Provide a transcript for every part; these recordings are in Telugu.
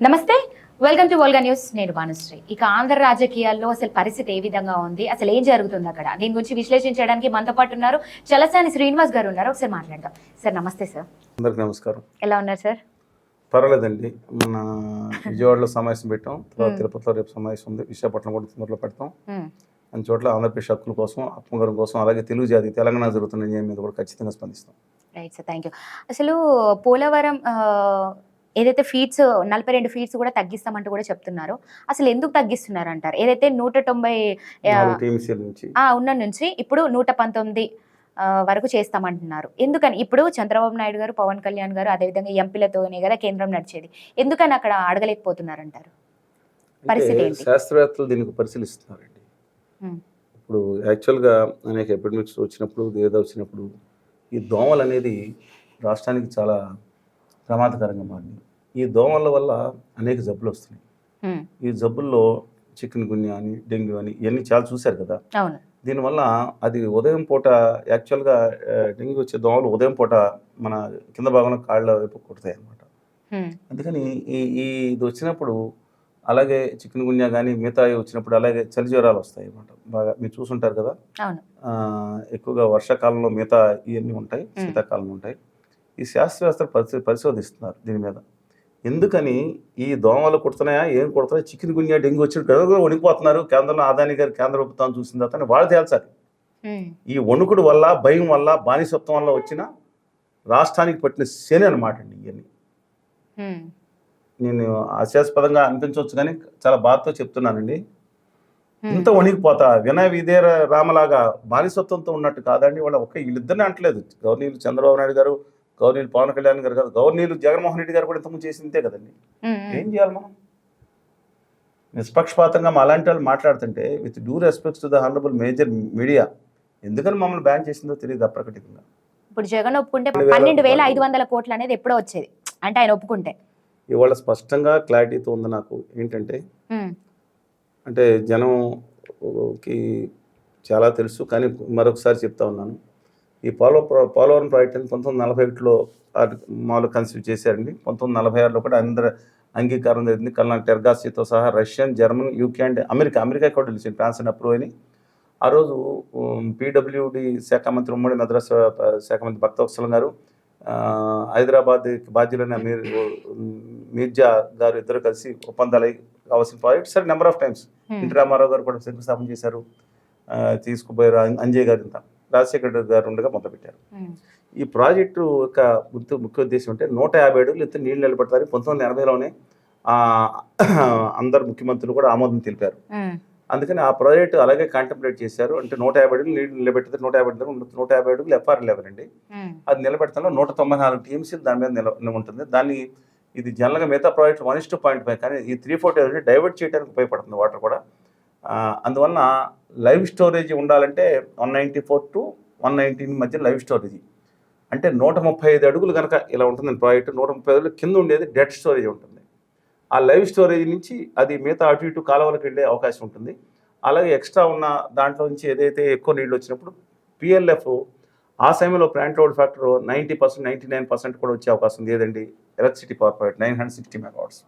నమస్తే, వెల్కమ్ టు వోల్గా న్యూస్. నేను భానుశ్రీ. ఇక ఆంధ్ర రాజకీయాల్లో అసలు పరిస్థితి ఏ విధంగా ఉంది, అసలు ఏం జరుగుతుంది అక్కడ, దీని గురించి విశ్లేషించడానికి మనతో పాటు ఉన్నారు చలసాని శ్రీనివాస్ గారు ఉన్నారు. ఒకసారి మాట్లాడదాం. సార్ నమస్తే. సార్ అందరికి నమస్కారం. ఎలా ఉన్నారు సార్? పర్వాలేదండి. మన విజయవాడలో సమావేశం పెట్టాం, తర్వాత తిరుపతిలో రేపు సమావేశం ఉంది, విశాఖపట్నం కూడా తొందరలో పెడతాం. అన్ని చోట్ల ఆంధ్రప్రదేశ్ హక్కుల కోసం, ఆత్మగౌరవం కోసం, అలాగే తెలుగు జాతి తెలంగాణ జరుగుతున్న న్యాయం మీద కూడా ఖచ్చితంగా స్పందిస్తాం. Right sir, thank you. అసలు పోలవరం ఏదైతే ఫీట్స్ 42 ఫీట్స్ కూడా తగ్గిస్తామంటూ కూడా చెప్తున్నారు. అసలు ఎందుకు తగ్గిస్తున్నారు అంటారు? ఏదైతే 190 ఉన్న నుంచి ఇప్పుడు 119 వరకు చేస్తామంటున్నారు. ఎందుకని ఇప్పుడు చంద్రబాబు నాయుడు గారు, పవన్ కళ్యాణ్ గారు, అదేవిధంగా ఎంపీలతోనే కదా కేంద్రం నడిచేది, ఎందుకని అక్కడ అడగలేకపోతున్నారంటారు? పరిస్థితి ఏంటి? శాస్త్రవేత్తలు దీనికి పరిశీలిస్తున్నారండి. ఇప్పుడు యాక్చువల్గా అనేక ఎపిడమిక్స్ వచ్చినప్పుడు, ఏదో వచ్చినప్పుడు ఈ దోమలు అనేది రాష్ట్రానికి చాలా ప్రమాదకరంగా మారింది. ఈ దోమల వల్ల అనేక జబ్బులు వస్తున్నాయి. ఈ జబ్బుల్లో చికెన్ గున్యా అని, డెంగ్యూ అని ఇవన్నీ చాలా చూశారు కదా. దీనివల్ల అది ఉదయం పూట యాక్చువల్గా డెంగ్యూ వచ్చే దోమలు ఉదయం పూట మన కింద భాగంలో కాళ్ళ వైపు కుడతాయి అన్నమాట. అందుకని ఇది వచ్చినప్పుడు, అలాగే చికెన్ గున్యా కానీ మిగతా వచ్చినప్పుడు అలాగే చలి జ్వరాలు వస్తాయి అన్నమాట. బాగా మీరు చూసుంటారు కదా. ఎక్కువగా వర్షాకాలంలో మిగతా ఇవన్నీ ఉంటాయి, శీతాకాలంలో ఉంటాయి. ఈ శాస్త్రవేత్తలు పరిశోధిస్తున్నారు దీని మీద. ఎందుకని ఈ దోమలు కుడుతున్నాయా, ఏం కుడుతున్నాయా, చికెన్ గున్యా డెంగ్యూ వచ్చినట్టు వణికిపోతున్నారు, కేంద్రంలో ఆదాని గారు కేంద్ర ప్రభుత్వం చూసిన తర్వాత వాళ్ళు తేల్చాలి. ఈ వణుకుడు వల్ల, భయం వల్ల, బానిసత్వం వల్ల వచ్చిన రాష్ట్రానికి పట్టిన శని అనమాట అండి ఇవన్నీ. నేను హాస్యాస్పదంగా అనిపించవచ్చు కానీ చాలా బాధతో చెప్తున్నానండి. ఇంత వణికిపోతా వినయ విధేయ రామలాగా బానిసత్వంతో ఉన్నట్టు కాదండి. వాళ్ళ వీళ్ళిద్దరిని అంటలేదు, గవర్నీలు చంద్రబాబు నాయుడు గారు, గవర్నీలు పవన్ కళ్యాణ్ గారు కాదు, గవర్నీలు జగన్మోహన్ రెడ్డి గారు కూడా ఇంతకుముందు చేసిందే కదండి. ఏం చేయాలి మనం? నిష్పక్షపాతంగా అలాంటి వాళ్ళు మాట్లాడుతుంటే, with due respects to the honourable major media, ఎందుకని మమ్మల్ని బ్యాన్ చేసిందో తెలియదు అప్రకటితంగా. ఇప్పుడు జగన్ ఒప్పుకుంటే 12,500 కోట్లు అనేది ఎప్పుడో వచ్చేది, అంటే ఆయన ఒప్పుకుంటే. ఇవాళ స్పష్టంగా క్లారిటీతో ఉంది నాకు. ఏంటంటే అంటే జనంకి చాలా తెలుసు, కానీ మరొకసారి చెప్తా ఉన్నాను. ఈ పోలవరం ప్రాజెక్టుని 1941లో మామూలు కన్సీవ్ చేశారండి. 1946లో కూడా అందరూ అంగీకారం జరిగింది. కల్నాల్ టెర్గాసీతో సహా Russian, German, UK and America కూడా తెలిసింది. ఫ్రాన్స్ అండ్ అప్రూవ్ అని. ఆ రోజు పీడబ్ల్యూడి శాఖ మంత్రి, ఉమ్మడి మద్రాసు శాఖ మంత్రి భక్తవత్సలం గారు, హైదరాబాద్ బాధ్యులైన మీర్జా గారు ఇద్దరు కలిసి ఒప్పందాలు కావాల్సిన ప్రాజెక్ట్ సరే number of times. NT Rama Rao గారు కూడా శంకుస్థాపన చేశారు, తీసుకుపోయారు. అంజయ్ గారు, ఇంత రాజశేఖర గారు ఉండగా మొదలుపెట్టారు. ఈ ప్రాజెక్టు యొక్క ముఖ్య ఉద్దేశం అంటే 150 అడుగులు ఎత్తు నీళ్లు నిలబెడతారు. 1980లోనే అందరు ముఖ్యమంత్రులు కూడా ఆమోదం తెలిపారు. అందుకని ఆ ప్రాజెక్టు అలాగే కాంటెంప్లేట్ చేశారు. అంటే 150 అడుగులు నీళ్లు నిలబెడితే 150 అడుగులు ఎఫ్ఆర్ లెవెల్ అండి. అది నిలబెడతాలో 194 టీఎంసీ దాని మీద ఉంటుంది. దాన్ని ఇది జనరల్గా మిగతా ప్రాజెక్టు 1:0.5, కానీ ఈ 340 డైవర్ట్ చేయడానికి ఉపయోగపడుతుంది వాటర్ కూడా. అందువలన లైవ్ స్టోరేజ్ ఉండాలంటే 194 to 119 మధ్య లైవ్ స్టోరేజ్. అంటే 135 అడుగులు కనుక ఇలా ఉంటుంది ప్రాజెక్టు. 135 అడుగులు కింద ఉండేది డెడ్ స్టోరేజ్ ఉంటుంది. ఆ లైవ్ స్టోరేజ్ నుంచి అది మిగతా అటు ఇటు కాలువలకు వెళ్ళే అవకాశం ఉంటుంది. అలాగే ఎక్స్ట్రా ఉన్న దాంట్లో నుంచి ఏదైతే ఎక్కువ నీళ్ళు వచ్చినప్పుడు పిఎల్ఎఫ్ ఆ సమయంలో ప్లాంట్ లోడ్ ఫ్యాక్టర్ 90%, 99% కూడా వచ్చే అవకాశం లేదండి. Electricity power project 960 megawatts.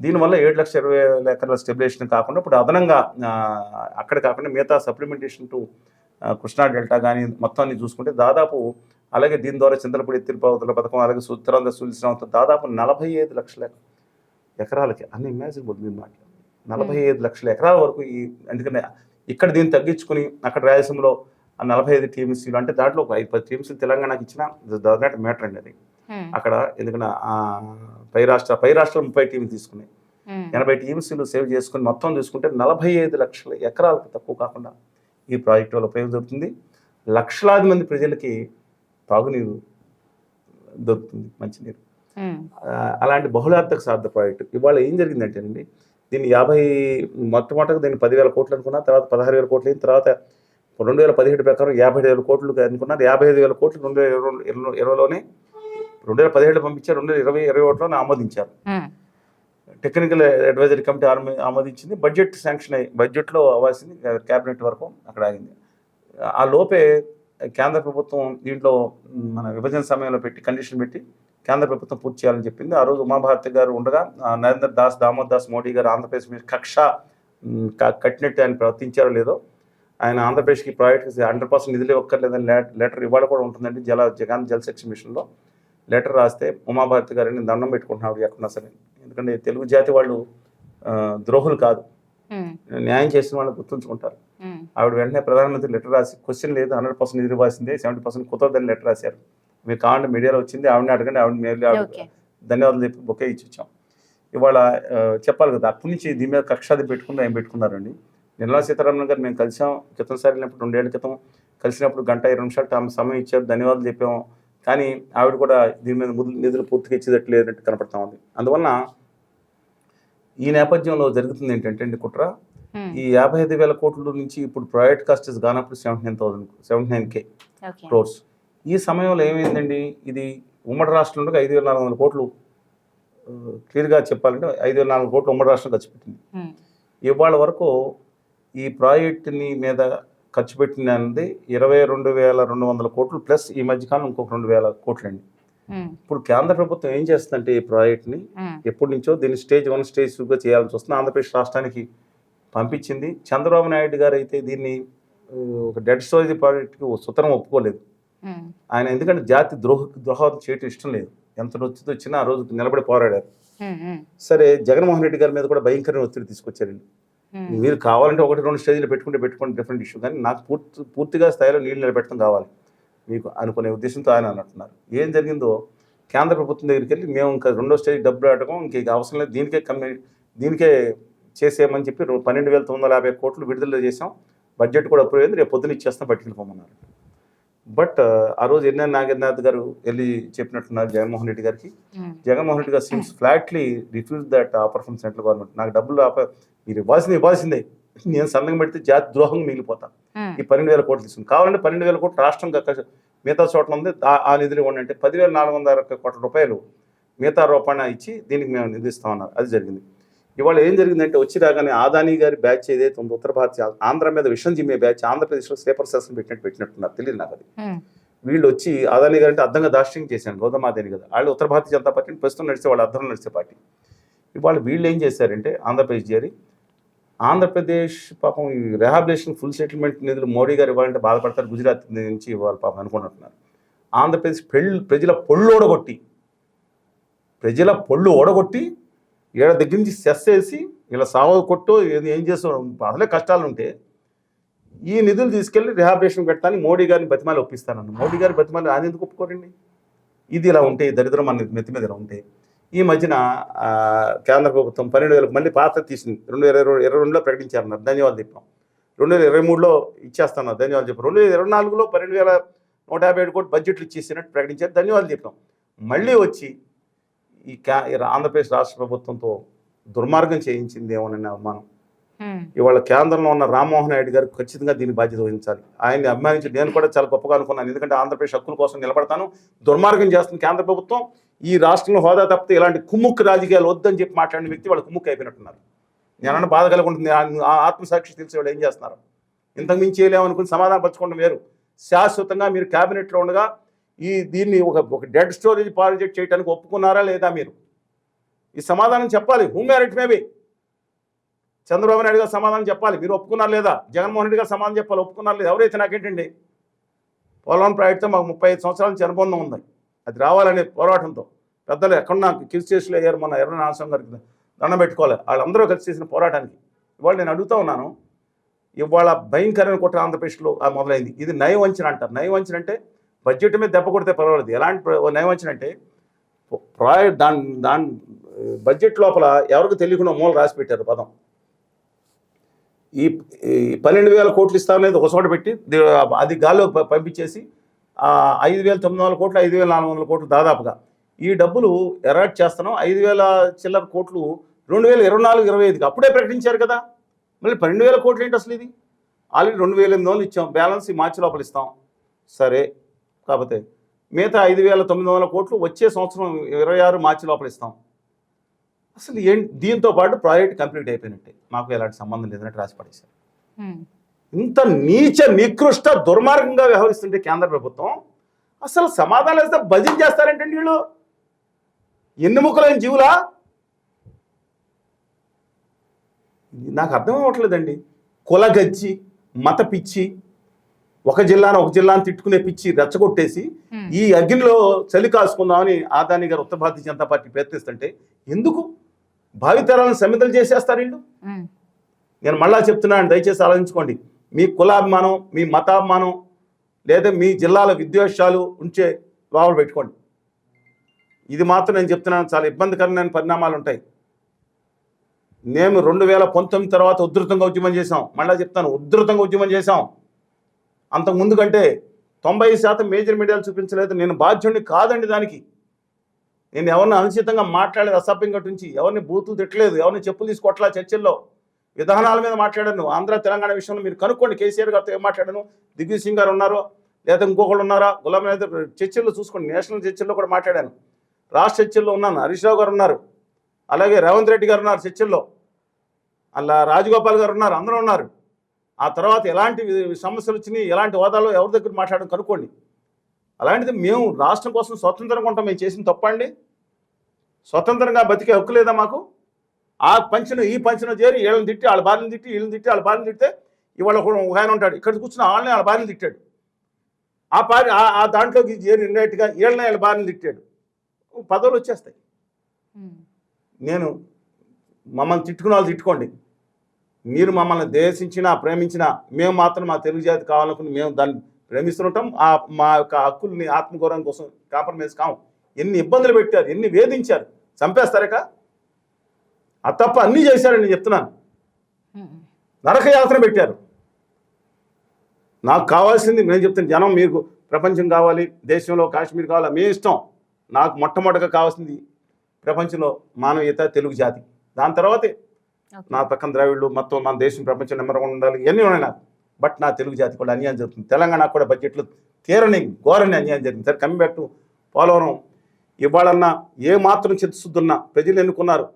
దీనివల్ల 7,20,000 ఎకరాల స్టెబిలైజేషన్ కాకుండా ఇప్పుడు అదనంగా అక్కడ కాకుండా మిగతా సప్లిమెంటేషన్ టు కృష్ణా డెల్టా కానీ మొత్తాన్ని చూసుకుంటే దాదాపు, అలాగే దీని ద్వారా చింతలపూడి ఎత్తిపోతల పథకం, అలాగే ఉత్తరాంధ్ర సులిశ్రామంతో దాదాపు 45 లక్షల ఎకరాలకి అన్ని ఇమాజినబుల్ మీరు మాట్లాడారు. 45 లక్షల ఎకరాల వరకు అందుకని ఇక్కడ దీన్ని తగ్గించుకుని అక్కడ రాయలసీమలో 45 టీఎంసీలు అంటే దాంట్లో ఒక 5-10 టీఎంసీలు తెలంగాణకి ఇచ్చిన దాదాపు మ్యాటర్ అండి అది. అక్కడ ఎందుకంటే పై రాష్ట్రాలు 30 టీఎంసీ తీసుకున్నాయి. 80 టీఎంసీలు సేవ్ చేసుకుని మొత్తం చూసుకుంటే 45 లక్షల ఎకరాలకు తక్కువ కాకుండా ఈ ప్రాజెక్టు వల్ల ఉపయోగం దొరుకుతుంది. లక్షలాది మంది ప్రజలకి తాగునీరు దొరుకుతుంది, మంచినీరు. అలాంటి బహుళార్థక సాధ్య ప్రాజెక్టు. ఇవాళ ఏం జరిగిందంటేనండి, దీన్ని మొట్టమొదటిగా దీన్ని 10,000 కోట్లు అనుకున్నా, తర్వాత 16,000 కోట్లు అయిన తర్వాత 2017 ప్రకారం 57,000 కోట్లు అనుకున్నారు. 55,000 కోట్లు 2020లోనే 2017 పంపించారు, 2021లోనే ఆమోదించారు. టెక్నికల్ అడ్వైజరీ కమిటీ ఆమోదించింది. బడ్జెట్ శాంక్షన్ అయ్యి బడ్జెట్లో అవ్వాల్సింది క్యాబినెట్ వరకు అక్కడ ఆగింది. ఆ లోపే కేంద్ర ప్రభుత్వం దీంట్లో మన విభజన సమయంలో కండిషన్ పెట్టి కేంద్ర ప్రభుత్వం పూర్తి చేయాలని చెప్పింది. ఆ రోజు ఉమాభారతి గారు ఉండగా నరేంద్ర దాస్ దామోదర్ దాస్ మోడీ గారు ఆంధ్రప్రదేశ్ మీద కక్ష కట్టినట్టు ఆయన ప్రవర్తించారో లేదో, ఆయన ఆంధ్రప్రదేశ్కి ప్రాజెక్ట్ 100% నిధులు ఇవ్వక్కర్లేదని లెటర్ ఇవాళ కూడా ఉంటుందండి. జలశక్తి మిషన్లో లెటర్ రాస్తే ఉమాభారతి గారిని దండం పెట్టుకుంటున్నాడు ఎక్కడున్నా సరే. ఎందుకంటే తెలుగు జాతి వాళ్ళు ద్రోహులు కాదు, న్యాయం చేసిన వాళ్ళని గుర్తుంచుకుంటారు. ఆవిడ వెంటనే ప్రధానమంత్రి లెటర్ రాసి క్వశ్చన్ లేదు 100% నిధులు ఇవ్వాల్సిందే, 70% కుదరదని లెటర్ రాశారు. మీరు కావాలంటే మీడియాలో వచ్చింది, ఆవిడని అడగండి, ఆవిడ ధన్యవాదాలు చెప్పి బొకే ఇచ్చి వచ్చాం. ఇవాళ చెప్పాలి కదా, అప్పటి నుంచి దీని మీద కక్షాది పెట్టుకుని ఏం పెట్టుకున్నారండి. నిర్మలా సీతారామన్ గారు మేము కలిసాం క్రితంసారి వెళ్ళినప్పుడు 2 ఏళ్ల క్రితం కలిసినప్పుడు 1-2 నిమిషాలు సమయం ఇచ్చారు, ధన్యవాదాలు చెప్పాము. కానీ ఆవిడ కూడా దీని మీద నిధులు పూర్తిగా ఇచ్చేటట్లు లేనట్టు కనపడతా ఉంది. అందువల్ల ఈ నేపథ్యంలో జరుగుతుంది ఏంటంటే అండి కుట్ర, ఈ 55,000 కోట్ల నుంచి ఇప్పుడు ప్రాజెక్ట్ కాస్ట్ కానప్పుడు 79K క్రోర్స్. ఈ సమయంలో ఏమైందండి, ఇది ఉమ్మడి రాష్ట్రంలో 5,400 కోట్లు, క్లియర్గా చెప్పాలంటే 5,400 కోట్లు ఉమ్మడి రాష్ట్రం ఖర్చు పెట్టింది. ఇవాళ వరకు ఈ ప్రాజెక్టుని మీద ఖర్చు పెట్టినది 22,200 కోట్లు ప్లస్ ఈ మధ్యకాలం ఇంకొక 2,000 కోట్లు అండి. ఇప్పుడు కేంద్ర ప్రభుత్వం ఏం చేస్తుందంటే ఈ ప్రాజెక్ట్ని ఎప్పటి నుంచో దీన్ని స్టేజ్ 1 స్టేజ్ 2గా చేయాల్సి వస్తుంది. ఆంధ్రప్రదేశ్ రాష్ట్రానికి పంపించింది. చంద్రబాబు నాయుడు గారు అయితే దీన్ని ఒక డెడ్ స్టోరేజ్ ప్రాజెక్ట్కి సుతరం ఒప్పుకోలేదు ఆయన, ఎందుకంటే జాతి ద్రోహం చేయటం ఇష్టం లేదు. ఎంత ఒత్తిడి వచ్చినా ఆ రోజు నిలబడి పోరాడారు. సరే, జగన్మోహన్ రెడ్డి గారి మీద కూడా భయంకరమైన ఒత్తిడి తీసుకొచ్చారు. మీరు కావాలంటే 1-2 స్టేజ్లు పెట్టుకోండి, డిఫరెంట్ ఇష్యూ, కానీ నాకు పూర్తిగా స్థాయిలో నీళ్ళు నిలబెట్టడం కావాలి మీకు అనుకునే ఉద్దేశంతో ఆయన అన్నట్టున్నారు. ఏం జరిగిందో, కేంద్ర ప్రభుత్వం దగ్గరికి వెళ్ళి మేము ఇంకా 2వ స్టేజ్ డబ్బులు అడగం, ఇంక అవసరం లేదు, దీనికే చేసేయమని చెప్పి 12,950 కోట్లు విడుదల చేసాం, బడ్జెట్ కూడా అప్రూవ్ అయింది, రేపు పొద్దున ఇచ్చేస్తాం, పట్టుకెళ్ళిపోమన్నారు. బట్ ఆ రోజు ఎన్ఎన్ నాగేంద్రనాథ్ గారు వెళ్ళి చెప్పినట్టున్నారు జగన్మోహన్ రెడ్డి గారికి. జగన్మోహన్ రెడ్డి గారు seems flatly refuse that offer from central government. నాకు డబ్బులు మీరు ఇవ్వాల్సిందే, నేను సంతకం పెడితే జాతి ద్రోహంగా మిగిలిపోతాను. ఈ 12,000 కోట్లు తీసుకుని కావాలంటే 12,000 కోట్లు రాష్ట్రం మిగతా చోట్ల ఉంది, ఆ నిధులు ఇవ్వండి అంటే 10,460 కోట్ల రూపాయలు మిగతా రూపాయన ఇచ్చి దీనికి మేము నిధిస్తామన్నారు. అది జరిగింది. ఇవాళ ఏం జరిగిందంటే, వచ్చి రాగానే ఆదానీ గారి బ్యాచ్ ఏదైతే ఉందో ఉత్తర భారత్ ఆంధ్ర మీద విషం జిమ్మే బ్యాచ్ ఆంధ్రప్రదేశ్లో స్లీపర్ సెషన్ పెట్టినట్టున్నారు, తెలియదు నాకు అది. వీళ్ళు వచ్చి ఆదానీ గారు అంటే అర్థంగా దాష్ట్యం చేశాను, గౌతమాదేని కదా, వాళ్ళు ఉత్తర భారతీయ జనతా పార్టీని ప్రస్తుతం నడిచే వాళ్ళు అర్థం నడిచే పార్టీ. ఇవాళ వీళ్ళు ఏం చేశారంటే ఆంధ్రప్రదేశ్ చేరి ఆంధ్రప్రదేశ్ పాపం ఈ రిహాబిలిటేషన్ ఫుల్ సెటిల్మెంట్ నిధులు మోడీ గారు ఇవ్వాలంటే బాధపడతారు, గుజరాత్ నుంచి ఇవ్వాలి పాపం అనుకుంటున్నారు. ఆంధ్రప్రదేశ్ ప్రజల పళ్ళు ఓడగొట్టి ఏళ్ళ దగ్గర నుంచి సెస్ వేసి ఇలా సాగు కొట్టు ఏం చేస్తాం, అసలే కష్టాలు ఉంటే ఈ నిధులు తీసుకెళ్లి రిహాబిలిటేషన్ పెట్టాలని మోడీ గారిని బతిమాలి ఒప్పిస్తానన్న. మోడీ గారి బతిమాలి ఆయన ఎందుకు ఒప్పుకోరండి? ఇది ఇలా ఉంటే దరిద్రం మన మెత్తి మీద ఇలా ఉంటే, ఈ మధ్యన కేంద్ర ప్రభుత్వం 12,000 మళ్ళీ పాత తీసింది, 2022లో ప్రకటించారన్నారు, ధన్యవాదాలు చెప్పాం. 2023లో ఇచ్చేస్తున్నారు, ధన్యవాదాలు చెప్పాం. 2024లో 12,157 కోట్లు బడ్జెట్లు ఇచ్చేసినట్టు ప్రకటించారు, ధన్యవాదాలు చెప్పాం. మళ్ళీ వచ్చి ఈ ఆంధ్రప్రదేశ్ రాష్ట్ర ప్రభుత్వంతో దుర్మార్గం చేయించింది ఏమోనని అవమానం. ఇవాళ కేంద్రంలో ఉన్న రామ్మోహన్ నాయుడు గారు ఖచ్చితంగా దీని బాధ్యత వహించాలి. ఆయన్ని అభిమానించి నేను కూడా చాలా గొప్పగా అనుకున్నాను, ఎందుకంటే ఆంధ్రప్రదేశ్ హక్కుల కోసం నిలబడతాను. దుర్మార్గం చేస్తుంది కేంద్ర ప్రభుత్వం. ఈ రాష్ట్రంలో హోదా తప్పితే ఇలాంటి కుమ్ముక్కు రాజకీయాలు వద్దని చెప్పి మాట్లాడిన వ్యక్తి వాళ్ళు కుమ్ముక్కు అయిపోయినట్టున్నారు. నేనన్నా బాధ కలిగి ఉంటుంది, ఆత్మసాక్షి తెలిసి వాళ్ళు ఏం చేస్తున్నారు. ఇంతకు మించి చేయలేమనుకుని సమాధానం పరచుకోవడం వేరు. శాశ్వతంగా మీరు క్యాబినెట్లో ఉండగా దీన్ని ఒక డెడ్ స్టోరేజ్ ప్రాజెక్ట్ చేయడానికి ఒప్పుకున్నారా లేదా? మీరు ఈ సమాధానం చెప్పాలి. Who may it maybe Chandrababu Naidu గారు సమాధానం చెప్పాలి, మీరు ఒప్పుకున్నారు లేదా? జగన్మోహన్ రెడ్డి గారు సమాధానం చెప్పాలి, ఒప్పుకున్నారు లేదా? ఎవరైతే నాకేంటండి, పోలవరం ప్రాజెక్టుతో మాకు 35 సంవత్సరాల నుంచి అనుబంధం ఉంది, అది రావాలనే పోరాటంతో పెద్దలు ఎక్కడున్నా కిల్ స్టేషన్లో అయ్యారు, మొన్న ఎర్ర నారాయణ గారికి దండం పెట్టుకోవాలి, వాళ్ళందరూ కలిసి చేసిన పోరాటానికి. ఇవాళ నేను అడుగుతూ ఉన్నాను, ఇవాళ భయంకరమైన కుట్ర ఆంధ్రప్రదేశ్లో మొదలైంది. ఇది నయవంచన అంటారు. నయవంచన అంటే బడ్జెట్ మీద దెబ్బ కొడితే పర్వాలేదు. ఎలాంటి నయవంచన అంటే దాని బడ్జెట్ లోపల ఎవరికి తెలియకుండా మూల రాసి పెట్టారు పదం. ఈ 12,000 కోట్లు ఇస్తామనేది ఒక చోట పెట్టి అది గాల్లో పంపించేసి 5,900 కోట్లు 5,400 కోట్లు దాదాపుగా ఈ డబ్బులు ఎరాట్ చేస్తున్నాం. 5,000 చిల్లర కోట్లు 2024-25కి అప్పుడే ప్రకటించారు కదా. మళ్ళీ 12,000 కోట్లు ఏంటి అసలు? ఇది ఆల్రెడీ 2,800 ఇచ్చాం, బ్యాలెన్స్ ఈ మార్చి లోపల ఇస్తాం. సరే, కాకపోతే మిగతా 5,900 కోట్లు వచ్చే సంవత్సరం 26 మార్చి లోపల ఇస్తాం. అసలు దీంతో పాటు ప్రాజెక్ట్ కంప్లీట్ అయిపోయినట్టే, మాకు ఎలాంటి సంబంధం లేదన్నట్టు రాసి పడేశారు. ఇంత నీచ నికృష్ట దుర్మార్గంగా వ్యవహరిస్తుంటే కేంద్ర ప్రభుత్వం అసలు సమాధానం ఇస్తే భజన చేస్తారంటండి వీళ్ళు. ఎన్నుముకలైన జీవులా? నాకు అర్థం అవ్వట్లేదండి. కులగజ్జి, మత పిచ్చి, ఒక జిల్లాను తిట్టుకునే పిచ్చి రెచ్చగొట్టేసి ఈ అగ్నిలో చలి కాసుకుందామని ఆదాని గారు ఉత్తర భారతీయ జనతా పార్టీ ప్రయత్నిస్తుంటే ఎందుకు భావితరాలను సమిధలు చేసేస్తారు వీళ్ళు? నేను మళ్ళా చెప్తున్నాను, దయచేసి ఆలోచించుకోండి. మీ కులాభిమానం, మీ మతాభిమానం, లేదా మీ జిల్లాల విద్వేషాలు ఉంచే లోపల పెట్టుకోండి. ఇది మాత్రం నేను చెప్తున్నాను, చాలా ఇబ్బందికరమైన పరిణామాలు ఉంటాయి. మేము 2019 తర్వాత ఉధృతంగా ఉద్యమం చేశాం. మళ్ళీ చెప్తాను, ఉధృతంగా ఉద్యమం చేశాం. అంతకుముందు కంటే 90% మేజర్ మీడియాలు చూపించలేదు. నేను బాధ్యుడిని కాదండి దానికి. నేను ఎవరిని అనుచితంగా మాట్లాడలేదు, అసభ్యం కట్టించి ఎవరిని బూతులు తిట్టలేదు, ఎవరిని చెప్పులు తీసుకోవట్లా. చర్చల్లో విధానాల మీద మాట్లాడాను. ఆంధ్ర తెలంగాణ విషయంలో మీరు కనుక్కోండి, కేసీఆర్ గారితో ఏం మాట్లాడాను, దిగ్విజయ్ సింగ్ గారు ఉన్నారో లేదా ఇంకొకళ్ళు ఉన్నారా, గులాం నబీ చర్చల్లో చూసుకోండి. నేషనల్ చర్చల్లో కూడా మాట్లాడాను, రాష్ట్ర చర్చల్లో ఉన్నాను. హరీష్ రావు గారు ఉన్నారు, అలాగే రేవంత్ రెడ్డి గారు ఉన్నారు చర్చల్లో, అలా రాజగోపాల్ గారు ఉన్నారు, అందరూ ఉన్నారు. ఆ తర్వాత ఎలాంటి సమస్యలు వచ్చినాయి, ఎలాంటి హోదాలో ఎవరి దగ్గర మాట్లాడడం కనుక్కోండి. అలాంటిది మేము రాష్ట్రం కోసం స్వతంత్రంగా ఉంటాం. మేము చేసిన తప్పండి? స్వతంత్రంగా బతికే హక్కు లేదా మాకు? ఆ పంచను ఈ పంచను చేరి వీళ్ళని తిట్టి వాళ్ళ భార్యను తిట్టి వీళ్ళని తిట్టి వాళ్ళ భార్యను తిడితే ఇవాళ ఒక ఆయన ఉంటాడు ఇక్కడ కూర్చున్న వాళ్ళని వాళ్ళ భార్యను తిట్టాడు. ఆ దాంట్లోకి చేరి ఇండైరెక్ట్గా వీళ్ళని వాళ్ళ భార్యను తిట్టాడు. పదవులు వచ్చేస్తాయి. నేను మమ్మల్ని తిట్టుకున్న వాళ్ళు తిట్టుకోండి, మీరు మమ్మల్ని దేశించినా ప్రేమించినా మేము మాత్రం మా తెలుగు జాతి కావాలనుకుని మేము దాన్ని ప్రేమిస్తుంటాం. మా యొక్క హక్కుల్ని ఆత్మగౌరవం కోసం కాంప్రమైజ్ కాము. ఎన్ని ఇబ్బందులు పెట్టారు, ఎన్ని వేధించారు, చంపేస్తారక ఆ తప్ప అన్నీ చేశారని నేను చెప్తున్నాను. నరకయాత్ర పెట్టారు. నాకు కావాల్సింది నేను చెప్తాను, జనం మీకు ప్రపంచం కావాలి, దేశంలో కాశ్మీర్ కావాలి, మీ ఇష్టం. నాకు మొట్టమొదటిగా కావాల్సింది ప్రపంచంలో మానవీయత, తెలుగు జాతి. దాని తర్వాతే నా పక్కన ద్రావిడులు, మొత్తం మన దేశం ప్రపంచం నెంబర్ 1 ఉండాలి, ఇవన్నీ ఉన్నాయి నాకు. బట్ నా తెలుగు జాతి కూడా అన్యాయం జరుగుతుంది. తెలంగాణకు కూడా బడ్జెట్లు తీరని ఘోరని అన్యాయం జరిగింది. సరే, కమింగ్ బ్యాక్ టు పోలవరం. ఇవాళన్నా ఏ మాత్రం చిత్తశుద్ధున్నా ప్రజలు ఎన్నుకున్నారు,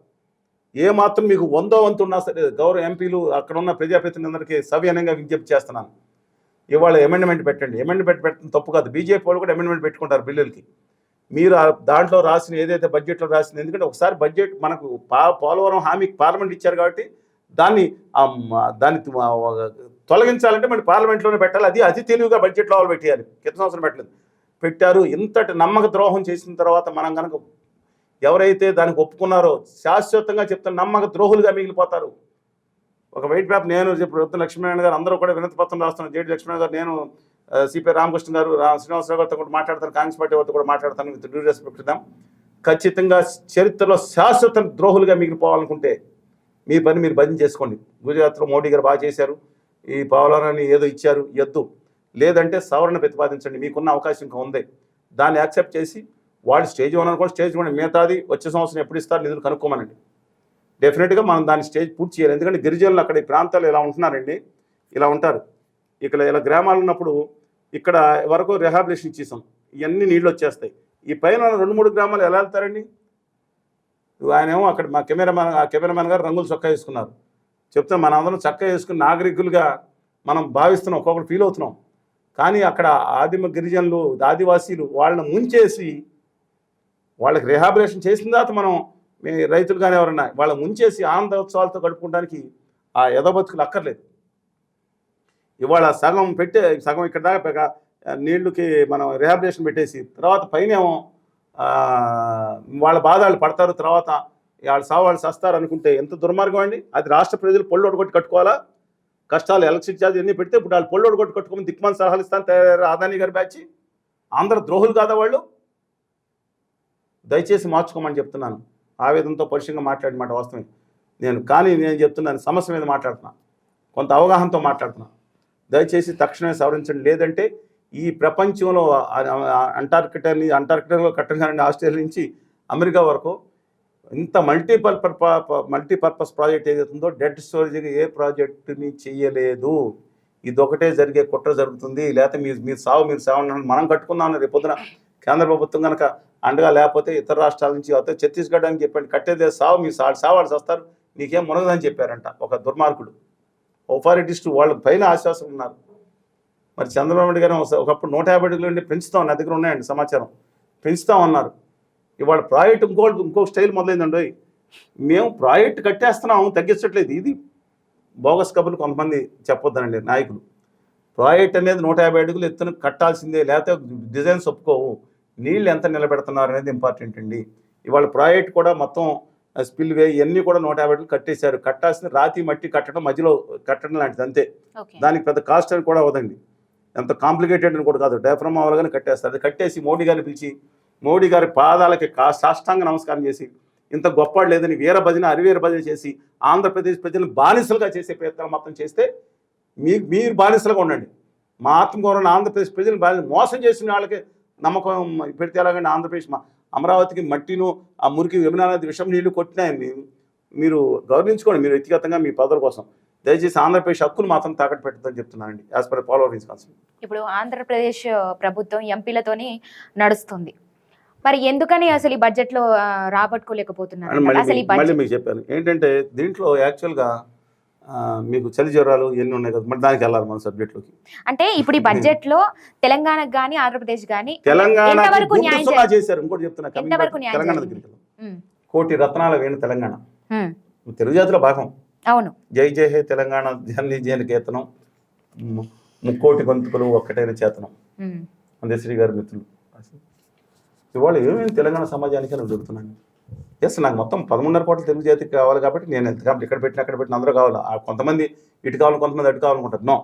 ఏ మాత్రం మీకు 100వ వంతు ఉన్నా సరే గౌరవ ఎంపీలు అక్కడ ఉన్న ప్రజాప్రతినిధులందరికీ సవినయంగా విజ్ఞప్తి చేస్తున్నాను. ఇవాళ అమెండ్మెంట్ పెట్టండి. అమెండ్మెంట్ పెట్టడం తప్పు కాదు. బీజేపీ వాళ్ళు కూడా అమెండ్మెంట్ పెట్టుకుంటారు బిల్లులకి. మీరు దాంట్లో రాసిన ఏదైతే బడ్జెట్లో రాసింది, ఎందుకంటే ఒకసారి బడ్జెట్ మనకు పోలవరం హామీకి పార్లమెంట్ ఇచ్చారు కాబట్టి దాన్ని తొలగించాలంటే మళ్ళీ పార్లమెంట్లోనే పెట్టాలి. అది అతి తెలివిగా బడ్జెట్లో వాళ్ళు పెట్టేయాలి. క్రితం సంవత్సరం పెట్టారు. ఇంతటి నమ్మక ద్రోహం చేసిన తర్వాత మనం కనుక ఎవరైతే దానికి ఒప్పుకున్నారో శాశ్వతంగా చెప్తున్న నమ్మక ద్రోహులుగా మిగిలిపోతారు. ఒక వైట్ పేపర్ నేను ఇప్పుడు లక్ష్మీనారాయణ గారు అందరూ కూడా వినతి పత్రం రాస్తున్నారు. జేడి లక్ష్మీనారాయణ గారు, నేను సిపి రామకృష్ణ గారు, శ్రీనివాసరావు గారితో కూడా మాట్లాడతాను, కాంగ్రెస్ పార్టీ వారితో కూడా మాట్లాడతాను. With due respect to them. ఖచ్చితంగా చరిత్రలో శాశ్వత ద్రోహులుగా మిగిలిపోవాలనుకుంటే మీ పని మీరు భజన చేసుకోండి. గుజరాత్లో మోడీ గారు బాగా చేశారు, ఈ పోలవరాన్ని ఏదో ఇచ్చారు, ఎద్దు. లేదంటే సవరణ ప్రతిపాదించండి, మీకున్న అవకాశం ఇంకా ఉంది. దాన్ని యాక్సెప్ట్ చేసి వాళ్ళు స్టేజ్ 1 అనుకోండి, స్టేజ్ 1 మిగతాది వచ్చే సంవత్సరం ఎప్పుడు ఇస్తారు నిధులు కనుక్కోమనండి. డెఫినెట్గా మనం దాన్ని స్టేజ్ పూర్తి చేయాలి. ఎందుకంటే గిరిజనులు అక్కడ ఈ ప్రాంతాలు ఇలా ఉంటున్నారండి, ఇలా ఉంటారు. ఇక్కడ ఇలా గ్రామాలు ఉన్నప్పుడు ఇక్కడ వరకు రిహాబిలిటేషన్ ఇచ్చేసాం, ఇవన్నీ నీళ్ళు వచ్చేస్తాయి. ఈ పైన 2-3 గ్రామాలు ఎలా వెళ్తారండి? ఆయన ఏమో అక్కడ మా కెమెరామెన్ గారు రంగులు చొక్కా వేసుకున్నారు. చెప్తాం, మనం అందరం చక్కా వేసుకుని నాగరికులుగా మనం భావిస్తున్నాం, ఒక్కొక్కరు ఫీల్ అవుతున్నాం. కానీ అక్కడ ఆదిమ గిరిజనులు, ఆదివాసీలు వాళ్ళని ముంచేసి, వాళ్ళకి రిహాబిలిటేషన్ చేసిన తర్వాత మనం రైతులు కానీ ఎవరన్నా వాళ్ళ ముంచేసి ఆనందోత్సవాలతో గడుపుకోవడానికి ఆ యథబతుకులు అక్కర్లేదు. ఇవాళ సగం ఇక్కడ దాకా నీళ్లకి మనం రిహాబిలిటేషన్ పెట్టేసి తర్వాత పైనేమో వాళ్ళ బాధలు పడతారు, తర్వాత వాళ్ళ వాళ్ళు సస్తారు అనుకుంటే ఎంత దుర్మార్గం అండి. అది రాష్ట్ర ప్రజలు పొల్లోడు కొట్టి కట్టుకోవాలా? కష్టాలు ఎలక్ట్రిక్ ఛార్జ్ అన్నీ పెడితే ఇప్పుడు వాళ్ళు పొల్లోడు కొట్టి కట్టుకోమని దిక్మాన్ సలహాలు ఇస్తాను తయారయ్యారు ఆదాని గారి బ్యాచ్. ఆంధ్ర ద్రోహులు కాదా వాళ్ళు? దయచేసి మార్చుకోమని చెప్తున్నాను. ఆవేదనతో పరిశీలంగా మాట్లాడిన మాట వాస్తవం నేను చెప్తున్నాను, సమస్య మీద మాట్లాడుతున్నా, కొంత అవగాహనతో మాట్లాడుతున్నా. దయచేసి తక్షణమే సవరించండి. లేదంటే ఈ ప్రపంచంలో అంటార్కిటికాలో కట్టంగానే ఆస్ట్రేలియా నుంచి అమెరికా వరకు ఇంత మల్టీపర్పస్ ప్రాజెక్ట్ ఏదైతుందో డెడ్ స్టోరేజ్ ఏ ప్రాజెక్టుని చేయలేదు. ఇదొకటే జరిగే కుట్ర జరుగుతుంది. లేకపోతే మీరు సావు మనం కట్టుకుందామని రేపు పొద్దున కేంద్ర ప్రభుత్వం కనుక అండగా లేకపోతే ఇతర రాష్ట్రాల నుంచి అయితే ఛత్తీస్గఢ్ అని చెప్పండి, కట్టేదే సావు, మీ సావాళ్ళు వస్తారు, నీకేం మునగదని చెప్పారంట ఒక దుర్మార్గుడు. ఓఫారిటిస్టు వాళ్ళ పైన ఆశ్వాసం ఉన్నారు. మరి చంద్రబాబు నాయుడు గారు ఒకప్పుడు 150 అడుగులు పెంచుతాం, నా దగ్గర ఉన్నాయండి సమాచారం, పెంచుతామన్నారు. ఇవాళ ప్రాజెక్ట్ ఇంకొక స్టైల్ మొదలైందండి. మేము ప్రాజెక్ట్ కట్టేస్తున్నాం, తగ్గించట్లేదు. ఇది బోగస్ కబుర్లు కొంతమంది చెప్పొద్దనండి నాయకులు. ప్రాజెక్ట్ అనేది 150 అడుగులు ఎత్తున కట్టాల్సిందే, లేకపోతే డిజైన్స్ ఒప్పుకోవు. నీళ్ళు ఎంత నిలబెడుతున్నారు అనేది ఇంపార్టెంట్ అండి. ఇవాళ ప్రాజెక్ట్ కూడా మొత్తం స్పిల్ వే ఇవన్నీ కూడా 150 అడుగులు కట్టేశారు. కట్టాల్సిన రాతి మట్టి కట్టడం, మధ్యలో కట్టడం లాంటిది అంతే. దానికి పెద్ద కాస్ట్ అని కూడా అవదండి, ఎంత కాంప్లికేటెడ్ అని కూడా కాదు. డయాఫ్రమ్ అవగానే కట్టేస్తారు. అది కట్టేసి మోడీ గారిని పిలిచి మోడీ గారి పాదాలకి సాష్టాంగ నమస్కారం చేసి ఇంత గొప్పవాడు లేదని వీర భజన అరివీర భజన చేసి ఆంధ్రప్రదేశ్ ప్రజలను బానిసలుగా చేసే ప్రయత్నాలు మొత్తం చేస్తే మీరు బానిసలుగా ఉండండి. మా ఆత్మగౌరవం ఆంధ్రప్రదేశ్ ప్రజలను మోసం చేసిన వాళ్ళకి నమ్మకం పెడితే ఎలాగండి? ఆంధ్రప్రదేశ్ అమరావతికి మట్టిను ఆ మురికి యమునా నది విషం నీళ్లు కొట్టినాయని మీరు గౌరవించుకోండి, మీరు వ్యక్తిగతంగా మీ పదవుల కోసం. దయచేసి ఆంధ్రప్రదేశ్ హక్కులు మాత్రం తాకట్టు పెట్టద్దని చెప్తున్నానండి, యాజ్ పర్ పోలవరం కాన్సెప్ట్. ఇప్పుడు ఆంధ్రప్రదేశ్ ప్రభుత్వం ఎంపీలతోని నడుస్తుంది, మరి ఎందుకని అసలు ఈ బడ్జెట్ లో రాబట్టుకోలేకపోతున్నారు? మళ్ళీ మీకు చెప్పాను ఏంటంటే, దీంట్లో యాక్చువల్గా మీకు చలి జ్వరాలు ఎన్ని ఉన్నాయి కదా, మరి దానికి వెళ్ళాలి మన సబ్జెక్ట్లోకి. అంటే ఇప్పుడు ఈ బడ్జెట్ లో తెలంగాణకు కానీ ఆంధ్రప్రదేశ్ కానీ తెలంగాణ చేశారు. ఇంకోటి చెప్తున్నా, తెలంగాణ దగ్గరికి కోటి రత్నాల వేణు తెలంగాణ తెలుగు జాతిలో భాగం. అవును, జై జై హే తెలంగాణ జనని జనకేతనం, ముక్కోటి గొంతుకులు ఒక్కటైన చేతనం, అందశ్రీ గారి మిత్రులు. ఇవాళ ఏమేమి తెలంగాణ సమాజానికి అని అడుగుతున్నాను. ఎస్, నాకు మొత్తం 13.5 కోట్ల తెలుగు జాతికి కావాలి కాబట్టి నేను కాబట్టి ఇక్కడ పెట్టిన అక్కడ పెట్టిన అందరూ కావాలి. కొంతమంది ఇటు కావాలి, కొంతమంది అటు కావాలనుకుంటారు. నో,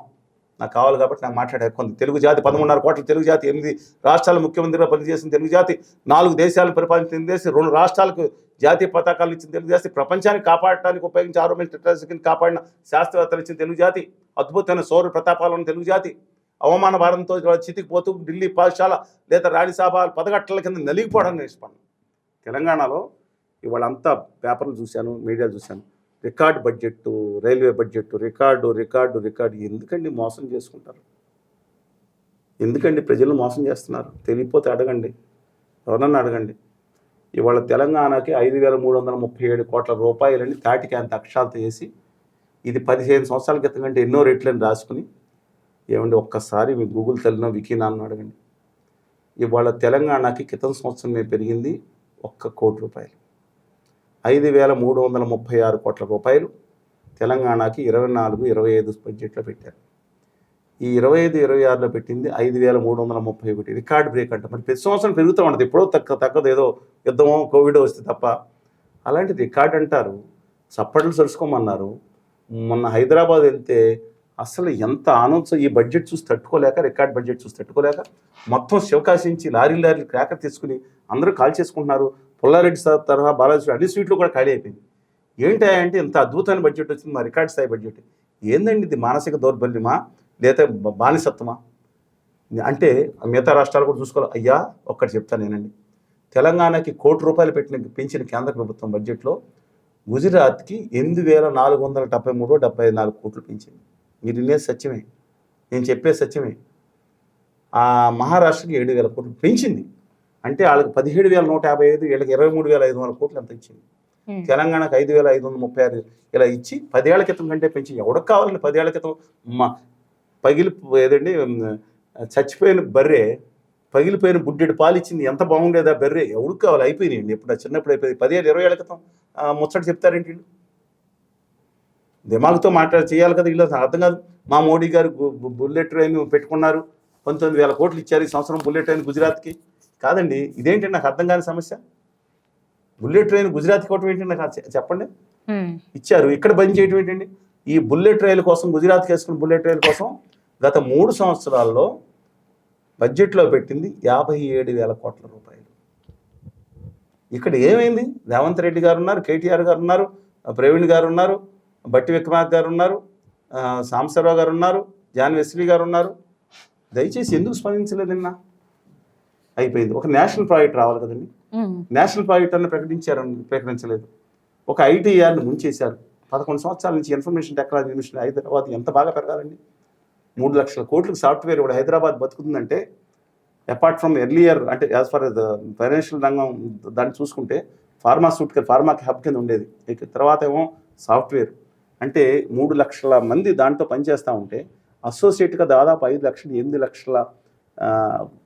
నాకు కావాలి కాబట్టి నాకు మాట్లాడే కొంత తెలుగు జాతి 13.5 కోట్ల తెలుగు జాతి, 8 రాష్ట్రాల ముఖ్యమంత్రిగా పనిచేసిన తెలుగు జాతి, 4 దేశాలను పరిపాలించిన తెలుగు జాతి, 2 రాష్ట్రాలకు జాతీయ పతాకాలు ఇచ్చిన తెలుగు జాతి, ప్రపంచాన్ని కాపాడటానికి ఉపయోగించి ఆరోగ్యం కాపాడిన శాస్త్రవేత్తలు ఇచ్చిన తెలుగు జాతి, అద్భుతమైన సౌర ప్రతాపాలను తెలుగు జాతి, అవమాన భారంతో చితికిపోతూ ఢిల్లీ పాఠశాల లేదా రాణిసాభ పదగట్టల కింద నలిగిపోవడానికి నేర్చుకున్నాను. తెలంగాణలో ఇవాళ అంతా పేపర్లు చూశాను, మీడియాలు చూశాను, record budget, railway budget, record. ఎందుకండి మోసం చేసుకుంటారు? ఎందుకండి ప్రజలను మోసం చేస్తున్నారు? తెలియకపోతే అడగండి, ఎవరన్నా అడగండి. ఇవాళ తెలంగాణకి 5,337 కోట్ల రూపాయలని తాటికి అంత అక్షరాలతో వేసి, ఇది 15 సంవత్సరాల క్రితం కంటే ఎన్నో రెట్లని రాసుకుని, ఏమండి ఒక్కసారి మీ గూగుల్ తల్లినో వికీనాన్ని అడగండి. ఇవాళ తెలంగాణకి క్రితం సంవత్సరం పెరిగింది 1 కోటి రూపాయలు. 5,336 కోట్ల రూపాయలు తెలంగాణకి 24-25 బడ్జెట్లో పెట్టారు. ఈ 25-26లో పెట్టింది 5,331. రికార్డ్ బ్రేక్ అంట. మరి ప్రతి సంవత్సరం పెరుగుతూ ఉంటుంది, ఎప్పుడో తగ్గదు, ఏదో యుద్ధమో కోవిడ్ వస్తే తప్ప. అలాంటి రికార్డ్ అంటారు, చప్పట్లు సరుచుకోమన్నారు. మొన్న హైదరాబాద్ వెళ్తే అసలు ఎంత ఆనందం, ఈ బడ్జెట్ చూసి తట్టుకోలేక, రికార్డ్ బడ్జెట్ చూసి తట్టుకోలేక మొత్తం శివకాశించి లారీలు క్రాకర్ తీసుకుని అందరూ కాల్ చేసుకుంటున్నారు. పుల్లారెడ్డి తరహా బాలాజీ అన్ని స్వీట్లు కూడా ఖాళీ అయిపోయింది. ఏంటంటే ఇంత అద్భుతమైన బడ్జెట్ వచ్చింది, మా రికార్డ్ స్థాయి బడ్జెట్. ఏందండి ఇది? మానసిక దౌర్బల్యమా లేదా బానిసత్వమా? అంటే మిగతా రాష్ట్రాలు కూడా చూసుకోవాలి. అయ్యా ఒక్కటి చెప్తాను నేనండి, తెలంగాణకి 1 కోటి రూపాయలు పెంచిన కేంద్ర ప్రభుత్వం బడ్జెట్లో గుజరాత్కి 8,473-74 కోట్లు పెంచింది. మీరు వినేది సత్యమే, నేను చెప్పేది సత్యమే. ఆ మహారాష్ట్రకి 7,000 కోట్లు పెంచింది. అంటే వాళ్ళకి 17,155, వీళ్ళకి 23,500 కోట్లు ఎంత ఇచ్చింది. తెలంగాణకు 5,536 ఇలా ఇచ్చి 10 ఏళ్ల క్రితం కంటే పెంచి, ఎవరికి కావాలండి 10 ఏళ్ల క్రితం ఏదండి చచ్చిపోయిన బర్రె పగిలిపోయిన బుడ్డెడు పాలు ఇచ్చింది, ఎంత బాగుండేదా బర్రె? ఎవరికి కావాలి? అయిపోయినాయండి, ఎప్పుడు చిన్నప్పుడు అయిపోయింది. 10-20 ఏళ్ల క్రితం ముచ్చట చెప్తారేంటి వీళ్ళు? దిమాగుతో చేయాలి కదా వీళ్ళు, అర్థం కాదు. మా మోడీ గారు బుల్లెట్ ట్రైన్ పెట్టుకున్నారు, 19,000 కోట్లు ఇచ్చారు ఈ సంవత్సరం బుల్లెట్ ట్రైన్ గుజరాత్కి. కాదండి, ఇదేంటండి నాకు అర్థం కాని సమస్య. బుల్లెట్ ట్రైన్ గుజరాత్కి ఇవ్వటం ఏంటండి నాకు చెప్పండి. ఇచ్చారు, ఇక్కడ బంద్ చేయటం ఏంటండి? ఈ బుల్లెట్ రైలు కోసం, గుజరాత్కి వేసుకున్న బుల్లెట్ రైలు కోసం గత 3 సంవత్సరాల్లో బడ్జెట్లో పెట్టింది 57,000 కోట్ల రూపాయలు. ఇక్కడ ఏమైంది? రేవంత్ రెడ్డి గారు ఉన్నారు, కేటీఆర్ గారు ఉన్నారు, ప్రవీణ్ గారు ఉన్నారు, బట్టి విక్రమార్క గారు ఉన్నారు, సాంబశివరావు గారు ఉన్నారు, జాన్ వెస్లీ గారు ఉన్నారు. దయచేసి ఎందుకు స్పందించలేదు? నిన్న అయిపోయింది. ఒక నేషనల్ ప్రాజెక్ట్ రావాలి కదండి, నేషనల్ ప్రాజెక్ట్ అని ప్రకటించలేదు. ఒక ఐటీఆర్ని ముంచేశారు. 11 సంవత్సరాల నుంచి ఇన్ఫర్మేషన్ టెక్నాలజీ మిషన్ హైదరాబాద్ ఎంత బాగా పెరగాలండి. 3 లక్షల కోట్లకు సాఫ్ట్వేర్ కూడా హైదరాబాద్ బతుకుతుందంటే, అపార్ట్ ఫ్రమ్ ఎర్లియర్ అంటే యాజ్ ఫర్ ఫైనాన్షియల్ రంగం దాన్ని చూసుకుంటే ఫార్మాకి హబ్ కింద ఉండేది. తర్వాత ఏమో సాఫ్ట్వేర్ అంటే 3 లక్షల మంది దాంట్లో పనిచేస్తూ ఉంటే, అసోసియేట్గా దాదాపు 5 లక్షలు 8 లక్షల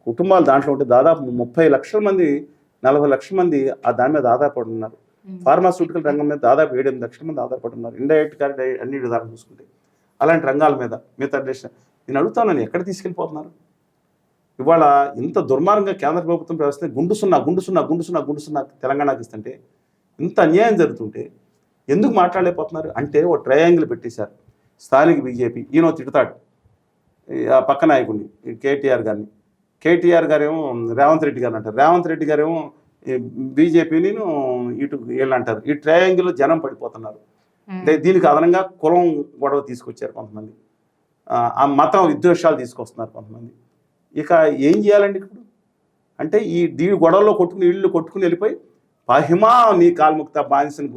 కుటుంబాలు దాంట్లో ఉంటే, దాదాపు 30 లక్షల మంది 40 లక్షల మంది దాని మీద ఆధారపడి ఉన్నారు. ఫార్మాస్యూటికల్ రంగం మీద దాదాపు 7-8 లక్షల మంది ఆధారపడి ఉన్నారు, ఇండైరెక్ట్ గా అన్ని విధాలు చూసుకుంటే. అలాంటి రంగాల మీద మిగతా దేశం నేను అడుగుతాను, ఎక్కడ తీసుకెళ్ళిపోతున్నారు? ఇవాళ ఇంత దుర్మార్గంగా కేంద్ర ప్రభుత్వం వ్యవస్థ గుండు సున్నా తెలంగాణకి ఇస్తుంటే, ఇంత అన్యాయం జరుగుతుంటే ఎందుకు మాట్లాడలేకపోతున్నారు అంటే ఓ ట్రయాంగిల్ పెట్టేశారు. స్థానిక బీజేపీ ఈయన తిడతాడు ఆ పక్క నాయకుడిని కేటీఆర్ గారిని, కేటీఆర్ గారేమో రేవంత్ రెడ్డి గారిని అంటారు, రేవంత్ రెడ్డి గారేమో బీజేపీని ఇటు వీళ్ళు అంటారు. ఈ ట్రయాంగిల్లో జనం పడిపోతున్నారు. అంటే దీనికి అదనంగా కులం గొడవ తీసుకొచ్చారు కొంతమంది, ఆ మతం విద్వేషాలు తీసుకొస్తున్నారు కొంతమంది. ఇక ఏం చేయాలండి ఇప్పుడు అంటే ఈ గొడవలో ఇళ్ళు కొట్టుకుని వెళ్ళిపోయి పాహిమా నీ కాలుముక్త బానిసని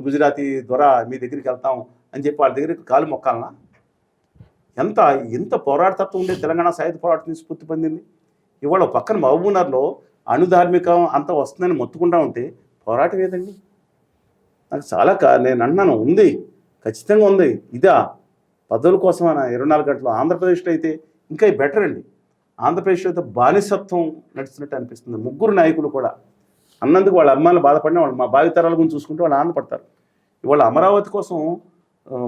గుజరాతీ ద్వారా మీ దగ్గరికి వెళ్తాం అని చెప్పి వాళ్ళ దగ్గరికి కాలు మొక్కాలనా? ఎంత పోరాటతత్వం ఉండే తెలంగాణ సాయుధ పోరాటం స్ఫూర్తి పొందింది. ఇవాళ పక్కన మహబూబ్నగర్లో అణుధార్మికం అంతా వస్తుందని మొత్తుకుంటా ఉంటే పోరాటం ఏదండి? నాకు చాలా నేను అన్నాను, ఉంది, ఖచ్చితంగా ఉంది. ఇదా పదవుల కోసం 24 గంటలు. ఆంధ్రప్రదేశ్లో అయితే ఇంకా బెటర్ అండి. ఆంధ్రప్రదేశ్లో అయితే బానిసత్వం నడుస్తున్నట్టు అనిపిస్తుంది. 3 నాయకులు కూడా అన్నందుకు వాళ్ళ అమ్మాయిలు బాధపడినా వాళ్ళు మా భావితరాల గురించి చూసుకుంటే వాళ్ళు ఆనందపడతారు. ఇవాళ అమరావతి కోసం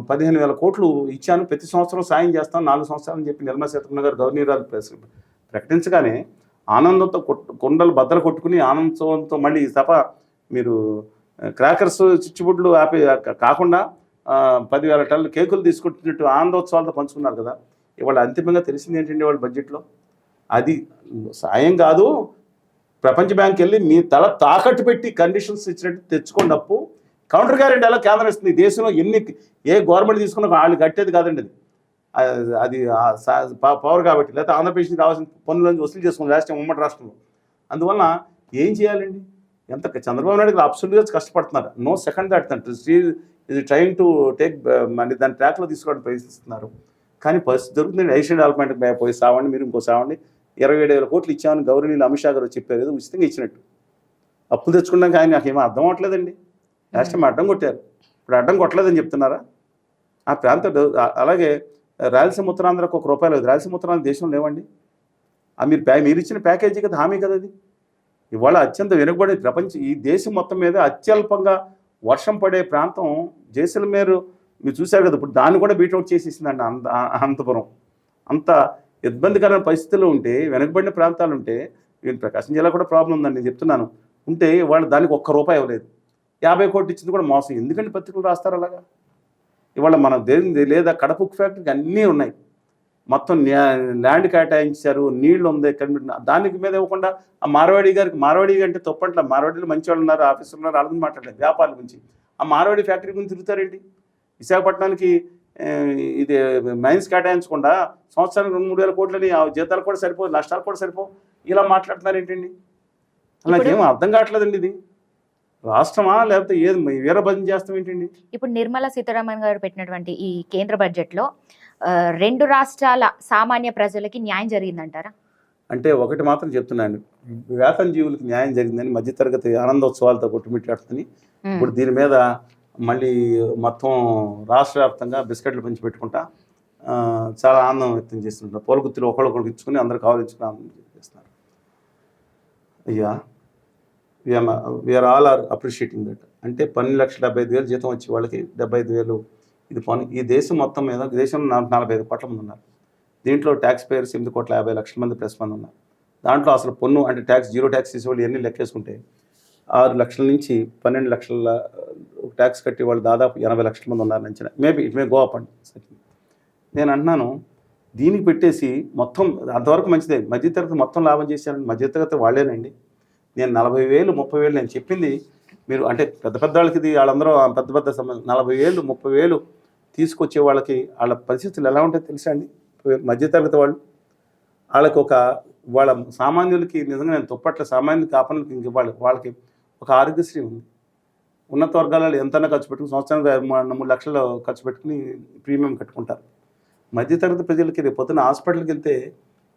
15,000 కోట్లు ఇచ్చాను, ప్రతి సంవత్సరం సాయం చేస్తాను 4 సంవత్సరాలు అని చెప్పి నిర్మలా సీతారామన్ గారు గవర్నర్ ప్రకటించగానే ఆనందంతో కొండలు బద్దలు కొట్టుకుని ఆనందంతో మళ్ళీ ఈ సభ మీరు క్రాకర్స్ చిచ్చుబుడ్లు ఆపి కాకుండా 10,000 టన్నుల కేకులు తీసుకుంటున్నట్టు ఆనందోత్సవాలతో పంచుకున్నారు కదా. ఇవాళ అంతిమంగా తెలిసింది ఏంటండి వాళ్ళ బడ్జెట్లో? అది సాయం కాదు, ప్రపంచ బ్యాంక్ వెళ్ళి మీ తల తాకట్టు పెట్టి కండిషన్స్ ఇచ్చినట్టు తెచ్చుకోండి అప్పు, కౌంటర్ గ్యారెంటీ ఎలా కేంద్రం ఇస్తుంది. దేశంలో ఏ గవర్నమెంట్ తీసుకున్నా వాళ్ళు కట్టేది కాదండి అది పవర్ కాబట్టి, లేకపోతే ఆంధ్రప్రదేశ్ రావాల్సిన పనులను వసూలు చేసుకుని రాష్ట్రం ఉమ్మడి రాష్ట్రంలో. అందువల్ల ఏం చేయాలండి? ఎంత చంద్రబాబు నాయుడు గారు అబ్సల్యూట్గా కష్టపడుతున్నారు, నో సెకండ్ దాట్ ఇది ట్రైంగ్ టు టేక్ మళ్ళీ దాని ట్రాక్లో తీసుకోవడానికి ప్రయత్నిస్తున్నారు. కానీ పరిస్థితి జరుగుతుంది. ఐషియన్ డెవలప్మెంట్ పోయి సావండి, మీరు ఇంకో సావండి. 27,000 కోట్లు ఇచ్చామని గౌరవనీయులు అమిత్ షా గారు చెప్పారు, ఏదో ఉచితంగా ఇచ్చినట్టు. అప్పులు తెచ్చుకున్నాక ఆయన నాకేమో అర్థం అవ్వట్లేదండి. రాష్ట్రం అడ్డం కొట్టారు, ఇప్పుడు అడ్డం కొట్టలేదని చెప్తున్నారా? ఆ ప్రాంతం అలాగే రాయలసీమ ఉత్తరాంధ్రకు ₹1 లేదు. రాయలసీమ ఉత్తరాంధ్ర దేశం లేవండి. మీరు ఇచ్చిన ప్యాకేజీ కదా, హామీ కదా అది. ఇవాళ అత్యంత వెనుకబడి ఈ దేశం మొత్తం మీద అత్యల్పంగా వర్షం పడే ప్రాంతం జైసల్మేర్ మీరు చూశారు కదా. ఇప్పుడు దాన్ని కూడా బీట్అవుట్ చేసేసిందండి అనంతపురం. అంత ఇబ్బందికరమైన పరిస్థితుల్లో ఉంటే, వెనకబడిన ప్రాంతాలు ఉంటే, నేను ప్రకాశం జిల్లా కూడా ప్రాబ్లం ఉందని నేను చెప్తున్నాను. ఉంటే వాళ్ళు దానికి ₹1 ఇవ్వలేదు, 50 కోట్లు ఇచ్చింది కూడా మోసం. ఎందుకంటే పత్రికలు రాస్తారు అలాగా? ఇవాళ మన లేదా కడప ఉక్కు ఫ్యాక్టరీకి అన్నీ ఉన్నాయి, మొత్తం ల్యాండ్ కేటాయించారు, నీళ్లు ఉంది, దానికి మీద ఇవ్వకుండా ఆ మార్వాడి అంటే తప్పట్ల, మార్వాడీలు మంచి వాళ్ళు ఉన్నారు, ఆఫీసర్లు ఉన్నారు, వాళ్ళని మాట్లాడలేదు వ్యాపారాల గురించి. ఆ మార్వాడి ఫ్యాక్టరీ గురించి తిరుగుతారేంటి? విశాఖపట్నానికి ఇది మైన్స్ కేటాయించకుండా సంవత్సరానికి 2-3 వేల కోట్లని జీతాలు కూడా సరిపోవు, నష్టాలు కూడా సరిపోవు, ఇలా మాట్లాడుతున్నారు ఏంటండి? అలాగేమో అర్థం కావట్లేదండి. ఇది రాష్ట్రమా లేకపోతే ఏది వీరభజన చేస్తాం ఏంటండి? ఇప్పుడు నిర్మలా సీతారామన్ గారు పెట్టినటువంటి ఈ కేంద్ర బడ్జెట్లో 2 రాష్ట్రాల సామాన్య ప్రజలకి న్యాయం జరిగిందంటారా? అంటే ఒకటి మాత్రం చెప్తున్నాను, వేతన జీవులకు న్యాయం జరిగిందని మధ్యతరగతి ఆనందోత్సవాలతో కొట్టుమిట్టాడుతుంది. ఇప్పుడు దీని మీద మళ్ళీ మొత్తం రాష్ట్ర వ్యాప్తంగా బిస్కెట్లు పంచి పెట్టుకుంటా చాలా ఆనందం వ్యక్తం చేస్తుంటారు. పోలగుత్తులు ఒకళ్ళొకరికి ఇచ్చుకుని అందరూ కావాలించుకుని ఆనందం చేస్తున్నారు. అయ్యా, we are all are appreciating that. అంటే 12,75,000 జీతం వచ్చే వాళ్ళకి 75,000 ఇది పని. ఈ దేశం మొత్తం మీద దేశంలో 45 కోట్ల మంది ఉన్నారు. దీంట్లో ట్యాక్స్ పేయర్స్ 8,50,00,000 మంది ప్లస్ మంది ఉన్నారు. దాంట్లో అసలు పన్ను అంటే ట్యాక్స్, జీరో ట్యాక్స్ తీసేవాళ్ళు ఎన్ని లెక్కేసుకుంటే 6 లక్షల నుంచి 12 లక్షల ట్యాక్స్ కట్టి వాళ్ళు దాదాపు 80 లక్షల మంది ఉన్నారని అంచనా. Maybe it may go up అండి. నేను అంటున్నాను, దీనికి పెట్టేసి మొత్తం అంతవరకు మంచిదే. మధ్యతరగతి మొత్తం లాభం చేశారని మధ్యతరగతి వాళ్ళేనండి. నేను 40,000 30,000 నేను చెప్పింది మీరు అంటే పెద్ద వాళ్ళకి ఇది వాళ్ళందరూ పెద్ద 40,000 30,000 తీసుకొచ్చే వాళ్ళకి వాళ్ళ పరిస్థితులు ఎలా ఉంటాయో తెలుసా అండి? మధ్యతరగతి వాళ్ళకి వాళ్ళ సామాన్యులకి నిజంగా నేను తొప్పట్ల సామాన్యులకి కాపానికి ఇంక వాళ్ళకి ఒక ఆరోగ్యశ్రీ ఉంది. ఉన్నత వర్గాలలో ఎంతైనా ఖర్చు పెట్టుకుని సంవత్సరానికి 3 లక్షలు ఖర్చు పెట్టుకుని ప్రీమియం కట్టుకుంటారు. మధ్యతరగతి ప్రజలకి రేపు పొద్దున్న హాస్పిటల్కి వెళ్తే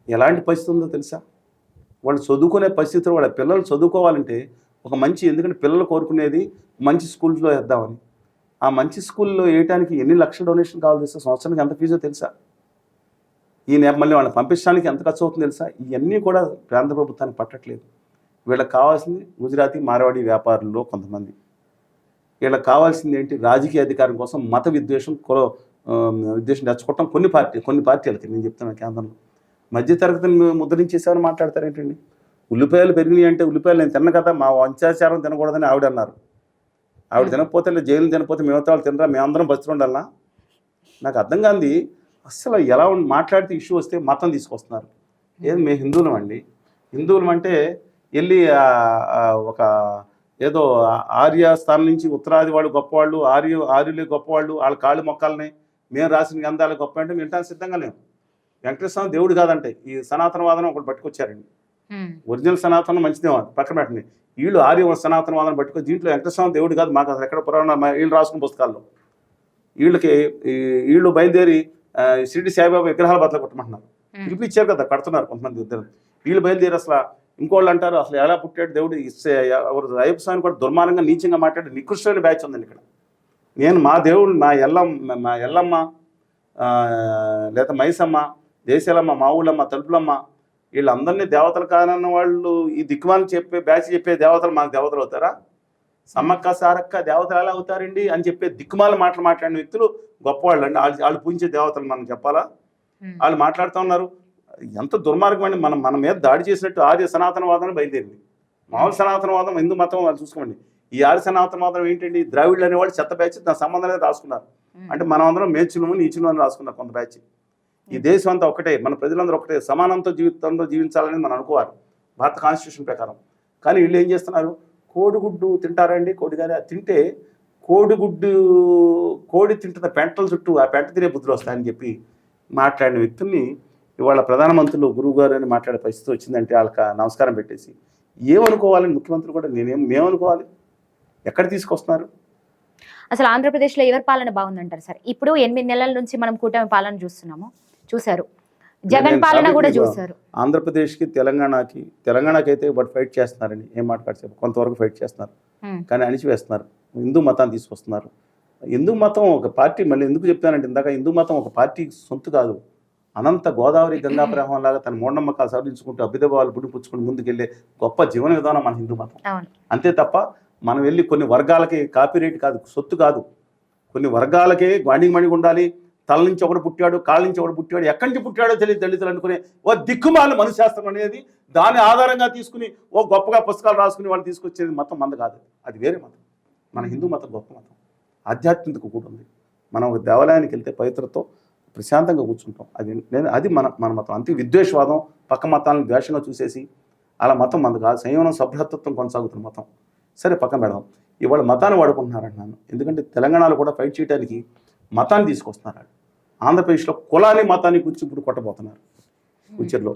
ఎలాంటి పరిస్థితి ఉందో తెలుసా? వాళ్ళు చదువుకునే పరిస్థితులు, వాళ్ళ పిల్లలు చదువుకోవాలంటే ఒక మంచి, ఎందుకంటే పిల్లలు కోరుకునేది మంచి స్కూల్స్లో వేద్దామని. ఆ మంచి స్కూల్లో వేయడానికి ఎన్ని లక్షల డొనేషన్ కావాలో తెలుసా? సంవత్సరానికి ఎంత ఫీజో తెలుసా? మళ్ళీ వాళ్ళని పంపించడానికి ఎంత ఖర్చు అవుతుందో తెలుసా? ఇవన్నీ కూడా కేంద్ర ప్రభుత్వానికి పట్టట్లేదు. వీళ్ళకి కావాల్సింది గుజరాతీ మార్వాడి వ్యాపారుల్లో కొంతమంది. వీళ్ళకి కావాల్సింది ఏంటి? రాజకీయ అధికారం కోసం మత విద్వేషం విద్వేషం తెచ్చుకోవటం కొన్ని పార్టీలకి. నేను చెప్తున్నాను కేంద్రంలో మధ్యతరగతిని ముద్రించేసామని మాట్లాడతారేంటండి? ఉల్లిపాయలు పెరిగినాయి అంటే ఉల్లిపాయలు నేను తిన్న కదా, మా వంచాచారం తినకూడదని ఆవిడ అన్నారు. ఆవిడ తినకపోతే జైలు తినకపోతే మిగతా వాళ్ళు తినరా, మేమందరం బస్సులు ఉండాలన్నా? నాకు అర్థం కాంది అసలు ఎలా మాట్లాడితే ఇష్యూ వస్తే మతం తీసుకొస్తున్నారు. ఏది మేము హిందువులం అండి, హిందువులం అంటే వెళ్ళి ఒక ఏదో ఆర్య స్థానం నుంచి ఉత్తరాది వాళ్ళు గొప్పవాళ్ళు, ఆర్యులే గొప్పవాళ్ళు, వాళ్ళ కాళ్ళు మొక్కల్ని మేము రాసిన గంధాలు గొప్ప అంటే మేము వింటానికి సిద్ధంగా లేము. వెంకటేశ్వర స్వామి దేవుడు కాదంటే ఈ సనాతనవాదం ఒకటి పట్టుకొచ్చారండి. ఒరిజినల్ సనాతనం మంచిదేమో పక్కన పెట్టండి, వీళ్ళు ఆర్య సనాతనవాదం పట్టుకొచ్చి దీంట్లో వెంకటేశ్వర స్వామి దేవుడు కాదు, మాకు అసలు ఎక్కడ పురాణ వీళ్ళు రాసుకున్న పుస్తకాల్లో వీళ్ళు బయలుదేరి షిరిడి సాయిబాబా విగ్రహాలు బద్దలు కొట్టమంటున్నారు. పిలిపించారు కదా, కడుతున్నారు కొంతమంది ఇద్దరు. వీళ్ళు బయలుదేరి అసలు ఇంకోళ్ళు అంటారు అసలు ఎలా పుట్టాడు దేవుడు. అయ్యప్ప స్వామిని కూడా దుర్మార్గంగా నీచంగా మాట్లాడి నికృష్టమైన బ్యాచ్ ఉందండి ఇక్కడ. నేను మా దేవుడు మా ఎల్లమ్మ లేదా మైసమ్మ, దేశాలమ్మ, మా ఊళ్ళమ్మ, తలుపులమ్మ, వీళ్ళందరినీ దేవతలు కానన్న వాళ్ళు ఈ దిక్కుమాలను చెప్పే దేవతలు మాకు దేవతలు అవుతారా? సమ్మక్క సారక్క దేవతలు ఎలా అవుతారండి అని చెప్పే దిక్కుమాల మాటలు మాట్లాడిన వ్యక్తులు గొప్పవాళ్ళు అండి. వాళ్ళు పూజించే దేవతలు మనం చెప్పాలా? వాళ్ళు మాట్లాడుతూ ఉన్నారు. ఎంత దుర్మార్గం అండి. మన మీద దాడి చేసినట్టు ఆర్య సనాతనవాదం బయలుదేరింది. మామూలు సనాతనవాదం హిందూ మతం వాళ్ళు చూసుకోండి. ఈ ఆర్య సనాతనవాదం ఏంటండి? ద్రావిడులు అనేవాళ్ళు చెత్త బ్యాచ్ దాని సంబంధం అనేది రాసుకున్నారు. అంటే మనం అందరం మేచులము నీచులు అని రాసుకున్నారు కొంత బ్యాచ్. ఈ దేశం అంతా ఒకటే, మన ప్రజలందరూ ఒకటే, సమానంతో జీవితంలో జీవించాలని మనం అనుకోవాలి భారత కాన్స్టిట్యూషన్ ప్రకారం. కానీ వీళ్ళు ఏం చేస్తున్నారు? కోడిగుడ్డు తింటారండి. కోడిగానే తింటే కోడి తింటున్న పెంటల చుట్టూ ఆ పెంట తినే బుద్ధులు వస్తాయని చెప్పి మాట్లాడిన వ్యక్తుల్ని ఇవాళ ప్రధానమంత్రులు గురువు గారు అని మాట్లాడే పరిస్థితి వచ్చిందంటే వాళ్ళకి నమస్కారం పెట్టేసి ఏమనుకోవాలని ముఖ్యమంత్రి కూడా మేమనుకోవాలి? ఎక్కడ తీసుకొస్తున్నారు? అసలు ఆంధ్రప్రదేశ్లో ఎవరి పాలన బాగుందంటారు సార్? ఇప్పుడు 8 నెలల నుంచి మనం కూటమి పాలన చూసారు, జగన్ పాలన కూడా చూసారు. ఆంధ్రప్రదేశ్కి తెలంగాణకి అయితే బట్ ఫైట్ చేస్తున్నారండి. ఏం మాట్లాడితే కొంతవరకు ఫైట్ చేస్తున్నారు, కానీ అణిచివేస్తున్నారు. హిందూ మతాన్ని తీసుకొస్తున్నారు. హిందూ మతం ఒక పార్టీ, మళ్ళీ ఎందుకు చెప్తానంటే ఇందాక హిందూ మతం ఒక పార్టీ సొంత కాదు. అనంత గోదావరి గంగా ప్రవాహం లాగా తన మూఢనమ్మకాలు సవరించుకుంటూ అభ్యుదభావాలు పుడిపుచ్చుకుంటూ ముందుకెళ్లే గొప్ప జీవన విధానం మన హిందూ మతం. అంతే తప్ప మనం వెళ్ళి కొన్ని వర్గాలకి కాపీరైట్ కాదు, సొత్తు కాదు. కొన్ని వర్గాలకే మణిగా ఉండాలి. తల నుంచి ఒకడు పుట్టాడు, కాళ్ళ నుంచి ఒకడు పుట్టాడు, ఎక్కడి నుంచి పుట్టాడో తెలియదు దళితులు అనుకునే ఓ దిక్కుమాల మనుశాస్త్రం అనేది దాని ఆధారంగా తీసుకుని ఓ గొప్పగా పుస్తకాలు రాసుకుని వాళ్ళు తీసుకొచ్చేది మతం మంద కాదు. అది వేరే మతం. మన హిందూ మతం గొప్ప మతం, ఆధ్యాత్మికత కూడా ఉంది. మనం ఒక దేవాలయానికి వెళ్తే పవిత్రతో ప్రశాంతంగా కూర్చుంటాం. అది మన మతం. అంతే విద్వేషవాదం, పక్క మతాలను ద్వేషంగా చూసేసి అలా మతం మంది కాదు. సంయమనం, సభ్యత్వం కొనసాగుతున్న మతం. సరే పక్కన పెడదాం. ఇవాళ మతాన్ని వాడుకుంటున్నారంటున్నాను. ఎందుకంటే తెలంగాణలో కూడా ఫైట్ చేయడానికి మతాన్ని తీసుకొస్తున్నారు. ఆంధ్రప్రదేశ్లో కులాన్ని మతాన్ని గురించి ఇప్పుడు కొట్టబోతున్నారు ఫ్యూచర్లో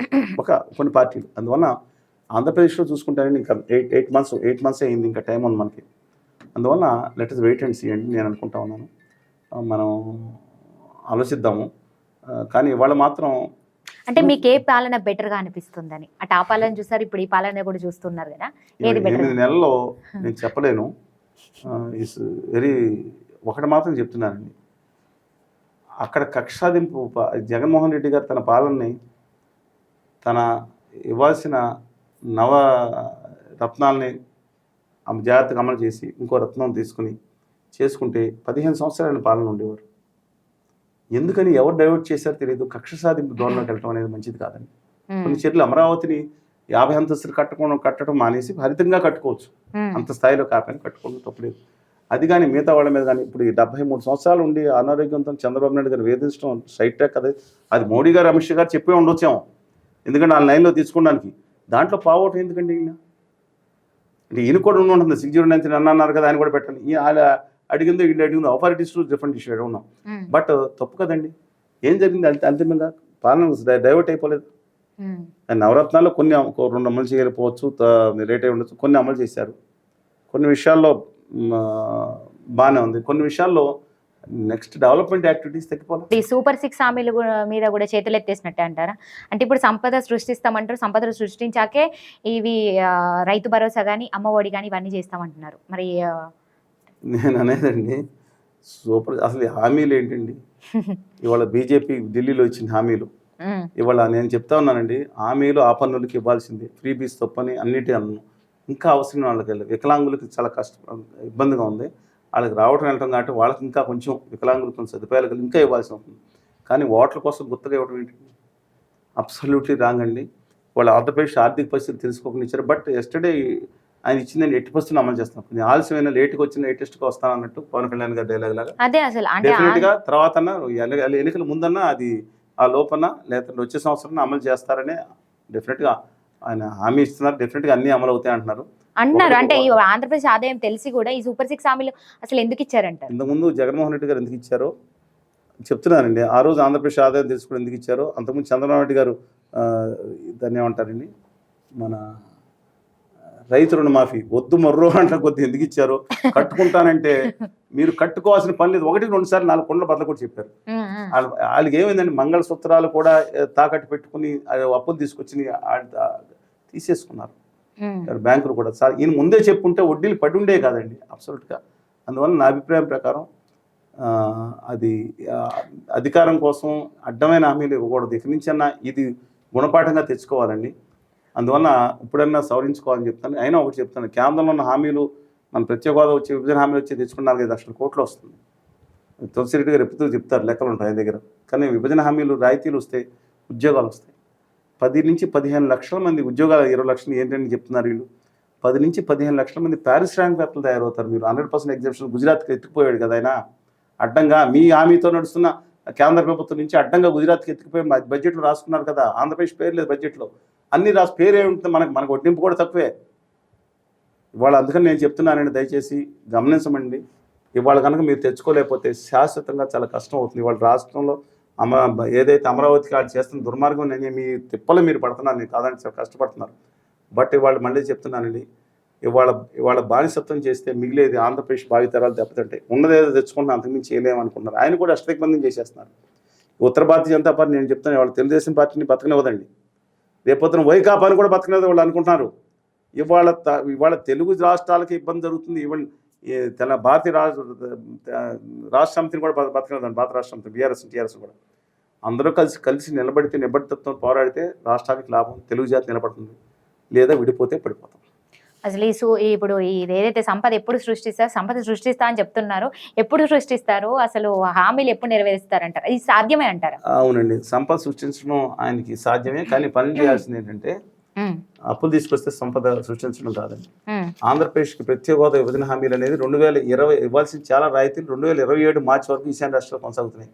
కొన్ని పార్టీలు. అందువల్ల ఆంధ్రప్రదేశ్లో చూసుకుంటే ఇంకా 8 మంత్స్ అయింది, ఇంకా టైం ఉంది మనకి. అందువల్ల let us wait and see అండి నేను అనుకుంటా ఉన్నాను. మనం ఆలోచిద్దాము. కానీ ఇవాళ మాత్రం అంటే మీకు ఏ పాలన బెటర్గా అనిపిస్తుందని? అటు ఆ పాలన చూసారు, ఇప్పుడు ఈ పాలన కూడా చూస్తున్నారు కదా, ఏది బెటర్? 8 నెలల్లో నేను చెప్పలేను. ఇట్స్ వెరీ ఒకటి మాత్రం చెప్తున్నానండి, అక్కడ కక్షాదింపు జగన్మోహన్ రెడ్డి గారు తన పాలనని తన ఇవ్వాల్సిన నవ రత్నాలని జాగ్రత్తగా అమలు చేసి ఇంకో రత్నం తీసుకుని చేసుకుంటే 15 సంవత్సరాల పాలన ఉండేవారు. ఎందుకని ఎవరు డైవర్ట్ చేశారో తెలియదు. కక్ష సాధింపు ధోరణిలోకి వెళ్ళటం అనేది మంచిది కాదండి. కొన్ని చర్యలు అమరావతిని 50 అంతస్తులు కట్టడం మానేసి హరితంగా కట్టుకోవచ్చు, అంత స్థాయిలో కాపని కట్టుకోవడం తప్పలేదు. అది కానీ మిగతా వాళ్ళ మీద కానీ ఇప్పుడు 73 సంవత్సరాలు ఉండి అనారోగ్యంతో చంద్రబాబు నాయుడు గారు వేధించడం స్ట్రైట్ ట్రాక్ కదా. అది మోడీ గారు, అమిత్ షా గారు చెప్పే ఉండొచ్చాము. ఎందుకంటే వాళ్ళ లైన్లో తీసుకోవడానికి దాంట్లో పావటం ఎందుకండి? అంటే ఈయన కూడా ఉంటుంది 6093 అన్నారు కదా, ఆయన కూడా పెట్టాలి. అడిగిందో వీళ్ళు అడిగిందో ఆపరేటివ్స్ డిఫరెంట్ ఇష్యూ ఉన్నాం. బట్ తప్పు కదండి. ఏం జరిగింది? అంతిమంగా పాలన డైవర్ట్ అయిపోలేదు. నవరత్నాల్లో కొన్ని 2 అమలు చేయకపోవచ్చు, లేట్ అయి ఉండొచ్చు, కొన్ని అమలు చేశారు. కొన్ని విషయాల్లో బాగానే ఉంది, కొన్ని విషయాల్లో నెక్స్ట్ డెవలప్మెంట్ యాక్టివిటీస్ తగ్గిపోవాలి. ఈ సూపర్ 6 హామీల మీద కూడా చేతులు ఎత్తేసినట్టే అంటారా? అంటే ఇప్పుడు సంపద సృష్టిస్తామంటారు, సంపద సృష్టించాకే ఇవి రైతు భరోసా కానీ అమ్మఒడి కానీ ఇవన్నీ చేస్తామంటున్నారు. మరి నేను అనేదండి అసలు హామీలు ఏంటండి? ఇవాళ బీజేపీ ఢిల్లీలో ఇచ్చిన హామీలు ఇవాళ నేను చెప్తా ఉన్నానండి. హామీలు ఆ పన్నులకి ఇవ్వాల్సింది, ఫ్రీ బీస్ తప్పని అన్నిటి అన్నాను. ఇంకా అవసరం వాళ్ళకి వికలాంగులకి చాలా ఇబ్బందిగా ఉంది. వాళ్ళకి రావటం వెళ్ళటం కాబట్టి వాళ్ళకి ఇంకా కొంచెం వికలాంగులకు కొంచెం సదుపాయాలు కలిగి ఇంకా ఇవ్వాల్సి ఉంటుంది. కానీ ఓట్ల కోసం గుర్తుగా ఇవ్వడం ఏంటి? అబ్సల్యూట్లీ రాంగ్ అండి. వాళ్ళ ఆంధ్రప్రదేశ్ ఆర్థిక పరిస్థితి తెలుసుకోకుండా ఇచ్చారు. బట్ ఎస్టర్డే ఆయన ఇచ్చిందని 80% అమలు చేస్తాం. కొంచెం ఆలస్యమైన లేట్గా వచ్చిన లేటెస్ట్గా వస్తానన్నట్టు పవన్ కళ్యాణ్ గారి డైలాగ్ లాగా. అదే అసలు అంటే డెఫినెట్గా తర్వాత ఎన్నికల ముందన్నా అది ఆ లోపల లేదా వచ్చే సంవత్సరం అమలు చేస్తారని డెఫినెట్గా ఆయన హామీ ఇస్తున్నారు. డెఫినెట్గా అన్ని అమలు అవుతాయి అంటున్నారు. అంటే ఈ ఆంధ్రప్రదేశ్ ఆదాయం తెలిసి కూడా ఈ సూపర్ 6 హామీలు అసలు ఎందుకు ఇచ్చారంటారు? ఇంతకుముందు జగన్మోహన్ రెడ్డి గారు ఎందుకు ఇచ్చారో చెప్తున్నానండి. ఆ రోజు ఆంధ్రప్రదేశ్ ఆదాయం తెలుసుకుని ఎందుకు ఇచ్చారో, అంతకుముందు చంద్రబాబు నాయుడు గారు దాన్ని ఏమంటారండి, మన రైతు రుణమాఫీ వద్దు మొర్రో అంటే కొద్ది ఎందుకు ఇచ్చారో, కట్టుకుంటానంటే మీరు కట్టుకోవాల్సిన పని లేదు, 1-2 సార్లు 4 కొండల బదులు కూడా చెప్పారు. వాళ్ళకి ఏమైందండి, మంగళసూత్రాలు కూడా తాకట్టు పెట్టుకుని అప్పులు తీసుకొచ్చి తీసేసుకున్నారు బ్యాంకులు కూడా. ఈయన ముందే చెప్పుంటే వడ్డీలు పడి ఉండే కాదండి అబ్సల్యూట్గా. అందువల్ల నా అభిప్రాయం ప్రకారం అది అధికారం కోసం అడ్డమైన హామీలు ఇవ్వకూడదు. ఇక్కడి నుంచి అన్నా ఇది గుణపాఠంగా తెచ్చుకోవాలండి. అందువల్ల ఇప్పుడన్నా సవరించుకోవాలని చెప్తాను. అయినా ఒకటి చెప్తాను, కేంద్రంలో ఉన్న హామీలు మన ప్రత్యేక హోదా వచ్చి విభజన హామీలు వచ్చి తెచ్చుకున్న 4-5 లక్షల కోట్లు వస్తుంది. తులసిరెడ్డి గారు ఎప్పుడు చెప్తారు, లెక్కలు ఉంటాయి ఆయన దగ్గర. కానీ విభజన హామీలు రాయితీలు వస్తే ఉద్యోగాలు వస్తాయి. 10-15 లక్షల మంది ఉద్యోగాలు, 20 లక్షలు ఏంటని చెప్తున్నారు వీళ్ళు. 10-15 లక్షల మంది పారిశ్రామికవేత్తలు తయారవుతారు. మీరు 100% ఎగ్జిబిషన్ గుజరాత్కి ఎత్తుకుపోయాడు కదా ఆయన అడ్డంగా. మీ హామీతో నడుస్తున్న కేంద్ర ప్రభుత్వం నుంచి అడ్డంగా గుజరాత్కి ఎత్తుకుపోయి బడ్జెట్లో రాసుకున్నారు కదా. ఆంధ్రప్రదేశ్ పేరు లేదు బడ్జెట్లో, అన్ని పేరు ఏముంటుంది, మనకు వడ్డింపు కూడా తక్కువే. ఇవాళ అందుకని నేను చెప్తున్నానండి, దయచేసి గమనించమండి. ఇవాళ కనుక మీరు తెచ్చుకోలేకపోతే శాశ్వతంగా చాలా కష్టం అవుతుంది. ఇవాళ రాష్ట్రంలో ఏదైతే అమరావతికి వాళ్ళు చేస్తున్న దుర్మార్గం, నేను మీ తిప్పలు మీరు పడుతున్నారు, నేను కాదని చాలా కష్టపడుతున్నారు. బట్ ఇవాళ మళ్ళీ చెప్తున్నానండి, ఇవాళ బానిసత్వం చేస్తే మిగిలేది ఆంధ్రప్రదేశ్ భావితరాలు దెబ్బతింటాయి. ఉన్నదేదో తెచ్చుకుంటే అంతకుమించి చేయలేమనుకున్నారు. ఆయన కూడా అష్టదిగ్బంధం చేసేస్తున్నారు. ఉత్తర భారతీయ జనతా పార్టీ నేను చెప్తాను, ఇవాళ తెలుగుదేశం పార్టీని బతకనివ్వదండి. రేపొద్దున వైకాపాని కూడా బతకలేదు వాళ్ళు అనుకుంటున్నారు. ఇవాళ తెలుగు రాష్ట్రాలకి ఇబ్బంది జరుగుతుంది. ఈవెన్ భారతీయ రాష్ట్ర సమితిని కూడా బతకలేదండి. భారత రాష్ట్ర సమితి టీఆర్ఎస్ కూడా అందరూ కలిసి నిలబడితే, నిబద్ధతతో పోరాడితే రాష్ట్రానికి లాభం, తెలుగు జాతి నిలబడుతుంది. లేదా విడిపోతే పడిపోతాం. అసలు ఇప్పుడు ఏదైతే సంపద ఎప్పుడు సృష్టిస్తారు, సంపద సృష్టిస్తా అని చెప్తున్నారు, ఎప్పుడు సృష్టిస్తారు, అసలు హామీలు ఎప్పుడు నెరవేరుస్తారంటారు? ఇది సాధ్యమే అంటారా? అవునండి, సంపద సృష్టించడం ఆయనకి సాధ్యమే. కానీ పని చేయాల్సింది ఏంటంటే అప్పులు తీసుకొస్తే సంపద సృష్టించడం కాదండి. ఆంధ్రప్రదేశ్కి ప్రత్యేక హోదా విభజన హామీలు అనేది 2020 ఇవ్వాల్సిన చాలా రాయితీలు 2027 మార్చి వరకు ఈశాన్య రాష్ట్రాలు కొనసాగుతున్నాయి.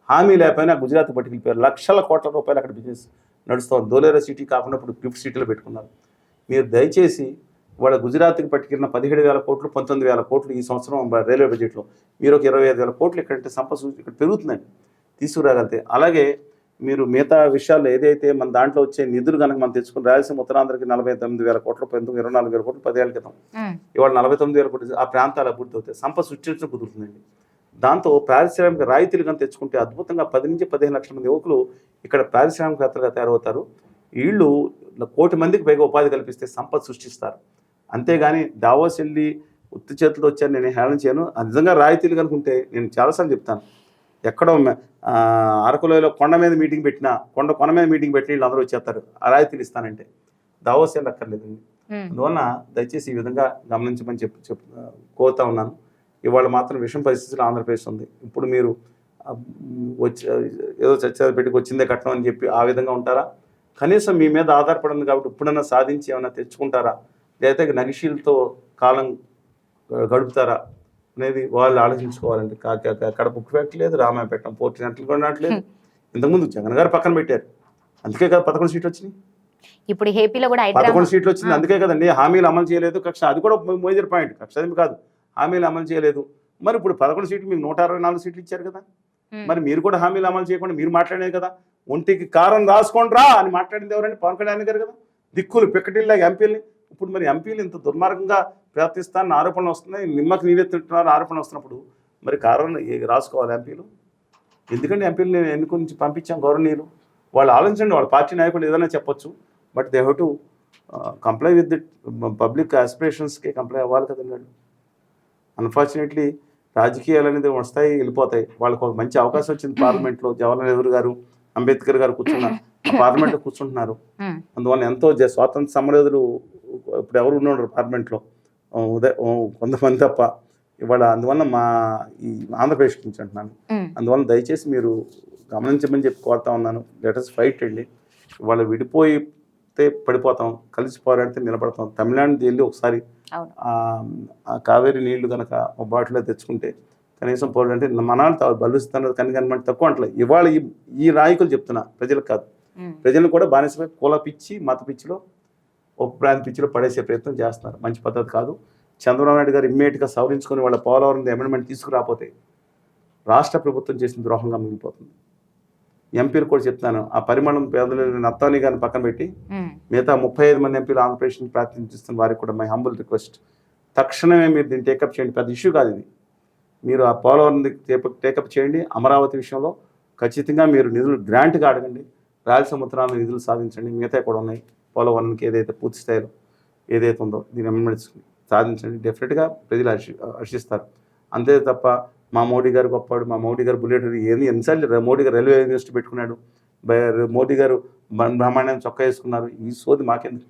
హామీ లేకపోయినా గుజరాత్ పట్టుకెళ్ళిపోయారు. లక్షల కోట్ల రూపాయలు అక్కడ బిజినెస్ నడుస్తుంది. దోలేరా సిటీ కాకుండా ఇప్పుడు గిఫ్ట్ సిటీలో పెట్టుకున్నారు. మీరు దయచేసి వాళ్ళ గుజరాత్కి పట్టుకెళ్ళిన 17,000 కోట్లు 19,000 కోట్లు ఈ సంవత్సరం రైల్వే బడ్జెట్లో మీరు ఒక 25,000 కోట్లు ఎక్కడంటే సంపద ఇక్కడ పెరుగుతుందండి తీసుకురాగలితే. అలాగే మీరు మిగతా విషయాల్లో ఏదైతే మన దాంట్లో వచ్చే నిధులు కనుక మనం తెచ్చుకుని రాయలసీమ ఉత్తరాంధ్రకి 49,000 కోట్లు 24,000 కోట్లు 10 ఏళ్ల క్రితం, ఇవాళ 49,000 కోట్లు ఆ ప్రాంతాలు అభివృద్ధి అవుతాయి. సంపద సృష్టించడం కుదురుతుందండి. దాంతో పారిశ్రామిక రాయితీలు కానీ తెచ్చుకుంటే అద్భుతంగా 10-15 లక్షల మంది యువకులు ఇక్కడ పారిశ్రామికవేత్తలుగా తయారవుతారు. వీళ్ళు 1 కోటి మందికి పైగా ఉపాధి కల్పిస్తే సంపద సృష్టిస్తారు. అంతేగాని దావోస్ వెళ్ళి ఉత్తి చేతులతో వచ్చాను నేను హేళన చేయను. నిజంగా రాయితీలు కనుకుంటే నేను చాలాసార్లు చెప్తాను, ఎక్కడో అరకులోయలో కొండ మీద మీటింగ్ పెట్టినా కొన మీద మీటింగ్ పెట్టి వీళ్ళు అందరూ వచ్చేస్తారు ఆ రాయితీలు ఇస్తానంటే. దావోస్ వెళ్ళి అక్కర్లేదండి. అందువల్ల దయచేసి ఈ విధంగా గమనించమని కోరుతా ఉన్నాను. ఇవాళ మాత్రం విషమ పరిస్థితులు ఆంధ్రప్రదేశ్ ఉంది. ఇప్పుడు మీరు ఏదో చర్చ పెట్టుకు వచ్చిందే కట్టడం అని చెప్పి ఆ విధంగా ఉంటారా? కనీసం మీ మీద ఆధారపడింది కాబట్టి ఇప్పుడన్నా సాధించి ఏమైనా తెచ్చుకుంటారా, లేకపోతే నగిషీలతో కాలం గడుపుతారా అనేది వాళ్ళు ఆలోచించుకోవాలండి. కడప ఉక్కు ఫ్యాక్టరీ లేదు, రామాయపట్నం పోర్ట్ నెట్లు కొనట్లేదు. ఇంతకుముందు జగన్ గారు పక్కన పెట్టారు, అందుకే కదా 11 సీట్లు వచ్చినాయి. ఇప్పుడు ఏపీలో కూడా 11 సీట్లు వచ్చింది, అందుకే కదండి. హామీలు అమలు చేయలేదు, కక్ష అది కూడా మేజర్ పాయింట్. కక్ష కాదు, హామీలు అమలు చేయలేదు. మరి ఇప్పుడు 11 సీట్లు మీకు 164 సీట్లు ఇచ్చారు కదా. మరి మీరు కూడా హామీలు అమలు చేయకుండా మీరు మాట్లాడేది కదా. ఒంటికి కారం రాసుకోండి రా అని మాట్లాడింది ఎవరండి? పవన్ కళ్యాణ్ గారు కదా. దిక్కులు పిక్కటిల్లా ఎంపీలని. ఇప్పుడు మరి ఎంపీలు ఇంత దుర్మార్గంగా ప్రవర్తిస్తారని ఆరోపణలు వస్తున్నాయి, నిమ్మకి నీరెత్తుతున్నారు ఆరోపణలు వస్తున్నప్పుడు మరి కారణం రాసుకోవాలి ఎంపీలు. ఎందుకంటే ఎంపీలు నేను ఎన్నుకొని పంపించాం గౌరవనీయులు. వాళ్ళు ఆలోచించండి, వాళ్ళ పార్టీ నాయకులు ఏదైనా చెప్పొచ్చు, but they have to comply with the public ఆస్పిరేషన్స్కి కంప్లై అవ్వాలి కదండి వాళ్ళు. అన్ఫార్చునేట్లీ రాజకీయాలు అనేది వస్తాయి వెళ్ళిపోతాయి. వాళ్ళకు ఒక మంచి అవకాశం వచ్చింది పార్లమెంట్లో. జవహర్లాల్ నెహ్రూ గారు, అంబేద్కర్ గారు కూర్చున్నారు, పార్లమెంట్లో కూర్చుంటున్నారు. అందువల్ల ఎంతో స్వాతంత్ర సమరయోధులు ఇప్పుడు ఎవరు ఉన్నారు పార్లమెంట్లో కొంతమంది తప్ప ఇవాళ. అందువల్ల మా ఈ ఆంధ్రప్రదేశ్ నుంచి అంటున్నాను, అందువల్ల దయచేసి మీరు గమనించమని చెప్పి కోరుతా ఉన్నాను. లెటర్స్ ఫైట్ అండి. ఇవాళ విడిపోయితే పడిపోతాం, కలిసి పోరాడితే నిలబడతాం. తమిళనాడు వెళ్ళి ఒకసారి ఆ కావేరీ నీళ్లు కనుక ఒక బాటిల్లో తెచ్చుకుంటే కనీసం పోరాడంటే మనాలు బలుస్తున్నారు కానీ కనమాట తక్కువ అంటలే. ఇవాళ ఈ నాయకులు చెప్తున్నా, ప్రజలకు కాదు, ప్రజలను కూడా బానిసగా కుల పిచ్చి మత పిచ్చిలో ఒక ప్రాంత పిచ్చిలో పడేసే ప్రయత్నం చేస్తున్నారు. మంచి పద్ధతి కాదు. చంద్రబాబు నాయుడు గారు ఇమ్మీడియట్గా సవరించుకొని వాళ్ళ పోలవరం అమెండ్మెంట్ తీసుకురాకపోతే రాష్ట్ర ప్రభుత్వం చేసిన ద్రోహంగా మిగిలిపోతుంది. ఎంపీలు కూడా చెప్తున్నాను, ఆ పరిమాణం పేదలు నత్తాని గారిని పక్కన పెట్టి మిగతా 35 మంది ఎంపీలు ఆంధ్రప్రదేశ్ని ప్రాతినిధిస్తున్న వారికి కూడా మై హంబుల్ రిక్వెస్ట్, తక్షణమే మీరు దీన్ని టేకప్ చేయండి. పెద్ద ఇష్యూ కాదు ఇది. మీరు ఆ పోలవరం టేకప్ చేయండి. అమరావతి విషయంలో ఖచ్చితంగా మీరు నిధులు గ్రాంట్గా అడగండి. రాయలసీమ ఉత్తరాంధ్ర నిధులు సాధించండి. మిగతా కూడా ఉన్నాయి. పోలవరానికి ఏదైతే పూర్తి స్థాయిలో ఏదైతే ఉందో దీని అమెండ్మెంట్స్ సాధించండి. డెఫినెట్గా ప్రజలు హర్షిస్తారు. అంతే తప్ప మా మోడీ గారు గొప్పవాడు, మా మోడీ గారు బుల్లెట్ ఎన్నిసార్లు మోడీ గారు రైల్వే యూనివర్సిటీ పెట్టుకున్నాడు, మోడీ గారు బ్రహ్మాండం చొక్కా వేసుకున్నారు. ఈ సోది మాకెందుకు?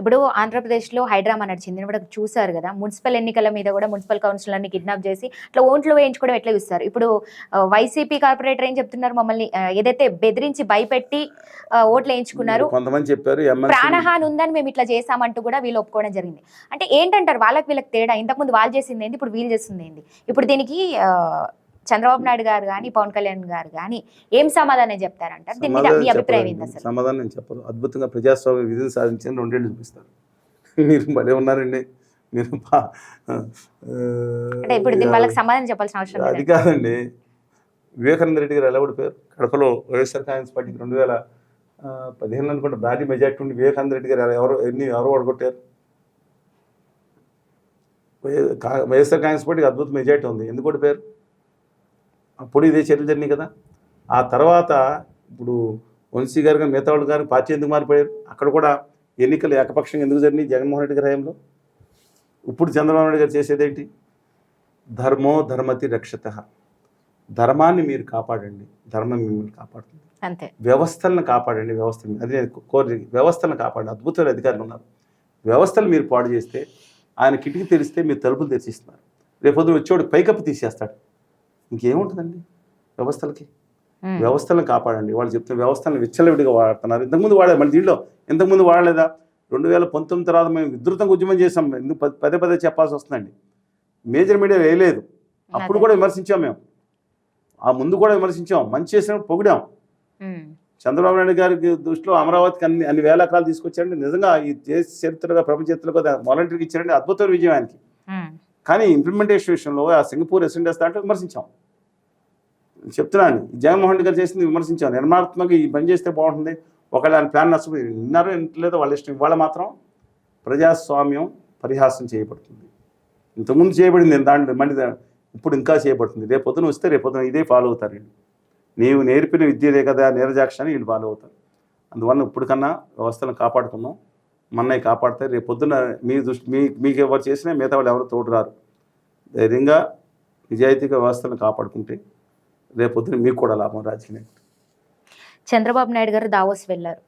ఇప్పుడు ఆంధ్రప్రదేశ్లో హైడ్రామా నడిచింది కూడా చూసారు కదా. మున్సిపల్ ఎన్నికల మీద కూడా మున్సిపల్ కౌన్సిలర్ని కిడ్నాప్ చేసి అట్లా ఓట్లు వేయించుకోవడం ఎట్లా చూస్తారు? ఇప్పుడు వైసీపీ కార్పొరేటర్ ఏం చెప్తున్నారు, మమ్మల్ని ఏదైతే బెదిరించి భయపెట్టి ఓట్లు వేయించుకున్నారు, కొంతమంది చెప్పారు ప్రాణహాని ఉందని మేము ఇట్లా చేసామంటూ కూడా వీళ్ళు ఒప్పుకోవడం జరిగింది. అంటే ఏంటంటారు వాళ్ళకి వీళ్ళకి తేడా? ఇంతకుముందు వాళ్ళు చేసింది ఏంటి, ఇప్పుడు వీళ్ళు చేస్తుంది ఏంటి? ఇప్పుడు దీనికి చంద్రబాబు నాయుడు గారు కానీ పవన్ కళ్యాణ్ గారు కానీ ఏం సమాధానం చెప్తారంటారు? దీని మీద మీ అభిప్రాయం ఏంటి? అసలు సమాధానం నేను చెప్పరు. అద్భుతంగా ప్రజాస్వామ్య విధిని సాధించిన 2 ఏళ్ళు చూపిస్తారు. మీరు భలే ఉన్నారండి. మీరు అంటే ఇప్పుడు దీని వాళ్ళకి సమాధానం చెప్పాల్సిన అవసరం అది కాదండి. వివేకానంద రెడ్డి గారు ఎలా ఓడిపోయారు కడపలో వైఎస్ఆర్ కాంగ్రెస్ పార్టీకి 2015 అనుకుంటే భారీ మెజార్టీ ఉండి వివేకానంద రెడ్డి గారు ఎవరు ఓడగొట్టారు? వైఎస్ఆర్ కాంగ్రెస్ పార్టీకి అద్భుత మెజార్టీ ఉంది. ఎందుకు ఓడిపోయారు? అప్పుడు ఇదే చర్యలు జరిగినాయి కదా. ఆ తర్వాత ఇప్పుడు వంశీ గారు కానీ మిగతా వాళ్ళు కానీ పార్టీ ఎందుకు మారిపోయారు? అక్కడ కూడా ఎన్నికలు ఏకపక్షంగా ఎందుకు జరిగినాయి జగన్మోహన్ రెడ్డి గారి హయాంలో? ఇప్పుడు చంద్రబాబు నాయుడు గారు చేసేదేంటి? ధర్మో ధర్మతి రక్షత. ధర్మాన్ని మీరు కాపాడండి, ధర్మం మిమ్మల్ని కాపాడుతుంది. అంతే. వ్యవస్థలను కాపాడండి, వ్యవస్థలు అది నేను కోరి వ్యవస్థలను కాపాడండి. అద్భుతమైన అధికారులు ఉన్నారు. వ్యవస్థలు మీరు పాడు చేస్తే ఆయన కిటికీ తెరిస్తే మీరు తలుపులు తెరిచిస్తున్నారు. రేపొద్దు వచ్చేవాడు పైకప్పు తీసేస్తాడు. ఇంకేముంటుందండి వ్యవస్థలకి? వ్యవస్థలను కాపాడండి. వాళ్ళు చెప్తున్న వ్యవస్థలను విచ్చలవిడిగా వాడుతున్నారు. ఇంతకుముందు వాడేది, మళ్ళీ దీంట్లో ఇంతకుముందు వాడలేదా? 2019 తర్వాత మేము విస్తృతంగా ఉద్యమం చేసాం. ఎందుకు పదే చెప్పాల్సి వస్తుందండి? మేజర్ మీడియా వేయలేదు. అప్పుడు కూడా విమర్శించాం మేము. ఆ ముందు కూడా విమర్శించాం. మంచి చేసినప్పుడు పొగిడాం. చంద్రబాబు నాయుడు గారికి దృష్టిలో అమరావతికి అన్ని వేల ఎకరాలు తీసుకొచ్చారండి. నిజంగా ఈ దేశ చరిత్రగా ప్రపంచ చరిత్రగా వాలంటీర్కి ఇచ్చారండి. అద్భుతమైన విజయం ఆయనకి. కానీ ఇంప్లిమెంటేషన్ విషయంలో ఆ సింగపూర్ ఎసెండ్ చేస్తా అంటే విమర్శించాం. చెప్తున్నాను, జగన్మోహన్ రెడ్డి గారు చేసింది విమర్శించాం. నిర్మాణాత్మకంగా ఈ పని చేస్తే బాగుంటుంది, ఒకవేళ ఆయన ప్లాన్ నష్టపోయి విన్నారో లేదో వాళ్ళ ఇష్టం. ఇవాళ మాత్రం ప్రజాస్వామ్యం పరిహాసం చేయబడుతుంది. ఇంతకుముందు చేయబడింది దాంట్లో మళ్ళీ ఇప్పుడు ఇంకా చేయబడుతుంది. రేపొద్దున వస్తే రేపొద్దున ఇదే ఫాలో అవుతారు వీళ్ళు. నీవు నేర్పిన విద్యదే కదా నీరజాక్ష అని వీళ్ళు ఫాలో అవుతారు. అందువల్ల ఇప్పటికన్నా వ్యవస్థలను కాపాడుకున్నాం. మన్నయ్య కాపాడితే రేపొద్దున మీ దృష్టి మీకు ఎవరు చేసినా మిగతా వాళ్ళు ఎవరు తోడు రారు. ధైర్యంగా నిజాయితీగా వ్యవస్థలను కాపాడుకుంటే రేపొద్దున మీకు కూడా లాభం. రాజకీయ చంద్రబాబు నాయుడు గారు దావోస్ వెళ్ళారు,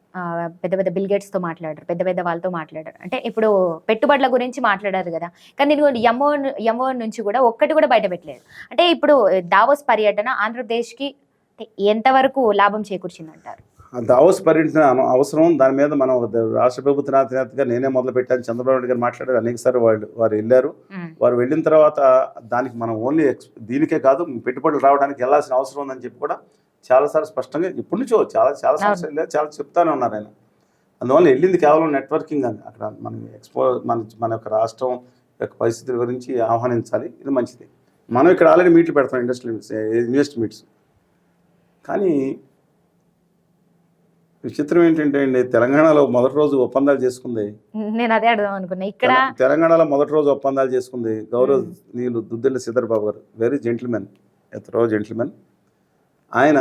పెద్ద పెద్ద బిల్గేట్స్తో మాట్లాడారు, పెద్ద పెద్ద వాళ్ళతో మాట్లాడారు. అంటే ఇప్పుడు పెట్టుబడుల గురించి మాట్లాడారు కదా, కానీ నేను ఎంఓ నుంచి కూడా ఒక్కటి కూడా బయట పెట్టలేదు. అంటే ఇప్పుడు దావోస్ పర్యటన ఆంధ్రప్రదేశ్కి ఎంతవరకు లాభం చేకూర్చిందంటారు? దావోస్ పర్యటన అవసరం. దాని మీద మనం రాష్ట్ర ప్రభుత్వ అధినేతగా నేనే మొదలు పెట్టాను. చంద్రబాబు నాయుడు గారు మాట్లాడారు అనేకసార్లు. వారు వెళ్ళారు. వారు వెళ్ళిన తర్వాత దానికి మనం ఓన్లీ దీనికే కాదు పెట్టుబడులు రావడానికి వెళ్ళాల్సిన అవసరం ఉందని చెప్పి కూడా చాలాసార్లు స్పష్టంగా ఇప్పటి నుంచో చాలా సంవత్సరాలు వెళ్ళారు, చాలా చెప్తానే ఉన్నారు ఆయన. అందువల్ల వెళ్ళింది కేవలం నెట్వర్కింగ్ అని. అక్కడ మనం మన యొక్క రాష్ట్రం యొక్క పరిస్థితుల గురించి ఆహ్వానించాలి. ఇది మంచిది. మనం ఇక్కడ ఆల్రెడీ మీట్లు పెడతాం, ఇన్వెస్ట్ మీట్స్. కానీ విచిత్రం ఏంటంటే అండి, తెలంగాణలో మొదటి రోజు ఒప్పందాలు చేసుకుంది. నేను అదే అడదాం అనుకున్నా. ఇక్కడ తెలంగాణలో మొదటి రోజు ఒప్పందాలు చేసుకుంది గౌరవనీయులు దుద్దిల్ల శ్రీధర్ బాబు గారు. Very gentleman, a thorough gentleman. ఆయన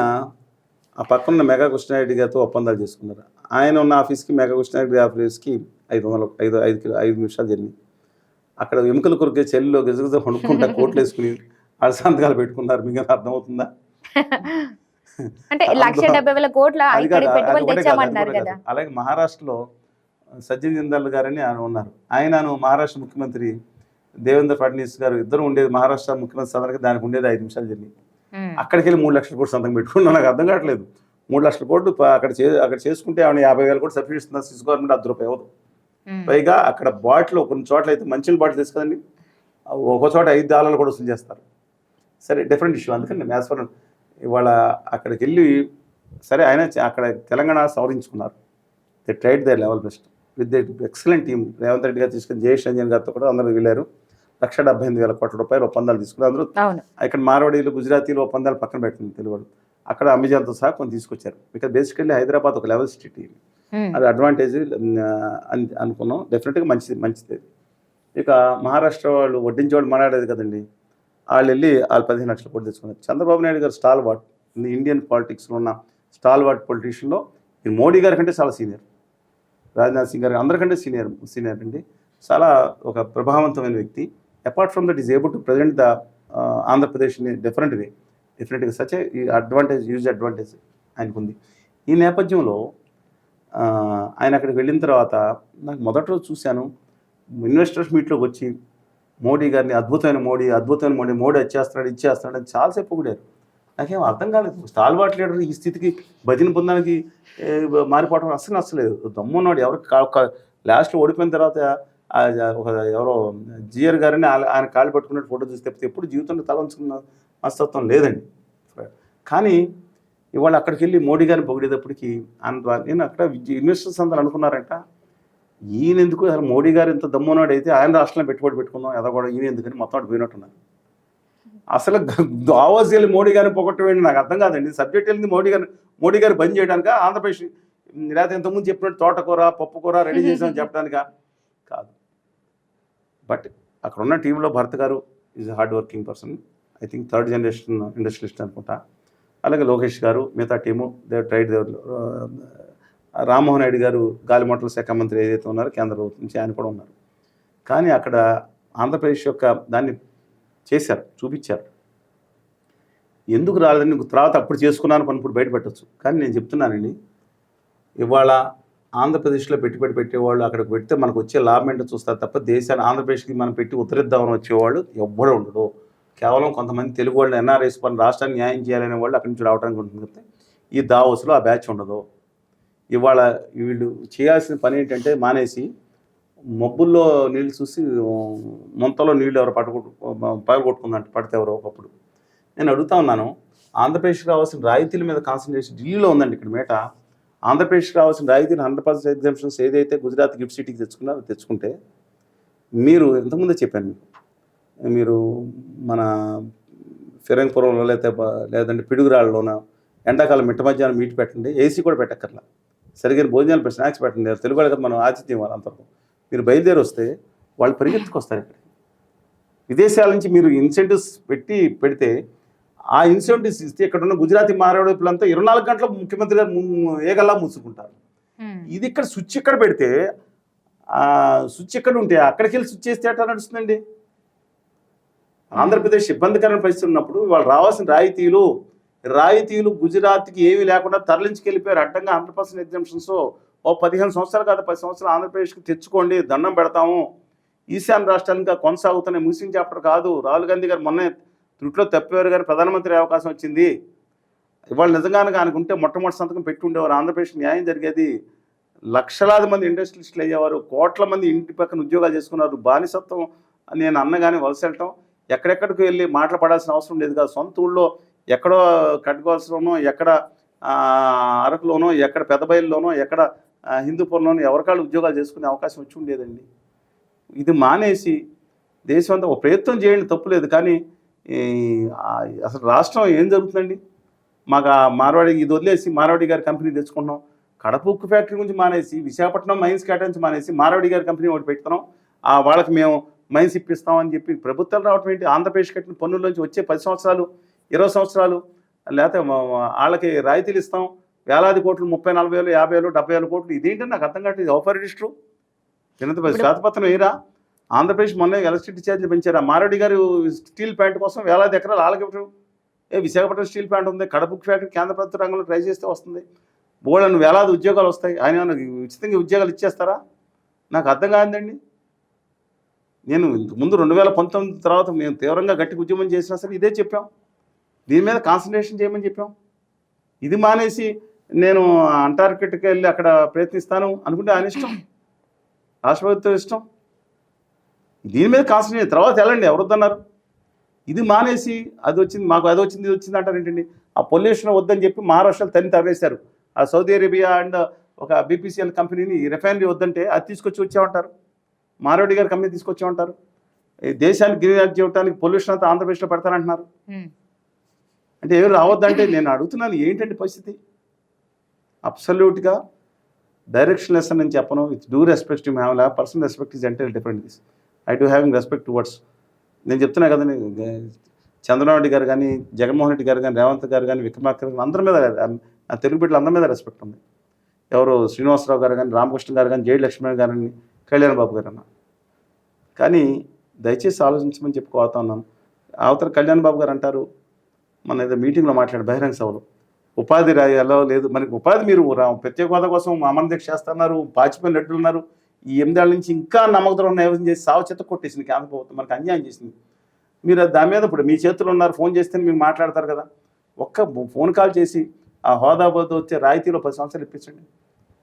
ఆ పక్కన మెగా కృష్ణారెడ్డి గారితో ఒప్పందాలు చేసుకున్నారు. ఆయన ఉన్న ఆఫీస్కి మెగా కృష్ణారెడ్డి ఆఫీస్కి 5 నిమిషాలు జరిగింది. అక్కడ ఎముకలు కొరికే చెల్లిలో గజగజ వండుకుంటా కోట్లు వేసుకుని సంతకాలు పెట్టుకున్నారు. మీకు అర్థమవుతుందా? అంటే 1,70,000 కోట్ల పెట్టుబడి తెచ్చామంటున్నారు కదా. అలాగే మహారాష్ట్రలో సజ్జన్ జిందాల్ గారని ఆయన ఉన్నారు. ఆయనను మహారాష్ట్ర ముఖ్యమంత్రి దేవేంద్ర ఫడ్నవీస్ గారు ఇద్దరు ఉండేది మహారాష్ట్ర ముఖ్యమంత్రి సదనకి, దానికి ఉండేది 5 నిమిషాలు జరిగి అక్కడికి వెళ్ళి 3 లక్షల కోట్లు సంతకం పెట్టుకున్నా. నాకు అర్థం కావట్లేదు. 3 లక్షల కోట్లు అక్కడ చేసుకుంటే ఆమె 50,000 కోట్లు సబ్సిడీ ఇస్తున్నా స్విస్ గవర్నమెంట్ ₹10 ఇవ్వదు. పైగా అక్కడ బాటిల్ కొన్ని చోట్ల అయితే మంచి బాటిల్ తీసుకదండి, ఒక చోట $5 కూడా వసూలు చేస్తారు. సరే, డిఫరెంట్ ఇష్యూ. అందుకని మేస్వరం ఇవాళ అక్కడికి వెళ్ళి సరే ఆయన అక్కడ తెలంగాణ సవరించుకున్నారు. They tried they level best with the excellent team. Revanth Reddy గారు తీసుకుని జయేష్ రంజన్ గారితో కూడా అందరూ వెళ్ళారు. ₹1,78,000 కోట్ల ఒప్పందాలు తీసుకున్నారు. అందరూ ఇక్కడ మార్వాడీలు, గుజరాతీలు ఒప్పందాలు పక్కన పెట్టింది తెలుగు. అక్కడ అమెజాన్తో సహా కొన్ని తీసుకొచ్చారు. బికాజ్ బేసికల్లీ హైదరాబాద్ ఒక లెవెల్ సిటీ, అది అడ్వాంటేజ్ అనుకున్నాం. డెఫినెట్గా మంచిది. ఇక మహారాష్ట్ర వాళ్ళు వడ్డించేవాళ్ళు మాట్లాడేది కదండి, వాళ్ళు వెళ్ళి 15 లక్షల కోట్లు తెచ్చుకున్నారు. చంద్రబాబు నాయుడు గారు స్టాల్ వాట్ ఇండియన్ పాలిటిక్స్లో ఉన్న స్టాల్ వాట్ పొలిటీషియన్లో మోడీ గారి కంటే చాలా సీనియర్, రాజ్నాథ్ సింగ్ గారు అందరికంటే సీనియర్ అండి. చాలా ఒక ప్రభావవంతమైన వ్యక్తి. Apart from that is able to present the Andhra Pradesh in different way. డెఫినెట్గా సచ్ ఏ అడ్వాంటేజ్ ఆయనకు ఉంది. ఈ నేపథ్యంలో ఆయన అక్కడికి వెళ్ళిన తర్వాత నాకు మొదటి రోజు చూశాను, ఇన్వెస్టర్స్ మీట్లోకి వచ్చి మోడీ గారిని అద్భుతమైన మోడీ ఇచ్చేస్తాడు అని చాలాసేపు పొగిడారు. నాకేం అర్థం కాలేదు. స్టాల్వార్ట్ లీడర్ ఈ స్థితికి భజన పొందడానికి మారిపోవడం అస్సలు నచ్చలేదు. దమ్మున్నాడు. ఎవరికి లాస్ట్లో ఓడిపోయిన తర్వాత ఎవరో జిఆర్ గారిని ఆయన కాళ్ళు పట్టుకున్నట్టు ఫోటో చూస్తే ఎప్పుడు జీవితంలో తల ఉంచుకున్న మనస్తత్వం లేదండి. కానీ ఇవాళ అక్కడికి వెళ్ళి మోడీ గారిని పొగిడేటప్పటికి నేను అక్కడ ఇన్వెస్టర్స్ అందరూ అనుకున్నారంట, ఈయన ఎందుకు అసలు మోడీ గారు ఇంత దమ్మున్నాడు అయితే ఆయన రాష్ట్రంలో పెట్టుబడి పెట్టుకుందాం ఎదగొడ ఈయన ఎందుకని మొత్తం అటు పోయినట్టున్నారు. అసలు దావోస్ వెళ్ళి మోడీ గారిని పొగట్టవేయండి నాకు అర్థం కాదండి. సబ్జెక్ట్ వెళ్ళింది మోడీ గారు బంద్ చేయడానిక, ఆంధ్రప్రదేశ్ లేకపోతే ఇంతకుముందు చెప్పినట్టు తోటకూర పప్పుకూర రెడీ చేసామని చెప్పడానిక కాదు. బట్ అక్కడ ఉన్న టీంలో భరత్ గారు is hard working person. I think 3rd generation industrialist అనుకుంటా. అలాగే లోకేష్ గారు, మిగతా టీము ట్రైడ్ రామ్మోహన్ రెడ్డి గారు గాలిమంటల శాఖ మంత్రి ఏదైతే ఉన్నారో కేంద్ర ప్రభుత్వం నుంచి ఆయన కూడా ఉన్నారు. కానీ అక్కడ ఆంధ్రప్రదేశ్ యొక్క దాన్ని చేశారు, చూపించారు. ఎందుకు రాలేదని తర్వాత అప్పుడు చేసుకున్నాను పని ఇప్పుడు బయట పెట్టచ్చు. కానీ నేను చెప్తున్నానండి, ఇవాళ ఆంధ్రప్రదేశ్లో పెట్టుబడి పెట్టేవాళ్ళు అక్కడికి పెడితే మనకు వచ్చే లాభం ఏంటో చూస్తారు తప్ప దేశాన్ని ఆంధ్రప్రదేశ్కి మనం పెట్టి ఉత్తరిద్దామని వచ్చేవాళ్ళు ఎవ్వడూ ఉండడు. కేవలం కొంతమంది తెలుగు వాళ్ళు ఎన్ఆర్ఐస్ పని రాష్ట్రానికి న్యాయం చేయాలనే వాళ్ళు అక్కడి నుంచి రావడానికి ఉంటుంది తప్పితే ఈ దావోస్లో ఆ బ్యాచ్ ఉండదు. ఇవాళ వీళ్ళు చేయాల్సిన పని ఏంటంటే మానేసి మబ్బుల్లో నీళ్ళు చూసి ముంతలో నీళ్ళు ఎవరు పగలగొట్టుకుందంటే పడితే ఎవరో ఒకప్పుడు. నేను అడుగుతా ఉన్నాను, ఆంధ్రప్రదేశ్కి రావాల్సిన రాయితీల మీద కాన్సన్ట్రేషన్ ఢిల్లీలో ఉందండి. ఇక్కడ మేట ఆంధ్రప్రదేశ్కి రావాల్సిన రాయితీలు 100% ఎగ్జామ్షన్స్ ఏదైతే గుజరాత్ గిఫ్ట్ సిటీకి తెచ్చుకుంటే మీరు ఇంతకుముందే చెప్పాను మీరు మన ఫిరంగపురంలో లేదంటే పిడుగురాళ్ళలోన ఎండాకాలం మిట్ట మధ్యాహ్నం మీట్ పెట్టండి, ఏసీ కూడా పెట్టక్కర్లా, సరిగ్గా భోజనాలు స్నాక్స్ పెట్టండి. తెలుగు వాళ్ళకి మనం ఆతిథ్యం వాళ్ళు అంతవరకు మీరు బయలుదేరి వస్తే వాళ్ళు పరిగెత్తుకొస్తారు. ఇక్కడ విదేశాల నుంచి మీరు ఇన్సెంటివ్స్ పెడితే ఆ ఇన్సెంటివ్స్ ఇస్తే ఇక్కడ ఉన్న గుజరాతీ మారవాడులంతా 24 గంటల ముఖ్యమంత్రి గారు ఏగల్లా మూసుకుంటారు. ఇది ఇక్కడ స్విచ్ ఇక్కడ పెడితే స్విచ్ ఎక్కడ ఉంటే అక్కడికి వెళ్ళి స్విచ్ చేస్తే ఎట్లా నడుస్తుందండి? ఆంధ్రప్రదేశ్ ఇబ్బందికరమైన పరిస్థితి ఉన్నప్పుడు వాళ్ళు రావాల్సిన రాయితీలు గుజరాత్కి ఏమీ లేకుండా తరలించుకెళ్ళిపోయారు అడ్డంగా. 100% ఎగ్జామ్షన్స్ ఓ 15 సంవత్సరాలు కాదు 10 సంవత్సరాలు ఆంధ్రప్రదేశ్కి తెచ్చుకోండి, దండం పెడతాము, ఈశాన్య రాష్ట్రాలుగా కొనసాగుతున్న ముగిసిన చాప్టర్ కాదు. రాహుల్ గాంధీ గారు మొన్న త్రుట్లో తప్పేవారు గారు ప్రధానమంత్రి అవకాశం వచ్చింది. ఇవాళ నిజంగానే ఆయనకు ఉంటే మొట్టమొదటి సంతకం పెట్టి ఉండేవారు, ఆంధ్రప్రదేశ్ న్యాయం జరిగేది. లక్షలాది మంది ఇండస్ట్రియలిస్టులు అయ్యేవారు, కోట్ల మంది ఇంటి పక్కన ఉద్యోగాలు చేసుకున్నారు. బానిసత్వం నేను అన్నగానే వలస వెళ్ళటం, ఎక్కడెక్కడికి వెళ్ళి మాటలు పడాల్సిన అవసరం లేదు కాదు. సొంత ఊళ్ళో ఎక్కడో కట్కోవాల్సిలోనో, ఎక్కడ అరకులోనో, ఎక్కడ పెద్దబయలులోనో, ఎక్కడ హిందూపురంలోనో ఎవరికాళ్ళు ఉద్యోగాలు చేసుకునే అవకాశం వచ్చి ఉండేదండి. ఇది మానేసి దేశం అంతా ఒక ప్రయత్నం చేయండి, తప్పులేదు. కానీ అసలు రాష్ట్రం ఏం జరుగుతుందండి? మాకు మార్వాడి ఇది వదిలేసి మార్వాడి గారి కంపెనీ తెచ్చుకుంటున్నాం. కడప ఉక్కు ఫ్యాక్టరీ గురించి మానేసి విశాఖపట్నం మైన్స్ కేటాయించి మానేసి మార్వాడి గారి కంపెనీ ఒకటి పెడుతున్నాం, వాళ్ళకి మేము మైన్స్ ఇప్పిస్తామని చెప్పి ప్రభుత్వాలు రావటం ఏంటి? ఆంధ్రప్రదేశ్ కట్టిన పన్నుల నుంచి వచ్చే 10 సంవత్సరాలు 20 సంవత్సరాలు లేకపోతే వాళ్ళకి రాయితీలు ఇస్తాం, వేలాది కోట్లు 30, 40 వేలు, 50 వేలు, 70 వేల కోట్లు. ఇదేంటంటే నాకు అర్థం కావట్లేదు. ఆఫర్ రిజిస్టరు శ్వేతపత్రం ఏరా? ఆంధ్రప్రదేశ్ మొన్న ఎలక్ట్రిసిటీ ఛార్జీలు పెంచారు. మారెడ్డి గారు స్టీల్ ప్లాంట్ కోసం వేలాది ఎకరాలు వాళ్ళకి విశాఖపట్నం స్టీల్ ప్లాంట్ ఉంది, కడప ఫ్యాక్టరీ కేంద్ర ప్రభుత్వ రంగంలో ట్రై చేస్తే వస్తుంది, బోళ్ళను వేలాది ఉద్యోగాలు వస్తాయి. ఆయన ఉచితంగా ఉద్యోగాలు ఇచ్చేస్తారా? నాకు అర్థం కాదండి. నేను ముందు 2019 తర్వాత మేము తీవ్రంగా గట్టిగా ఉద్యమం చేసినా సరే ఇదే చెప్పాం, దీని మీద కాన్సన్ట్రేషన్ చేయమని చెప్పాం. ఇది మానేసి నేను అంటార్కిటికి వెళ్ళి అక్కడ ప్రయత్నిస్తాను అనుకుంటే ఆయన ఇష్టం, రాష్ట్ర ప్రభుత్వం ఇష్టం. దీని మీద కాన్సన్ట్రేట్ తర్వాత వెళ్ళండి, ఎవరొద్దన్నారు. ఇది మానేసి అది వచ్చింది మాకు, అది వచ్చింది, ఇది వచ్చింది అంటారు ఏంటండి. ఆ పొల్యూషన్ వద్దని చెప్పి మహారాష్ట్రలో తరివేశారు. ఆ సౌదీ అరేబియా అండ్ ఒక బీపీసీఎల్ కంపెనీని రిఫైనరీ వద్దంటే అది తీసుకొచ్చి వచ్చామంటారు, మారవడి గారి కంపెనీ తీసుకొచ్చామంటారు. ఈ దేశానికి గిరిజన చేయడానికి పొల్యూషన్ అంతా ఆంధ్రప్రదేశ్లో పెడతారంటున్నారు. అంటే ఎవరు రావద్దంటే నేను అడుగుతున్నాను ఏంటంటే పరిస్థితి. అబ్సల్యూట్గా డైరెక్షన్లెస్ అని నేను చెప్పను. It's do respect to have personal respect is entire different. This I do having respect towards. నేను చెప్తున్నా కదా, చంద్రబాబు నాయుడు గారు కానీ, జగన్మోహన్ రెడ్డి గారు కానీ, రేవంత్ గారు కానీ, విక్రమార్క గారు అందరి మీద, ఆ తెలుగు బిడ్డలు అందరి మీద రెస్పెక్ట్ ఉంది. ఎవరు శ్రీనివాసరావు గారు కానీ, రామకృష్ణ గారు కానీ, జై లక్ష్మణ్ గారని, కళ్యాణ్ బాబు గారు అన్న. కానీ దయచేసి ఆలోచించమని చెప్పి కోరుతా ఉన్నాను. అవతల కళ్యాణ్ బాబు గారు అంటారు, మన ఏదో మీటింగ్లో మాట్లాడారు బహిరంగ సభలో, ఉపాధి ఎలా లేదు మనకి. ఉపాధి మీరు ప్రత్యేక హోదా కోసం అమర దీక్ష చేస్తున్నారు, పాచిపోయిన రెడ్లు ఉన్నారు. ఈ 8 ఏళ్ళ నుంచి ఇంకా నమ్మకం నైవేద్యం చేసి సావు చెత్త కొట్టేసింది కేంద్ర ప్రభుత్వం, మనకి అన్యాయం చేసింది. మీరు దాని మీద ఇప్పుడు మీ చేతులు ఉన్నారు, ఫోన్ చేస్తే మీరు మాట్లాడతారు కదా. ఒక్క ఫోన్ కాల్ చేసి ఆ హోదా వచ్చే రాయితీలో 10 సంవత్సరాలు ఇప్పించండి.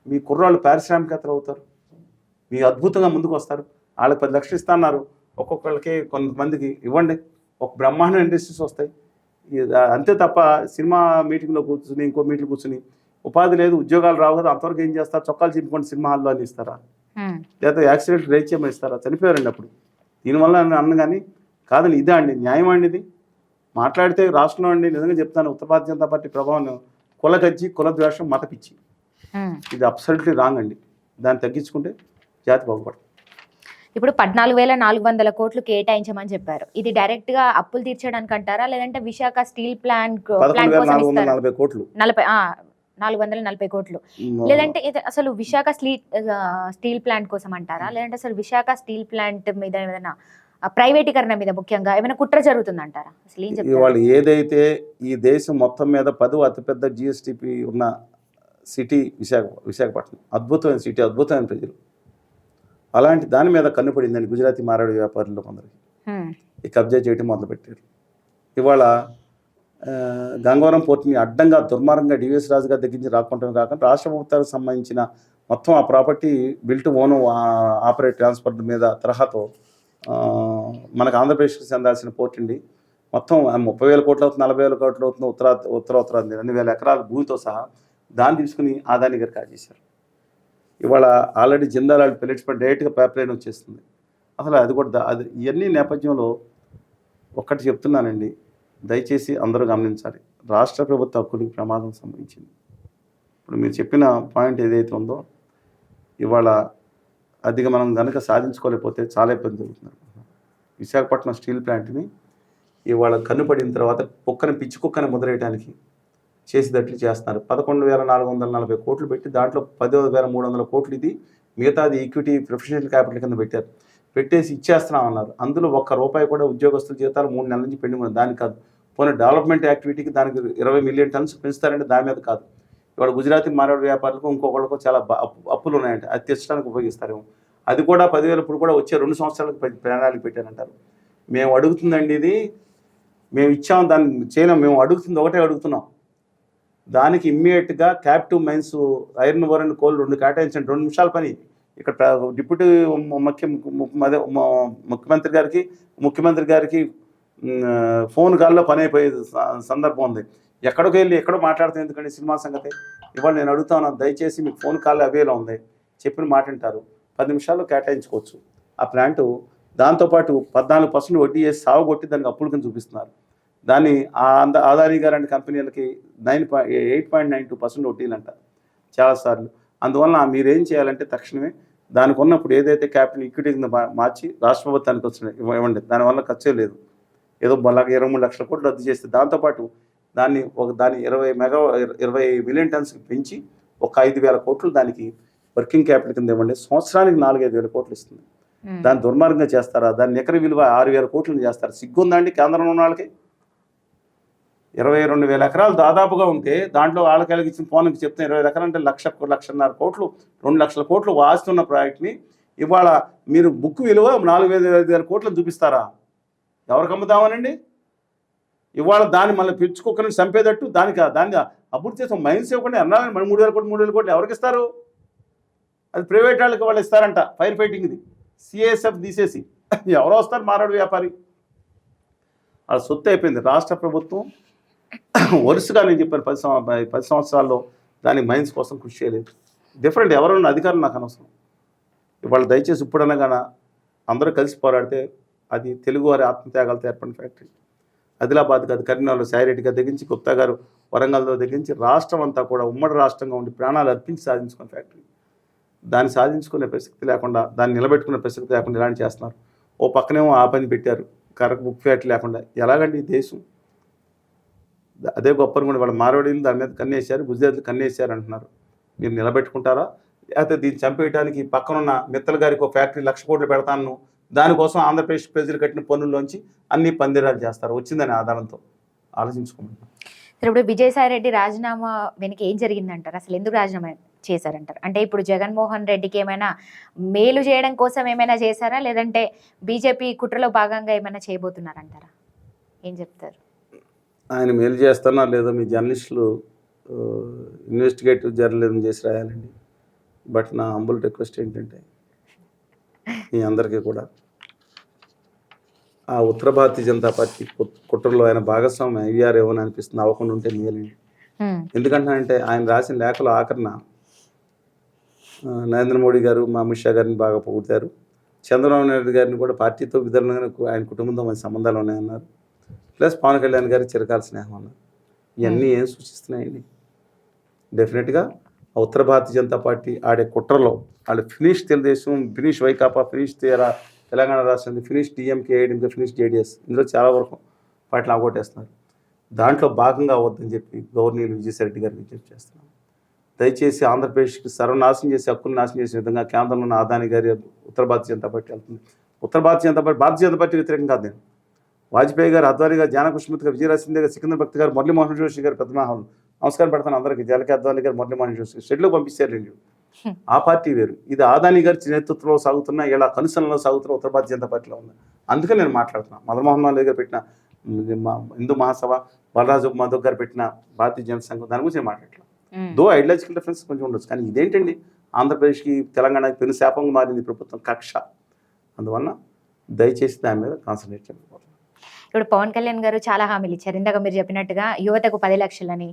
మీ కుర్రాళ్ళు పారిశ్రామికవేత్తలు అవుతారు, మీ అద్భుతంగా ముందుకు వస్తారు. వాళ్ళకి 10 లక్షలు ఇస్తున్నారు, ఒక్కొక్కళ్ళకి కొంతమందికి ఇవ్వండి, ఒక బ్రహ్మాండ ఇండస్ట్రీస్ వస్తాయి. అంతే తప్ప సినిమా మీటింగ్లో కూర్చుని ఇంకో మీటింగ్ కూర్చుని ఉపాధి లేదు, ఉద్యోగాలు రావు కదా, అంతవరకు ఏం చేస్తారు, చొక్కాలు చింపుకొని సినిమా హాల్లో అని ఇస్తారా, లేదా యాక్సిడెంట్ రేట్ చేయమని ఇస్తారా? చనిపోయారండి అప్పుడు. దీనివల్ల అన్న కానీ కాదండి, ఇదే అండి న్యాయం అండి. ఇది మాట్లాడితే రాష్ట్రంలో అండి నిజంగా చెప్తాను, ఉత్తర భారతీయ జనతా పార్టీ ప్రభావం కుల గజ్జి, కుల ద్వేషం, మత పిచ్చి, ఇది అబ్సల్యూట్లీ రాంగ్ అండి. దాన్ని తగ్గించుకుంటే జాతి బాగుపడుతుంది. ఇప్పుడు 14,400 కోట్లు కేటాయించమని చెప్పారు. ఇది డైరెక్ట్ గా అప్పులు తీర్చడానికి అంటారా, లేదంటే విశాఖ స్టీల్ ప్లాంట్ 11,440 కోట్లు, 440 కోట్లు, లేదంటే ఇది అసలు విశాఖ స్టీల్ ప్లాంట్ కోసం అంటారా, లేదంటే అసలు విశాఖ స్టీల్ ప్లాంట్ మీద ఏదైనా ప్రైవేటీకరణ మీద ముఖ్యంగా ఏమైనా కుట్ర జరుగుతుందంటారా? అసలు ఏం చెప్తారు? వాళ్ళు ఏదైతే ఈ దేశం మొత్తం మీద 10వ అతిపెద్ద జిఎస్టిపి ఉన్న సిటీ విశాఖపట్నం, అద్భుతమైన సిటీ, అద్భుతమైన ప్రజలు. అలాంటి దాని మీద కన్నుపడిందండి గుజరాతీ మారవాడి వ్యాపారులు కొందరికి. ఈ కబ్జా చేయటం మొదలుపెట్టారు. ఇవాళ గంగవరం పోర్టుని అడ్డంగా దుర్మార్గంగా డివిఎస్ రాజు గారి దగ్గర నుంచి రాకుంటమే కాకుండా రాష్ట్ర ప్రభుత్వానికి సంబంధించిన మొత్తం ఆ property built own operate transfer మీద తరహాతో మనకు ఆంధ్రప్రదేశ్కి చెందాల్సిన పోర్ట్ అండి. మొత్తం 30,000 కోట్లు అవుతుంది, 40,000 కోట్లు అవుతుంది, ఉత్తరాంధ్ర 2,000 ఎకరాల భూమితో సహా దాన్ని తీసుకుని ఆదాని గారు కాజేశారు. ఇవాళ ఆల్రెడీ జిందాల్ పిల్లెట్స్ పడి డైరెక్ట్గా పైప్ లైన్ వచ్చేస్తుంది. అసలు అది కూడా అది ఇవన్నీ నేపథ్యంలో ఒక్కటి చెప్తున్నానండి, దయచేసి అందరూ గమనించాలి. రాష్ట్ర ప్రభుత్వ హక్కులకు ప్రమాదం సంభవించింది. ఇప్పుడు మీరు చెప్పిన పాయింట్ ఏదైతే ఉందో, ఇవాళ అదిగా మనం కనుక సాధించుకోలేకపోతే చాలా ఇబ్బంది జరుగుతున్నారు. విశాఖపట్నం స్టీల్ ప్లాంట్ని ఇవాళ కన్నుపడిన తర్వాత పిచ్చి కుక్కని ముద్రేయడానికి చేసేటట్లు చేస్తున్నారు. 11,440 కోట్లు పెట్టి దాంట్లో 10,300 కోట్లు ఇది, మిగతాది ఈక్విటీ ప్రొఫెషనల్ క్యాపిటల్ కింద పెట్టేసి ఇచ్చేస్తున్నామన్నారు. అందులో ₹1 కూడా ఉద్యోగస్తుల జీతాలు 3 నెలల నుంచి పెండింగ్ ఉంది. దానికి కాదు, పోనీ డెవలప్మెంట్ యాక్టివిటీకి దానికి 20 మిలియన్ టన్స్ పెంచుతారంటే దాని మీద కాదు. ఇవాళ గుజరాతీ మారవాడి వ్యాపారులకు ఇంకొకళ్ళకు చాలా అప్పులు ఉన్నాయంటే అది తెచ్చడానికి ఉపయోగిస్తారేమో. అది కూడా 10,000 ఇప్పుడు కూడా వచ్చే 2 సంవత్సరాలకు ప్రణాళిక పెట్టారంటారు. మేము అడుగుతుందండి ఇది, మేము ఇచ్చాము, దాన్ని చేయలేం. మేము అడుగుతుంది ఒకటే అడుగుతున్నాం, దానికి ఇమ్మీడియట్గా captive mines iron ore and coal 2 కేటాయించండి. 2 నిమిషాల పని. ఇక్కడ డిప్యూటీ ముఖ్యమంత్రి గారికి ఫోన్ కాల్లో పని అయిపోయే సందర్భం ఉంది. ఎక్కడికి వెళ్ళి ఎక్కడో మాట్లాడుతాం ఎందుకంటే సినిమా సంగతి. ఇవాళ నేను అడుగుతా ఉన్నాను, దయచేసి మీకు ఫోన్ కాల్ అవేలో ఉంది, చెప్పిన మాట వింటారు, 10 నిమిషాల్లో కేటాయించుకోవచ్చు ఆ ప్లాంటు. దాంతోపాటు 14% వడ్డీ వేసి సాగుకొట్టి దానికి అప్పులు కింద చూపిస్తున్నారు. దాన్ని ఆదాని గారు అంటే కంపెనీలకి 8.92% వడ్డీలు అంట చాలాసార్లు. అందువల్ల మీరేం చేయాలంటే తక్షణమే దానికి ఉన్నప్పుడు ఏదైతే క్యాపిటల్ ఈక్విటీ కింద మార్చి రాష్ట్ర ప్రభుత్వానికి వచ్చినాయి ఇవ్వండి. దానివల్ల ఖర్చే లేదు. ఏదో 23 లక్షల కోట్లు రద్దు చేస్తే దాంతోపాటు దాన్ని 20 మిలియన్ టన్స్కి పెంచి ఒక 5,000 కోట్లు దానికి వర్కింగ్ క్యాపిటల్ కింద ఇవ్వండి. సంవత్సరానికి 4-5 వేల కోట్లు ఇస్తుంది. దాన్ని దుర్మార్గంగా చేస్తారా? దాన్ని ఎకర విలువ 6,000 కోట్లను చేస్తారు. సిగ్గుందండి కేంద్రంలో ఉన్న వాళ్ళకి. 22,000 ఎకరాలు దాదాపుగా ఉంటే దాంట్లో వాళ్ళకి ఇచ్చిన ఫోన్కి చెప్తే 20 ఎకరాలు అంటే 1,00,000-1,50,000 కోట్లు, 2 లక్షల కోట్లు వాస్తున్న ప్రాజెక్ట్ని ఇవాళ మీరు బుక్ విలువ 4,500 కోట్లను చూపిస్తారా? ఎవరికి అమ్ముతామనండి? ఇవాళ దాన్ని మళ్ళీ పిచ్చుకోకని చంపేటట్టు దాన్ని అభివృద్ధి చేసిన మైన్స్ ఇవ్వకుండా ఎన్నాలని 3,000 కోట్లు ఎవరికి ఇస్తారు? అది ప్రైవేట్ వాళ్ళకి వాళ్ళు ఇస్తారంట, ఫైర్ ఫైటింగ్ది. సిఎస్ఎఫ్ తీసేసి ఎవరో వస్తారు మారాడు వ్యాపారి. ఆ సొత్తు అయిపోయింది. రాష్ట్ర ప్రభుత్వం వరుసగా నేను చెప్పాను 10 సంవత్సరాల్లో దాని మైన్స్ కోసం కృషి చేయలేదు. డిఫరెంట్ ఎవరున్న అధికారులు నాకు అనవసరం. ఇవాళ దయచేసి ఇప్పుడన్నా కానీ అందరూ కలిసి పోరాడితే అది తెలుగువారి ఆత్మత్యాగాలతో ఏర్పడిన ఫ్యాక్టరీ. ఆదిలాబాద్ కాదు, కరీంనగర్లో సాయిరెడ్డి గారు తెగించి, గుప్తా గారు వరంగల్లో తెగించి రాష్ట్రం అంతా కూడా ఉమ్మడి రాష్ట్రంగా ఉండి ప్రాణాలు అర్పించి సాధించుకున్న ఫ్యాక్టరీ. దాన్ని సాధించుకునే ప్రసక్తి లేకుండా, దాన్ని నిలబెట్టుకునే ప్రసక్తి లేకుండా ఇలాంటి చేస్తున్నారు. ఓ పక్కనేమో ఆ పని పెట్టారు, కరెక్ట్ బుక్ ఫ్యాక్టరీ లేకుండా. ఎలాగండి ఈ దేశం? అదే గొప్ప కూడా వాళ్ళ మార్వాడీలు దాని మీద కన్నేశారు, గుజరాత్లు కన్నేశారు అంటున్నారు. మీరు నిలబెట్టుకుంటారా? లేకపోతే దీన్ని చంపేయడానికి పక్కనున్న మిత్తల గారికి ఒక ఫ్యాక్టరీ 1,00,000 కోట్లు పెడతాను, దానికోసం ఆంధ్రప్రదేశ్ ప్రజలు కట్టిన పన్నుల్లోంచి అన్ని పందిరాలు చేస్తారు వచ్చిందని ఆధారంతో? ఆలోచించుకోమంటారు. ఇప్పుడు విజయసాయిరెడ్డి రాజీనామా వెనక ఏం జరిగిందంటారు? అసలు ఎందుకు రాజీనామా చేశారంటారు? అంటే ఇప్పుడు జగన్మోహన్ రెడ్డికి ఏమైనా మేలు చేయడం కోసం ఏమైనా చేశారా, లేదంటే బీజేపీ కుట్రలో భాగంగా ఏమైనా చేయబోతున్నారంటారా? ఏం చెప్తారు? ఆయన మేలు చేస్తున్నా లేదో మీ జర్నలిస్టులు ఇన్వెస్టిగేటివ్ జర్నలిజం చేసి రాయాలండి. బట్ నా హంబుల్ రిక్వెస్ట్ ఏంటంటే మీ అందరికీ కూడా ఆ ఉత్తర భారతీయ జనతా పార్టీ కుట్రలో ఆయన భాగస్వామి అయ్యారేమో అని అనిపిస్తుంది. అవ్వకుండా ఉంటే మేలండి. ఎందుకంటే ఆయన రాసిన లేఖలో ఆఖరణ నరేంద్ర మోడీ గారు, మా అమిత్ షా గారిని బాగా పొగుడుతారు. చంద్రబాబు నాయుడు గారిని కూడా పార్టీతో విధానంగా ఆయన కుటుంబంతో మంచి సంబంధాలు ఉన్నాయన్నారు. ప్లస్ పవన్ కళ్యాణ్ గారి చిరకాల స్నేహం అన్నారు. ఇవన్నీ ఏం సూచిస్తున్నాయండి? డెఫినెట్గా ఉత్తర భారతీయ జనతా పార్టీ ఆడే కుట్రలో వాళ్ళు finish Telugudesam, finish Vaikapa, finish Telangana రాష్ట్రం, finish TMK, ADMK, finish JDS, ఇందులో చాలా వరకు పార్టీలు ఆగొట్టేస్తున్నారు. దాంట్లో భాగంగా అవ్వద్దని చెప్పి గవర్నర్ విజయసాయిరెడ్డి గారికి విజ్ఞప్తి చేస్తున్నాను. దయచేసి ఆంధ్రప్రదేశ్కి సర్వనాశనం చేసి హక్కులు నాశనం చేసే విధంగా కేంద్రంలో ఉన్న అదాని గారి ఉత్తర భారతీయ జనతా పార్టీ వెళ్తుంది. ఉత్తర భారతీయ జనతా పార్టీ వ్యతిరేకం కాదు నేను. వాజ్పేయి గారు, అద్వానీ గారు, జ్ఞానకృష్ణమూర్తి గారు, విజయరాజ్ సింధే గారు, సికింద్ర భక్తి గారు, మురళీమోహన్ జోషి గారు, పెద్దమహాలు నమస్కారం పెడతాను అందరికీ. జలకి అద్వానీ గారు, మురళీమోహన్ జోషి షెడ్లో పంపించారు. ఆ పార్టీ వేరు, ఇది అదానీ గారి నేతృత్వంలో సాగుతున్న, ఇలా కనుసనలో సాగుతున్న ఉత్తర భారతీయ జనతా పార్టీలో ఉంది. అందుకని నేను మాట్లాడుతున్నాను. మదన్మోహన్ లాల్ గారు పెట్టిన హిందూ మహాసభ, బలరాజు మాధవ్ గారు పెట్టిన భారతీయ జన సంఘం, దాని గురించి నేను మాట్లాడట్లా. దో ఐడియాలజికల్ డిఫరెన్స్ కొంచెం ఉండొచ్చు, కానీ ఇదేంటండి ఆంధ్రప్రదేశ్కి తెలంగాణకి పెను శాపంగా మారింది ప్రభుత్వం కక్ష. అందువల్ల దయచేసి దాని మీద కాన్సన్ట్రేట్ చేయండి. ఇప్పుడు పవన్ కళ్యాణ్ గారు చాలా హామీలు ఇచ్చారు. ఇందాక మీరు చెప్పినట్టుగా యువతకు 10 లక్షలని,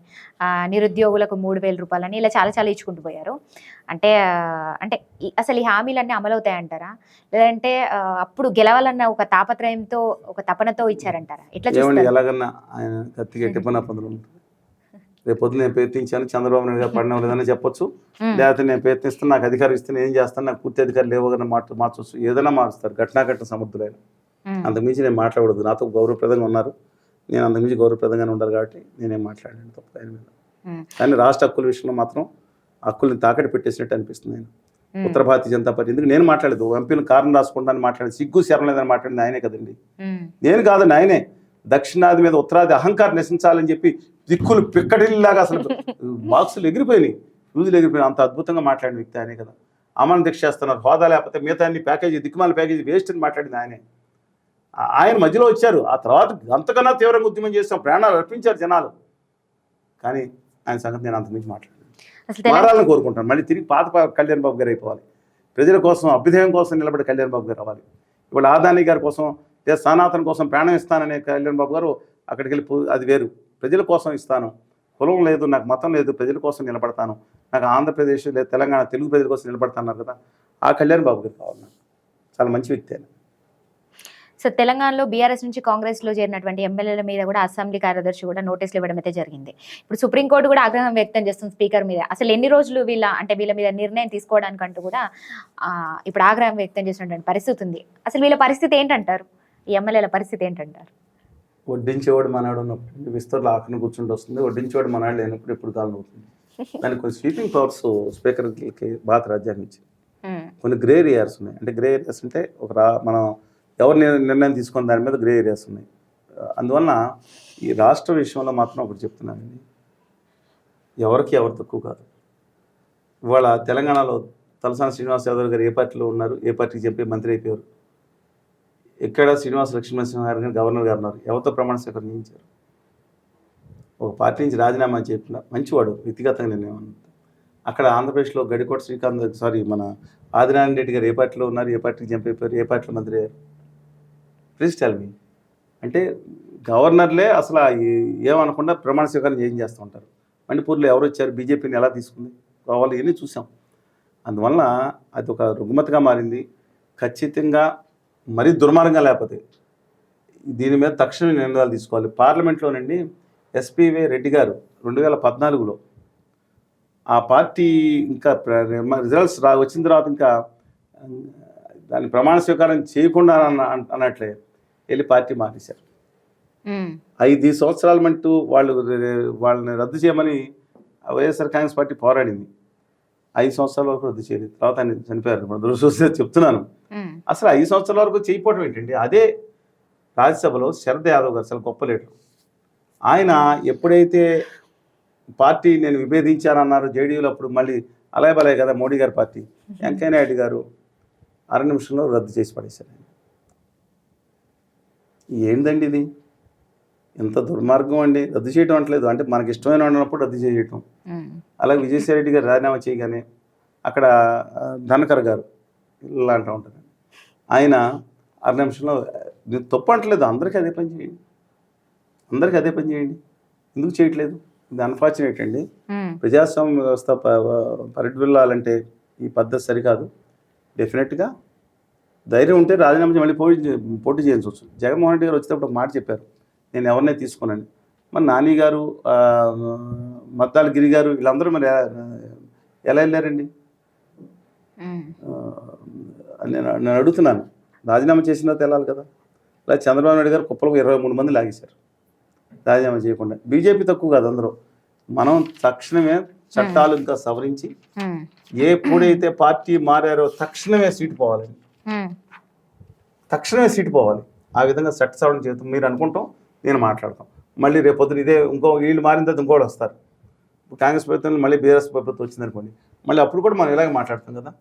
నిరుద్యోగులకు 3,000 రూపాయలని, ఇలా చాలా ఇచ్చుకుంటూ పోయారు. అంటే అసలు ఈ హామీలన్నీ అమలవుతాయంటారా, లేదంటే అప్పుడు గెలవాలన్న ఒక తాపత్రయంతో, ఒక తపనతో ఇచ్చారంటారా? ఎట్లా చూస్తారు? ఎలాగన్నా ఆయన కత్తికి ఎట్టి పని పొందడం ఉంటుంది. రేపు పొద్దున నేను ప్రయత్నించాను, చంద్రబాబు నాయుడు గారు పడిన లేదని చెప్పొచ్చు, లేకపోతే నేను ప్రయత్నిస్తాను, నాకు అధికారం ఇస్తే నేను చేస్తాను, నాకు పూర్తి అధికారం లేవగానే మార్చవచ్చు, ఏదైనా మారుస్తారు. ఘటనాఘటన సమర్థులైన అంతకుమించి నేను మాట్లాడదు. నాతో గౌరవప్రదంగా ఉన్నారు, నేను అంతకుమించి గౌరవప్రదంగానే ఉండాలి కాబట్టి నేనేం మాట్లాడాను తప్ప ఆయన మీద. కానీ రాష్ట్ర హక్కుల విషయంలో మాత్రం హక్కుల్ని తాకట్టు పెట్టేసినట్టు అనిపిస్తుంది ఆయన. ఉత్తర భారతీయ జనతా పార్టీ ఎందుకు నేను మాట్లాడదు, ఎంపీలు కారణం రాసుకుంటానని మాట్లాడేది, సిగ్గు శరం లేదని మాట్లాడింది ఆయనే కదండి, నేను కాదండి ఆయనే. దక్షిణాది మీద ఉత్తరాది అహంకారం నశించాలని చెప్పి దిక్కులు పిక్కడిల్లాగా అసలు బాక్సులు ఎగిరిపోయినాయి, ఫ్యూజులు ఎగిరిపోయినాయి, అంత అద్భుతంగా మాట్లాడిన వ్యక్తి ఆయనే కదా. అమలు దీక్ష చేస్తున్నారు, హోదా లేకపోతే మిగతా అన్ని ప్యాకేజీ, దిక్కుమాల ప్యాకేజీ వేస్ట్ అని మాట్లాడింది ఆయనే. ఆయన మధ్యలో వచ్చారు, ఆ తర్వాత అంతకన్నా తీవ్రంగా ఉద్యమం చేస్తాం, ప్రాణాలు అర్పించారు జనాలు. కానీ ఆయన సంగతి నేను అంతకుమించి మాట్లాడాను. మారాలని కోరుకుంటాను. మళ్ళీ తిరిగి పాత కళ్యాణ్ బాబు గారు అయిపోవాలి, ప్రజల కోసం అభ్యుదయం కోసం నిలబడి కళ్యాణ్ బాబు గారు అవ్వాలి. ఇవాళ ఆదాని గారి కోసం లేదా సనాతన కోసం ప్రాణం ఇస్తాననే కళ్యాణ్ బాబు గారు అక్కడికి వెళ్ళి అది వేరు. ప్రజల కోసం ఇస్తాను, కులం లేదు, నాకు మతం లేదు, ప్రజల కోసం నిలబడతాను, నాకు ఆంధ్రప్రదేశ్ లేదా తెలంగాణ తెలుగు ప్రజల కోసం నిలబడతాన్నారు కదా, ఆ కళ్యాణ్ బాబు గారు కావాలి. నాకు చాలా మంచి వ్యక్తి ఆయన. సో తెలంగాణలో బీఆర్ఎస్ నుంచి కాంగ్రెస్లో చేరినటువంటి ఎమ్మెల్యేల మీద కూడా అసెంబ్లీ కార్యదర్శి కూడా నోటీసులు ఇవ్వడం అయితే జరిగింది. ఇప్పుడు సుప్రీంకోర్టు కూడా ఆగ్రహం వ్యక్తం చేస్తుంది స్పీకర్ మీద. అసలు ఎన్ని రోజులు వీళ్ళ మీద నిర్ణయం తీసుకోవడానికంటూ కూడా ఇప్పుడు ఆగ్రహం వ్యక్తం చేసినటువంటి పరిస్థితి ఉంది. అసలు వీళ్ళ పరిస్థితి ఏంటంటారు? ఈ ఎమ్మెల్యేల పరిస్థితి ఏంటంటారు? వడ్డించేవాడు మనాడు ఉన్నప్పుడు విస్తరలో ఆఖరిని కూర్చుంటూ వస్తుంది, వడ్డించేవాడు మనాడు లేనప్పుడు ఎప్పుడు కాలం అవుతుంది. దానికి కొన్ని స్వీపింగ్ పవర్స్ స్పీకర్కి భారత రాజ్యాంగం ఇచ్చింది. కొన్ని గ్రే ఏరియాస్ ఉన్నాయి. అంటే గ్రే ఏరియాస్ అంటే మనం ఎవరు నిర్ణయం తీసుకున్న దాని మీద గ్రే ఏరియాస్ ఉన్నాయి. అందువలన ఈ రాష్ట్ర విషయంలో మాత్రం ఒకటి చెప్తున్నానండి, ఎవరు తక్కువ కాదు. ఇవాళ తెలంగాణలో తలసాని శ్రీనివాస్ యాదవ్ గారు ఏ పార్టీలో ఉన్నారు, ఏ పార్టీకి చెప్పి మంత్రి అయిపోయారు. ఇక్కడ శ్రీనివాస లక్ష్మీనరసింహ గారు గవర్నర్ గారు ఉన్నారు, ఎవరితో ప్రమాణ స్వీకారం చేయించారు. ఒక పార్టీ నుంచి రాజీనామా చెప్పిన మంచివాడు వ్యక్తిగతంగా నేను అక్కడ ఆంధ్రప్రదేశ్లో గడికోట శ్రీకాంత్ మన ఆదినారాయణ రెడ్డి గారు ఏ పార్టీలో ఉన్నారు, ఏ పార్టీకి జంప్ అయిపోయారు, ఏ పార్టీలో మంత్రి అయ్యారు. Please tell me. అంటే గవర్నర్లే అసలు ఏమనకుండా ప్రమాణ స్వీకారం చేస్తూ ఉంటారు. మణిపూర్లో ఎవరు వచ్చారు, బీజేపీని ఎలా తీసుకుంది, వాళ్ళు ఇవన్నీ చూసాం. అందువల్ల అది ఒక రుగ్మతగా మారింది. ఖచ్చితంగా మరీ దుర్మార్గంగా లేకపోతే దీని మీద తక్షణ నిర్ణయాలు తీసుకోవాలి. పార్లమెంట్లోనండి ఎస్పీవై రెడ్డి గారు 2014లో ఆ పార్టీ ఇంకా రిజల్ట్స్ వచ్చిన తర్వాత ఇంకా దాని ప్రమాణ స్వీకారం చేయకుండా అన్నట్లే వెళ్ళి పార్టీ మానేశారు. 5 సంవత్సరాల మంటూ వాళ్ళని రద్దు చేయమని వైఎస్ఆర్ కాంగ్రెస్ పార్టీ పోరాడింది. 5 సంవత్సరాల వరకు రద్దు చేయలేదు. తర్వాత ఆయన చనిపోయారు. దురదృష్టం చెప్తున్నాను. అసలు 5 సంవత్సరాల వరకు చేయకపోవడం ఏంటండి. అదే రాజ్యసభలో శరద్ యాదవ్ గారు చాలా గొప్ప లీడర్. ఆయన ఎప్పుడైతే పార్టీ నేను విభేదించానన్నారు జేడీయూలో, అప్పుడు మళ్ళీ అలాగే కదా మోడీ గారి పార్టీ, వెంకయ్య నాయుడు గారు 6 నిమిషంలో రద్దు చేసి పడేశారు. ఏందండి ఇది, ఎంత దుర్మార్గం అండి. రద్దు చేయడం అంటలేదు, అంటే మనకి ఇష్టమైన ఉన్నప్పుడు రద్దు చేయటం. అలాగే విజయసాయి రెడ్డి గారు రాజీనామా చేయగానే అక్కడ ధనకర్ గారు ఇలా అంటూ ఉంటారు, ఆయన 6 నిమిషంలో తప్పు అంటలేదు. అందరికీ అదే పని చేయండి, ఎందుకు చేయట్లేదు? ఇది అన్ఫార్చునేట్ అండి. ప్రజాస్వామ్య వ్యవస్థ పరిఢిల్లాలంటే ఈ పద్ధతి సరికాదు. డెఫినెట్గా ధైర్యం ఉంటే రాజీనామా మళ్ళీ పోటీ చేయించవచ్చు. జగన్మోహన్ రెడ్డి గారు వచ్చేటప్పుడు ఒక మాట చెప్పారు, నేను ఎవరినే తీసుకోనండి. మరి నాని గారు, మద్దాల గిరి గారు వీళ్ళందరూ మరి ఎలా వెళ్ళారండి? నేను అడుగుతున్నాను. రాజీనామా చేసిన తర్వాత వెళ్ళాలి కదా. ఇలా చంద్రబాబు నాయుడు గారు కుప్పలకు 23 మంది లాగేశారు రాజీనామా చేయకుండా. బీజేపీ తక్కువ కాదు, అందరూ. మనం తక్షణమే చట్టాలు ఇంకా సవరించి ఎప్పుడైతే పార్టీ మారారో తక్షణమే సీటు పోవాలండి, తక్షణమే సీటు పోవాలి. ఆ విధంగా చట్ట సవరణ చేస్తాం. మీరు అనుకుంటాం, నేను మాట్లాడతాం. మళ్ళీ రేపొద్దున ఇదే వీళ్ళు మారిన తర్వాత ఇంకోటి వస్తారు. కాంగ్రెస్ ప్రభుత్వం మళ్ళీ బీఆర్ఎస్ ప్రభుత్వం వచ్చిందనుకోండి, మళ్ళీ అప్పుడు కూడా మనం ఇలాగే మాట్లాడతాం కదా.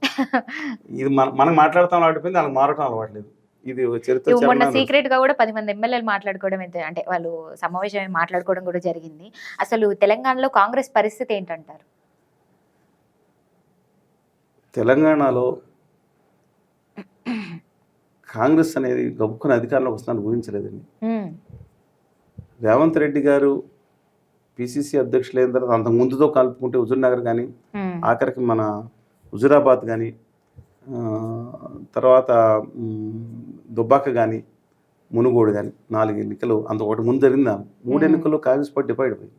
ఇది మనం మాట్లాడతాం అలవాటిపోయింది, వాళ్ళకి మారటం అలవాట్లేదు. ఇది చరిత్ర. మొన్న సీక్రెట్ గా కూడా 10 మంది ఎమ్మెల్యేలు మాట్లాడుకోవడం, అంటే వాళ్ళు సమావేశం మాట్లాడుకోవడం కూడా జరిగింది. అసలు తెలంగాణలో కాంగ్రెస్ పరిస్థితి ఏంటంటారు? తెలంగాణలో కాంగ్రెస్ అనేది గొప్పని అధికారంలోకి వస్తుందని ఊహించలేదండి. రేవంత్ రెడ్డి గారు పిసిసి అధ్యక్షులు అయిన తర్వాత అంతకు ముందుతో కలుపుకుంటే హుజూర్నగర్ కానీ, ఆఖరికి మన హుజూరాబాద్ కానీ, తర్వాత దుబ్బాక కానీ, మునుగోడు కానీ 4 ఎన్నికలు ఒకటి ముందు జరిగిందా. 3 ఎన్నికల్లో కాంగ్రెస్ పార్టీ డివైడ్ అయిపోయింది.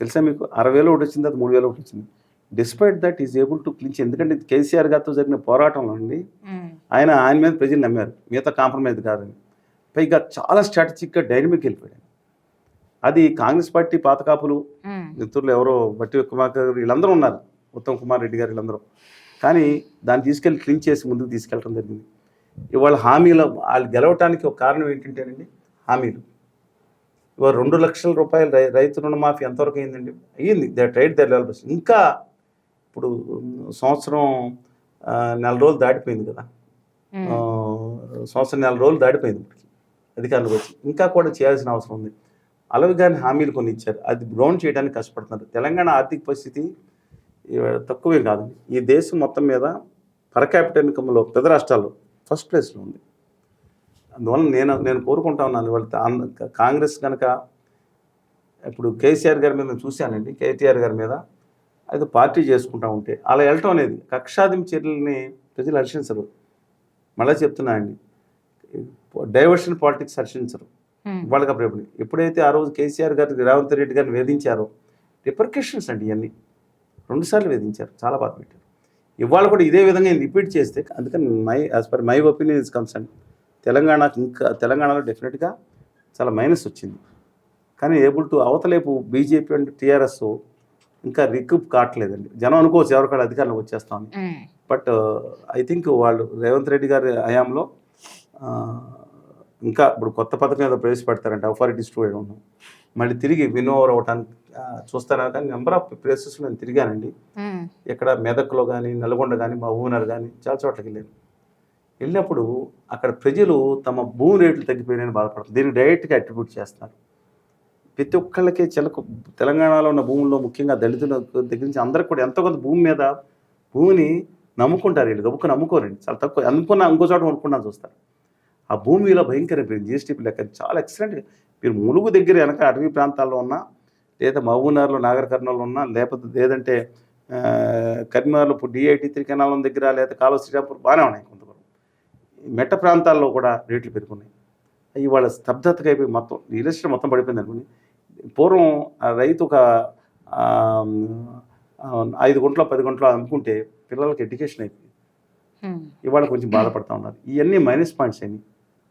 తెలుసా మీకు? 60,000 ఒకటి వచ్చింది, అది 3,000 ఒకటి వచ్చింది. Despite that is able to clinch. ఎందుకంటే కేసీఆర్ గారితో జరిగిన పోరాటంలో అండి ఆయన మీద ప్రజలు నమ్మారు, మిగతా కాంప్రమైజ్ కాదని. పైగా చాలా స్ట్రాటజిక్గా డైనమిక్ వెళ్ళిపోయాడు. అది కాంగ్రెస్ పార్టీ పాతకాపులు మిత్రులు ఎవరో బట్టి విక్రమార్క వీళ్ళందరూ ఉన్నారు, ఉత్తమ్ కుమార్ రెడ్డి గారు వీళ్ళందరూ. కానీ దాన్ని తీసుకెళ్ళి క్లీన్ చేసి ముందుకు తీసుకెళ్ళడం జరిగింది. ఇవాళ హామీలు వాళ్ళు గెలవటానికి ఒక కారణం ఏంటంటేనండి హామీలు. ఇవాళ 2 లక్షల రూపాయలు రైతు రుణమాఫీ ఎంతవరకు అయిందండి? అయ్యింది. They tried their levels. ఇంకా ఇప్పుడు సంవత్సరం 4 రోజులు దాటిపోయింది కదా, సంవత్సరం 4 రోజులు దాటిపోయింది ఇప్పటికి అధికారులకు వచ్చి. ఇంకా కూడా చేయాల్సిన అవసరం ఉంది. అలాగే కానీ హామీలు కొన్ని ఇచ్చారు, అది గ్రౌండ్ చేయడానికి కష్టపడుతున్నారు. తెలంగాణ ఆర్థిక పరిస్థితి తక్కువే కాదండి. ఈ దేశం మొత్తం మీద పర్ క్యాపిటల్ ఇన్కమ్లో పెద్ద రాష్ట్రాల్లో ఫస్ట్ ప్లేస్లో ఉంది. అందువల్ల నేను కోరుకుంటా ఉన్నాను ఇవాళ కాంగ్రెస్ కనుక ఇప్పుడు కేసీఆర్ గారి మీద చూశానండి, కేటీఆర్ గారి మీద అది పార్టీ చేసుకుంటా ఉంటే అలా వెళ్ళటం అనేది కక్షాదింపు చర్యలని ప్రజలు హర్షించరు. మళ్ళీ చెప్తున్నా అండి, డైవర్షన్ పాలిటిక్స్ హర్షించరు. వాళ్ళకి అప్పుడు ఎప్పుడైతే ఆ రోజు కేసీఆర్ గారు రేవంత్ రెడ్డి గారిని వేధించారో రిపర్కషన్స్ అండి, ఇవన్నీ 2 సార్లు వేధించారు, చాలా బాధ పెట్టారు. ఇవాళ కూడా ఇదే విధంగా రిపీట్ చేస్తే, అందుకని as per my opinion is concern, తెలంగాణలో డెఫినెట్గా చాలా మైనస్ వచ్చింది. కానీ ఏబుల్ టు అవతలేపు బీజేపీ అండ్ టీఆర్ఎస్ ఇంకా రికూప్ కావట్లేదండి. జనం అనుకోవచ్చు ఎవరికాడ అధికారంలోకి వచ్చేస్తామని. బట్ ఐ థింక్ వాళ్ళు రేవంత్ రెడ్డి గారి హయాంలో ఇంకా ఇప్పుడు కొత్త పథకం ఏదో ప్రవేశపెడతారంటే అథారిటీ స్టూడెంట్ ఉన్నాం, మళ్ళీ తిరిగి విన్ ఓవర్ అవ్వటానికి చూస్తాను కానీ నెంబర్ ఆఫ్ ప్లేసెస్ నేను తిరిగానండి. ఇక్కడ మెదక్లో కానీ, నల్గొండ కానీ, మహబూబ్నగర్ కానీ చాలా చోట్లకి వెళ్ళినప్పుడు అక్కడ ప్రజలు తమ భూమి రేట్లు తగ్గిపోయినాయని బాధపడుతుంది. దీన్ని డైరెక్ట్గా అట్రిబ్యూట్ చేస్తున్నారు. ప్రతి ఒక్కళ్ళకి తెలంగాణలో ఉన్న భూముల్లో ముఖ్యంగా దళితుల దగ్గర నుంచి అందరికి కూడా ఎంతో కొంత భూమిని నమ్ముకుంటారు. వీళ్ళు గబుక్కుని నమ్ముకోరండి, చాలా తక్కువ. అనుకున్న ఇంకో చోట కొనుక్కున్నా చూస్తారు. ఆ భూమి విలువ భయంకరమైపోయింది. జిఎస్టీపీ లెక్క చాలా ఎక్సలెంట్గా మీరు ములుగు దగ్గర వెనక అటవీ ప్రాంతాల్లో ఉన్నా, లేదా మహబూబ్నగర్లో నాగర్ కర్నూలు ఉన్నా, లేదంటే కరీంనగర్లో ఇప్పుడు DIT3 కెనాలం దగ్గర, లేదా కాలువ శ్రీరాంపూర్ బాగానే ఉన్నాయి. కొంతవరకు మెట్ట ప్రాంతాల్లో కూడా రేట్లు పెరుగున్నాయి. ఇవాళ స్తబ్దతగా అయిపోయి మొత్తం రియల్ ఎస్టేట్ మొత్తం పడిపోయింది అనుకోండి. పూర్వం రైతు ఒక 5 గుంటలో 10 గుంటలో అమ్ముకుంటే పిల్లలకి ఎడ్యుకేషన్ అయిపోయింది. ఇవాళ కొంచెం బాధపడుతూ ఉన్నారు. ఇవన్నీ మైనస్ పాయింట్స్ అయినాయి.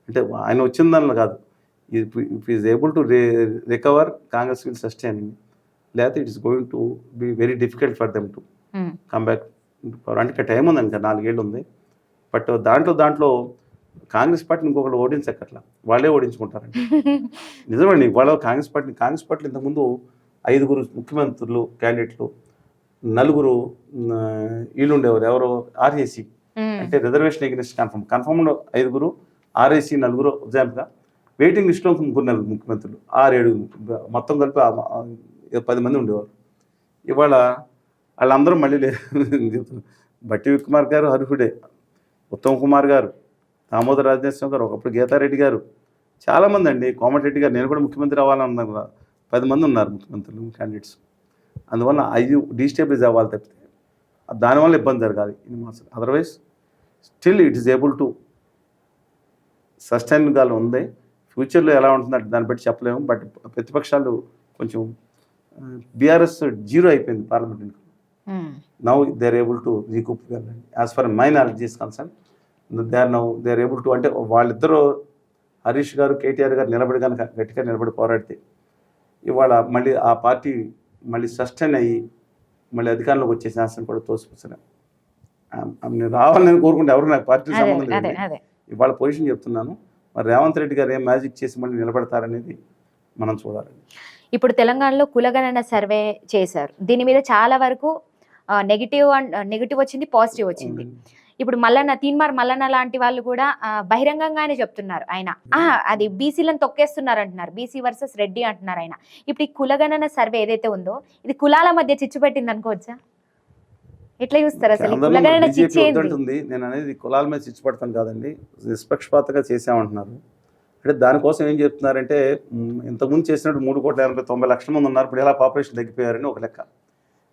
అంటే ఆయన వచ్చిందని కాదు, if is able to recover, Congress will sustain, లేకపోతే it is going to be very difficult for them to come back. అంటే టైం ఉంది, ఇంకా 4 ఏళ్ళు ఉంది. బట్ దాంట్లో కాంగ్రెస్ పార్టీని ఇంకొకళ్ళు ఓడించక్కట్లా, వాళ్ళే ఓడించుకుంటారండి. నిజమండి. వాళ్ళ కాంగ్రెస్ పార్టీలో ఇంతకుముందు 5 ముఖ్యమంత్రులు క్యాండిడేట్లు, 4 వీళ్ళు ఉండేవారు. ఎవరు? RAC అంటే రిజర్వేషన్ ఎగ్నెస్ట్ కన్ఫర్మ్లో 5, RAC 4 ఎగ్జాంపుల్గా. వెయిటింగ్ లిస్ట్లో 3 ముఖ్యమంత్రులు, 6-7 మొత్తం కలిపి 10 మంది ఉండేవారు. ఇవాళ వాళ్ళందరూ మళ్ళీ బట్టి విక్రమార్క గారు అర్హుడే, ఉత్తమ్ కుమార్ గారు, దామోదర్ రాజనరసింహ గారు, ఒకప్పుడు గీతారెడ్డి గారు, చాలామంది అండి, కోమటిరెడ్డి గారు. నేను కూడా ముఖ్యమంత్రి అవ్వాలన్నా కూడా 10 మంది ఉన్నారు ముఖ్యమంత్రులు క్యాండిడేట్స్. అందువల్ల 5 డీస్టేబిలైజ్ అవ్వాలి తప్పితే దానివల్ల ఇబ్బంది జరగాలి. Otherwise still it is able to సస్టైన్గా ఉంది. ఫ్యూచర్లో ఎలా ఉంటుందంటే దాన్ని బట్టి చెప్పలేము. బట్ ప్రతిపక్షాలు కొంచెం బీఆర్ఎస్ 0 అయిపోయింది పార్లమెంట్ ఎన్నికలు. Now they are able to recoup as far my knowledge is concern. They are able to, అంటే వాళ్ళిద్దరూ హరీష్ గారు, KTR గారు నిలబడి కనుక గట్టిగా నిలబడి పోరాడితే ఇవాళ మళ్ళీ ఆ పార్టీ మళ్ళీ సస్టైన్ అయ్యి మళ్ళీ అధికారంలోకి వచ్చే ఛాన్స్ని కూడా తోసిపుచ్చలేం. నేను రావాలని కోరుకుంటే ఎవరు నాకు పార్టీ సంబంధం లేదు. ఇవాళ పొజిషన్ చెప్తున్నాను. మరి రేవంత్ రెడ్డి గారు ఏం మ్యాజిక్ చేసి మళ్ళీ నిలబడతారనేది మనం చూడాలి. ఇప్పుడు తెలంగాణలో కులగణన సర్వే చేశారు. దీని మీద చాలా వరకు నెగిటివ్ వచ్చింది, పాజిటివ్ వచ్చింది. ఇప్పుడు తీన్మార్ మల్లన్న లాంటి వాళ్ళు కూడా బహిరంగంగానే చెప్తున్నారు ఆయన అది బీసీలను తొక్కేస్తున్నారు అంటున్నారు. బీసీ వర్సెస్ రెడ్డి అంటున్నారు ఆయన. ఇప్పుడు ఈ కులగణన సర్వే ఏదైతే ఉందో ఇది కులాల మధ్య చిచ్చు పెట్టింది అనుకోవచ్చా? ఎట్లా చూస్తారు అసలు కులగణన చిచ్చు ఏంటి? నేను అనేది కులాల మీద చిచ్చు పడతాను కాదండి, నిష్పక్షపాతంగా చేసామంటున్నారు. అంటే దానికోసం ఏం చెప్తున్నారంటే ఇంతకుముందు చేసినట్టు 3,80,90,00,000 మంది ఉన్నారు, ఇప్పుడు ఎలా పాపులేషన్ తగ్గిపోయారని ఒక లెక్క.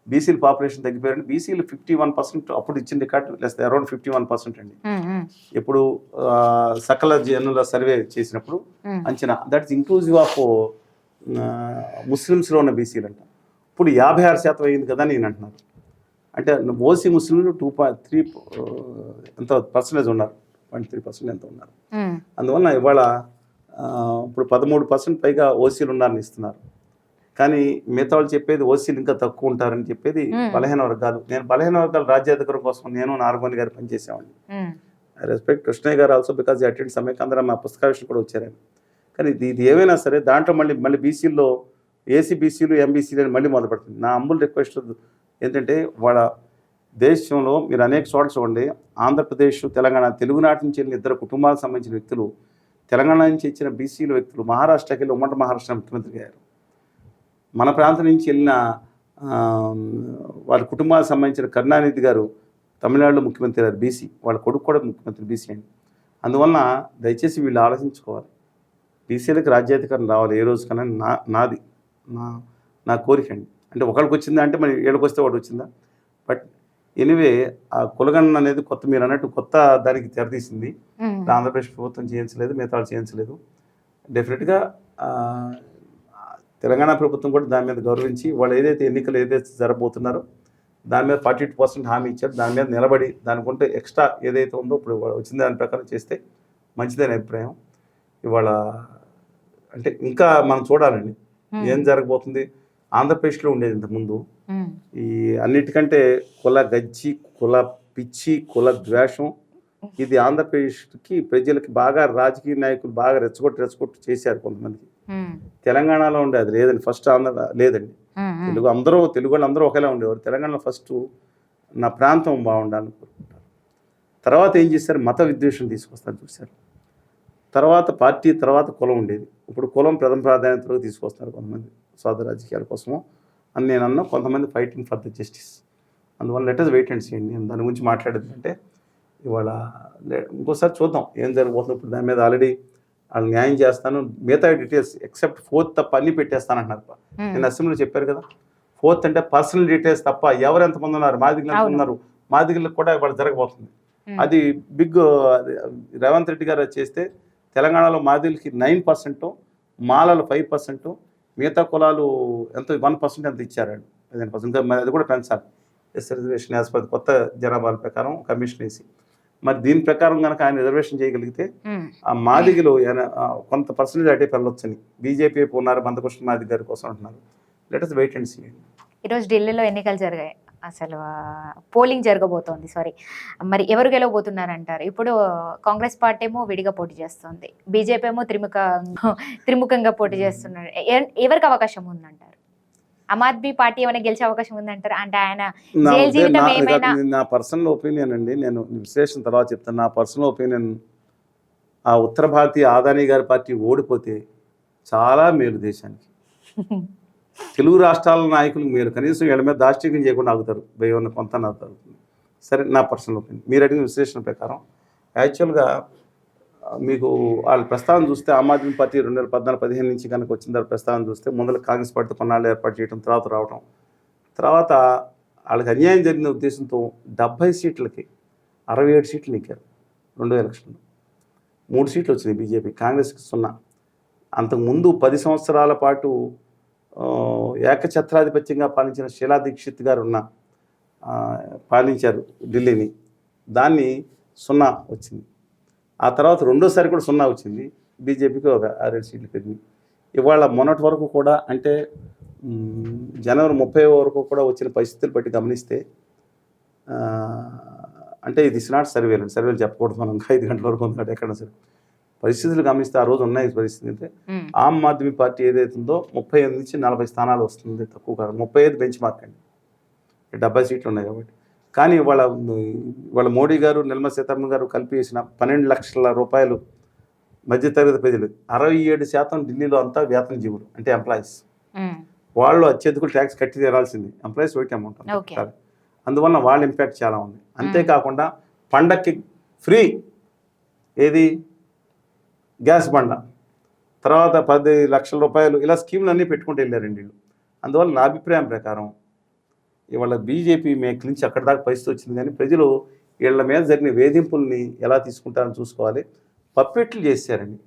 బీసీల పాపులేషన్ తగ్గిపోయారని, బీసీలు 51% అప్పుడు ఇచ్చిన రికార్డు లెస్ అరౌండ్ 51% అండి. ఇప్పుడు సకల జనుల సర్వే చేసినప్పుడు అంచనా దట్ ఇస్ ఇంక్లూజివ్ ఆఫ్ ముస్లిమ్స్లో ఉన్న బీసీలు అంట. ఇప్పుడు 56% అయింది కదా నేను అంటున్నారు. అంటే ఓసీ ముస్లింలు 2.3 ఎంత పర్సెంటేజ్ ఉన్నారు, 0.3% ఎంత ఉన్నారు. అందువల్ల ఇవాళ ఇప్పుడు 13% పైగా ఓసీలు ఉన్నారని ఇస్తున్నారు. కానీ మిగతా వాళ్ళు చెప్పేది ఓసీలు ఇంకా తక్కువ ఉంటారని చెప్పేది బలహీన వర్గాలు. నేను బలహీన వర్గాల రాజ్యాధికారం కోసం నేను నాగమణి గారు పనిచేసేవాడిని. ఐ రెస్పెక్ట్ కృష్ణయ్య గారు ఆల్సో బికాజ్ అటెండ్ సమయకందరం మా పుస్తకావిషయం కూడా వచ్చారని. కానీ ఇది ఏమైనా సరే దాంట్లో మళ్ళీ బీసీల్లో ఏసీ బీసీలు ఎంబీసీలు అని మళ్ళీ మొదలుపెడుతుంది. నా అంబుల్ రిక్వెస్ట్ ఏంటంటే వాళ్ళ దేశంలో మీరు అనేక చోట్ల చూడండి, ఆంధ్రప్రదేశ్, తెలంగాణ, తెలుగునాటి నుంచి వెళ్ళిన 2 కుటుంబాలకు సంబంధించిన వ్యక్తులు, తెలంగాణ నుంచి ఇచ్చిన బీసీల వ్యక్తులు మహారాష్ట్రకి వెళ్ళి ఉమ్మడి మహారాష్ట్ర ముఖ్యమంత్రి అయ్యారు. మన ప్రాంతం నుంచి వెళ్ళిన వాళ్ళ కుటుంబాలకు సంబంధించిన కరుణానిధి గారు తమిళనాడులో ముఖ్యమంత్రి గారు బీసీ, వాళ్ళ కొడుకు కూడా ముఖ్యమంత్రి బీసీ అండి. అందువలన దయచేసి వీళ్ళు ఆలోచించుకోవాలి, బీసీలకు రాజ్యాధికారం రావాలి ఏ రోజు కన్నా. నాది నా కోరిక అండి. అంటే ఒకరికి వచ్చిందా అంటే మరి ఏళ్ళకి వస్తే వాడు వచ్చిందా. బట్ ఎనివే ఆ కులగణన అనేది కొత్త, మీరు అన్నట్టు కొత్త దానికి తెరతీసింది. ఆంధ్రప్రదేశ్ ప్రభుత్వం చేయించలేదు, మిగతా వాళ్ళు చేయించలేదు. డెఫినెట్గా తెలంగాణ ప్రభుత్వం కూడా దాని మీద గౌరవించి వాళ్ళు ఎన్నికలు ఏదైతే జరగబోతున్నారో దాని మీద 42% హామీ ఇచ్చారు. దాని మీద నిలబడి దానికంటే ఎక్స్ట్రా ఏదైతే ఉందో ఇప్పుడు వచ్చిన దాని ప్రకారం చేస్తే మంచిదని అభిప్రాయం. ఇవాళ అంటే ఇంకా మనం చూడాలండి ఏం జరగబోతుంది. ఆంధ్రప్రదేశ్లో ఉండేది ఇంతకుముందు ఈ అన్నిటికంటే కుల గజ్జి, కుల పిచ్చి, కుల ద్వేషం. ఇది ఆంధ్రప్రదేశ్కి ప్రజలకి బాగా రాజకీయ నాయకులు బాగా రెచ్చగొట్టు చేశారు కొంతమందికి. తెలంగాణలో ఉండే అది లేదండి, ఫస్ట్ ఆంధ్ర లేదండి. తెలుగు వాళ్ళు అందరూ ఒకేలా ఉండేవారు. తెలంగాణలో ఫస్ట్ నా ప్రాంతం బాగుండాలని కోరుకుంటారు. తర్వాత ఏం చేశారు, మత విద్వేషం తీసుకొస్తాను చూశారు. తర్వాత పార్టీ, తర్వాత కులం ఉండేది. ఇప్పుడు కులం ప్రథమ ప్రాధాన్యతలో తీసుకొస్తున్నారు కొంతమంది స్వార్థ రాజకీయాల కోసము అని నేను అన్నా. కొంతమంది ఫైటింగ్ ఫర్ ద జస్టిస్. అందువల్ల let us wait and see అండి. దాని గురించి మాట్లాడేది అంటే ఇవాళ ఇంకోసారి చూద్దాం ఏం జరగబోతుంది. ఇప్పుడు దాని మీద ఆల్రెడీ వాళ్ళు న్యాయం చేస్తాను, మిగతా డీటెయిల్స్ ఎక్సెప్ట్ 4th తప్ప అన్ని పెట్టేస్తానంటున్నారు. నేను అసెంబ్లీలో చెప్పారు కదా, 4th అంటే పర్సనల్ డీటెయిల్స్ తప్ప ఎవరు ఎంతమంది ఉన్నారు, మాదిగలు ఎంత ఉన్నారు, మాదిగలకు కూడా ఇవాళ జరగబోతుంది. అది బిగ్ రేవంత్ రెడ్డి గారు చేస్తే తెలంగాణలో మాదిగలకి 9%, మాలలు 5%, మిగతా కులాలు ఎంత 1% ఎంత ఇచ్చారండి. 15%. మరి అది కూడా పెంచాలి. రిజర్వేషన్ యాజ్ పర్ కొత్త జనాభాల ప్రకారం కమిషన్ వేసి, మరి దీని ప్రకారం కనుక ఆయన రిజర్వేషన్ చేయగలిగితే ఆ మాదిగలు కొంత పర్సెంటేజ్ అటే వెళ్ళొచ్చని బీజేపీ ఉన్నారు. మందకృష్ణ మాదిగ గారి కోసం అంటున్నారు. Let us wait and see. ఈరోజు ఢిల్లీలో ఎన్నికలు జరిగాయి, అసలు పోలింగ్ జరగబోతోంది. మరి ఎవరు గెలవబోతున్నారంటారు? ఇప్పుడు కాంగ్రెస్ పార్టీ ఏమో విడిగా పోటీ చేస్తుంది, బీజేపీ ఏమో త్రిముఖంగా పోటీ చేస్తున్నారు. ఎవరికి అవకాశం ఉందంటారు? ఆమ్ ఆద్మీ పార్టీ ఏమైనా గెలిచే అవకాశం ఉందంటారు? అంటే ఆయన జైలు జీవితం ఏమైనా? నా పర్సనల్ ఒపీనియన్ అండి, నేను విశ్లేషణ తర్వాత చెప్తాను. నా పర్సనల్ ఒపీనియన్, ఆ ఉత్తర భారతీయ ఆదాని గారి పార్టీ ఓడిపోతే చాలా మేలు దేశానికి. తెలుగు రాష్ట్రాల నాయకులు మీరు కనీసం వీళ్ళ మీద దాష్టికం చేయకుండా ఆగుతారు, భయం కొంత ఆగుతారు. సరే, నా పర్సనల్ ఒపీనియన్. మీరు అడిగిన విశ్లేషణ ప్రకారం యాక్చువల్గా మీకు వాళ్ళ ప్రస్తావన చూస్తే ఆమ్ ఆద్మీ పార్టీ 2014-15 నుంచి కనుక వచ్చిన తర్వాత ప్రస్తావన చూస్తే ముందర కాంగ్రెస్ పార్టీ కొన్నాళ్ళు ఏర్పాటు చేయడం, తర్వాత రావడం, తర్వాత వాళ్ళకి అన్యాయం జరిగిన ఉద్దేశంతో 70 సీట్లకి 67 సీట్లు నెగ్గారు 2 ఎలక్షన్లో. 3 సీట్లు వచ్చినాయి బీజేపీ, కాంగ్రెస్కి 0. అంతకుముందు 10 సంవత్సరాల పాటు ఏకఛత్రాధిపత్యంగా పాలించిన షీలా దీక్షిత్ గారు పాలించారు ఢిల్లీని, దాన్ని 0 వచ్చింది. ఆ తర్వాత రెండోసారి కూడా 0 వచ్చింది. బీజేపీకి ఒక 6-7 సీట్లు పెరిగింది. ఇవాళ మొన్నటి వరకు కూడా, అంటే జనవరి 30 వరకు కూడా వచ్చిన పరిస్థితులు బట్టి గమనిస్తే, అంటే ఇది ఇస్ నాట్ సర్వేలు చెప్పకూడదు మనం, 5 గంటల వరకు ఉంది ఎక్కడైనా సరే. పరిస్థితులు గమనిస్తే ఆ రోజు ఉన్నాయి పరిస్థితి. అంటే ఆమ్ ఆద్మీ పార్టీ ఏదైతుందో 38 నుంచి 40 స్థానాలు వస్తుంది, తక్కువ కాదు. 35 బెంచ్ మార్క్ అండి, 70 సీట్లు ఉన్నాయి కాబట్టి. కానీ వాళ్ళ మోడీ గారు, నిర్మలా సీతారామన్ గారు కలిపి వేసిన 12 లక్షల రూపాయలు మధ్యతరగతి ప్రజలు, 67% ఢిల్లీలో అంతా వేతన జీవులు, అంటే ఎంప్లాయీస్. వాళ్ళు అత్యధికులు ట్యాక్స్ కట్టి తీరాల్సింది, ఎంప్లాయీస్ వెయిట్ అమౌంట్. అందువల్ల వాళ్ళ ఇంపాక్ట్ చాలా ఉంది. అంతేకాకుండా పండక్కి ఫ్రీ ఏది గ్యాస్ బండ, తర్వాత 10 లక్షల రూపాయలు, ఇలా స్కీములు అన్నీ పెట్టుకుంటూ వెళ్ళారండి వీళ్ళు. అందువల్ల నా అభిప్రాయం ప్రకారం ఇవాళ బీజేపీ మేక్ నుంచి అక్కడి దాకా పరిస్థితి వచ్చింది. కానీ ప్రజలు వీళ్ళ మీద జరిగిన వేధింపుల్ని ఎలా తీసుకుంటారని చూసుకోవాలి. పప్పెట్లు చేశారండి.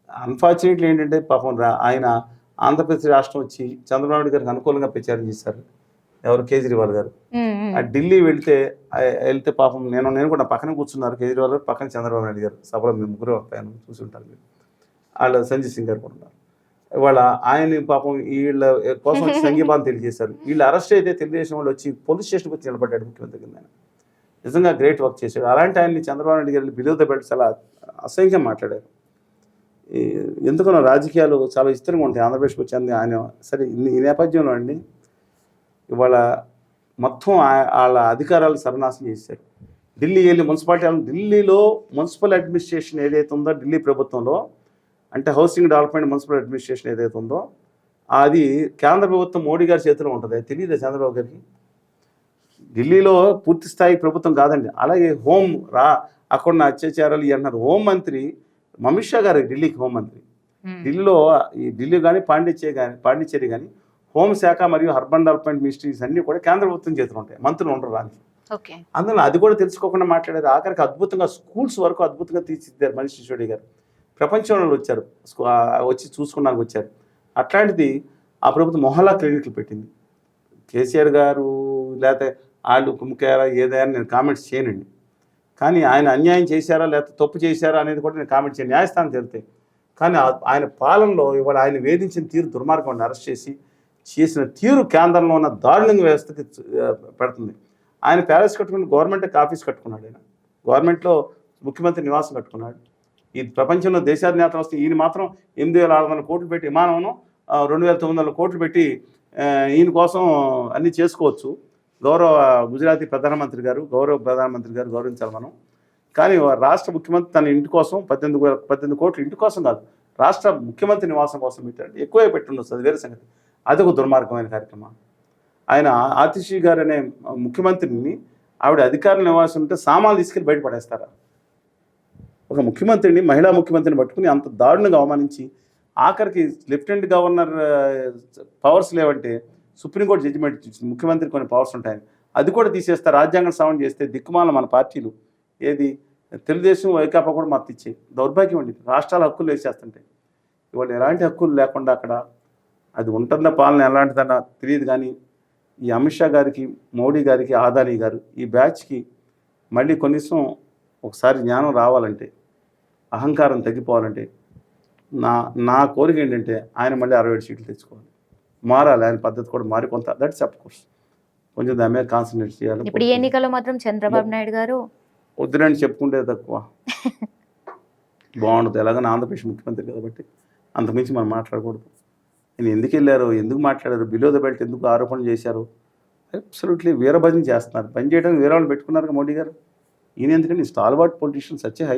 అన్ఫార్చునేట్లీ ఏంటంటే పాపం ఆయన ఆంధ్రప్రదేశ్ రాష్ట్రం వచ్చి చంద్రబాబు నాయుడు గారికి అనుకూలంగా ప్రచారం చేశారు. ఎవరు? కేజ్రీవాల్ గారు. ఆ ఢిల్లీ వెళ్తే పాపం నేను కూడా పక్కన కూర్చున్నారు. కేజ్రీవాల్ గారు పక్కన చంద్రబాబు నాయుడు గారు సభలో మేము ముగ్గురు వస్తాయని చూసుంటారు మీరు. వాళ్ళు సంజయ్ సింగ్ గారు కూడా ఉన్నారు. ఇవాళ ఆయన పాపం వీళ్ళ కోసం సంఘీభావం తెలియజేశారు. వీళ్ళు అరెస్ట్ అయితే తెలుగుదేశం వాళ్ళు వచ్చి పోలీస్ స్టేషన్కి వచ్చి నిలబడ్డాడు ముఖ్యమంత్రి కింద. ఆయన నిజంగా గ్రేట్ వర్క్ చేశాడు. అలాంటి ఆయన్ని చంద్రబాబు నాయుడు గారు బిలో ద బెల్ట్ చాలా అసహ్యంగా మాట్లాడారు. ఎందుకనో రాజకీయాలు చాలా విస్తృతంగా ఉంటాయి ఆంధ్రప్రదేశ్కి వచ్చింది ఆయన. సరే, ఈ నేపథ్యంలో అండి ఇవాళ మొత్తం వాళ్ళ అధికారాలు సర్వనాశనం చేశారు. ఢిల్లీ వెళ్ళి ఢిల్లీలో మున్సిపల్ అడ్మినిస్ట్రేషన్ ఏదైతే ఉందో ఢిల్లీ ప్రభుత్వంలో, అంటే హౌసింగ్ డెవలప్మెంట్ మున్సిపల్ అడ్మినిస్ట్రేషన్ ఏదైతే ఉందో అది కేంద్ర ప్రభుత్వం మోడీ గారి చేతిలో ఉంటుంది. తెలియదు చంద్రబాబు గారికి. ఢిల్లీలో పూర్తి స్థాయి ప్రభుత్వం కాదండి. అలాగే అక్కడ అత్యాచారాలు అన్నారు. హోంమంత్రి అమిత్ షా గారు ఢిల్లీకి హోంమంత్రి. ఢిల్లీలో ఢిల్లీ కానీ పాండిచ్చేరి కానీ హోంశాఖ మరియు అర్బన్ డెవలప్మెంట్ మినిస్ట్రీస్ అన్నీ కూడా కేంద్ర ప్రభుత్వం చేతులు ఉంటాయి, మంత్రులు ఉండరు రానికి. అందులో అది కూడా తెలుసుకోకుండా మాట్లాడారు. ఆఖరికి అద్భుతంగా స్కూల్స్ వరకు అద్భుతంగా తీర్చిదిద్దారు మనీష్ సిసోడియా గారు. ప్రపంచంలో వచ్చారు, వచ్చి చూసుకున్నాక వచ్చారు. అట్లాంటిది ఆ ప్రభుత్వం మొహల్లా క్లినిక్లు పెట్టింది. కేసీఆర్ గారు లేకపోతే వాళ్ళు కుమ్ముకారా ఏదైనా నేను కామెంట్స్ చేయనండి. కానీ ఆయన అన్యాయం చేశారా లేకపోతే తప్పు చేశారా అనేది కూడా నేను కామెంట్ చేయను, న్యాయస్థానం తెలుతాయి. కానీ ఆయన పాలనలో ఇవాళ ఆయన వేధించిన తీరు దుర్మార్గం, అరెస్ట్ చేసిన తీరు కేంద్రంలో ఉన్న దారుణంగా వ్యవస్థకి పెడుతుంది. ఆయన ప్యాలెస్ కట్టుకుని గవర్నమెంట్కి ఆఫీస్ కట్టుకున్నాడు. ఆయన గవర్నమెంట్లో ముఖ్యమంత్రి నివాసం కట్టుకున్నాడు. ఈ ప్రపంచంలో దేశాధినేతలు వస్తే ఈయన మాత్రం 8,600 కోట్లు పెట్టి విమానంను 2,900 కోట్లు పెట్టి ఈయన కోసం అన్నీ చేసుకోవచ్చు. గౌరవ గుజరాతీ ప్రధానమంత్రి గారు గౌరవించాలి మనం. కానీ రాష్ట్ర ముఖ్యమంత్రి తన ఇంటి కోసం 18 కోట్లు ఇంటి కోసం కాదు, రాష్ట్ర ముఖ్యమంత్రి నివాసం కోసం పెట్టాడు. ఎక్కువే పెట్టుండొచ్చు, అది వేరే సంగతి. అది ఒక దుర్మార్గమైన కార్యక్రమం. ఆయన ఆతిషి గారు అనే ముఖ్యమంత్రిని ఆవిడ అధికారుల నివాసం ఉంటే సామాన్లు తీసుకెళ్ళి బయటపడేస్తారా? ఒక ముఖ్యమంత్రిని, మహిళా ముఖ్యమంత్రిని పట్టుకుని అంత దారుణంగా అవమానించి, ఆఖరికి లెఫ్టినెంట్ గవర్నర్ పవర్స్ లేవంటే సుప్రీంకోర్టు జడ్జిమెంట్ ఇచ్చింది ముఖ్యమంత్రికి కొన్ని పవర్స్ ఉంటాయని, అది కూడా తీసేస్తారు. రాజ్యాంగం సవరణ చేస్తే దిక్కుమాల మన పార్టీలు ఏది తెలుగుదేశం, వైకాపా కూడా మద్దతు ఇచ్చాయి. దౌర్భాగ్యం అండి, రాష్ట్రాల హక్కులు వేసేస్తుంటే. ఇవాళ ఎలాంటి హక్కులు లేకుండా అక్కడ అది ఉంటుందా పాలన ఎలాంటిదన్నా తెలియదు. కానీ ఈ అమిత్ షా గారికి, మోడీ గారికి, అదానీ గారు ఈ బ్యాచ్కి మళ్ళీ కనీసం ఒకసారి జ్ఞానం రావాలంటే, అహంకారం తగ్గిపోవాలంటే నా కోరిక ఏంటంటే ఆయన మళ్ళీ 67 సీట్లు తెచ్చుకోవాలి, మారాలి. ఆయన పద్ధతి కూడా మారి కొంత, దట్స్ అఫ్ కోర్స్ కొంచెం దాని మీద కాన్సన్ట్రేట్ చేయాలి. ఇప్పుడు ఈ ఎన్నికల్లో మాత్రం చంద్రబాబు నాయుడు గారు వద్దులని చెప్పుకుంటే తక్కువ బాగుండదు. ఎలాగైనా ఆంధ్రప్రదేశ్ ముఖ్యమంత్రి కాబట్టి అంతకుమించి మనం మాట్లాడకూడదు. నేను ఎందుకు వెళ్ళారు, ఎందుకు మాట్లాడారు, బిలో ద బెల్ట్ ఎందుకు ఆరోపణలు చేశారు, అబ్సల్యూట్లీ వీరభజన చేస్తున్నారు. పని చేయడానికి వేరే వాళ్ళు పెట్టుకున్నారు మోడీ గారు. ఈయన ఎందుకంటే స్టాల్వార్ట్ పొలిటీషియన్స్ వచ్చే హై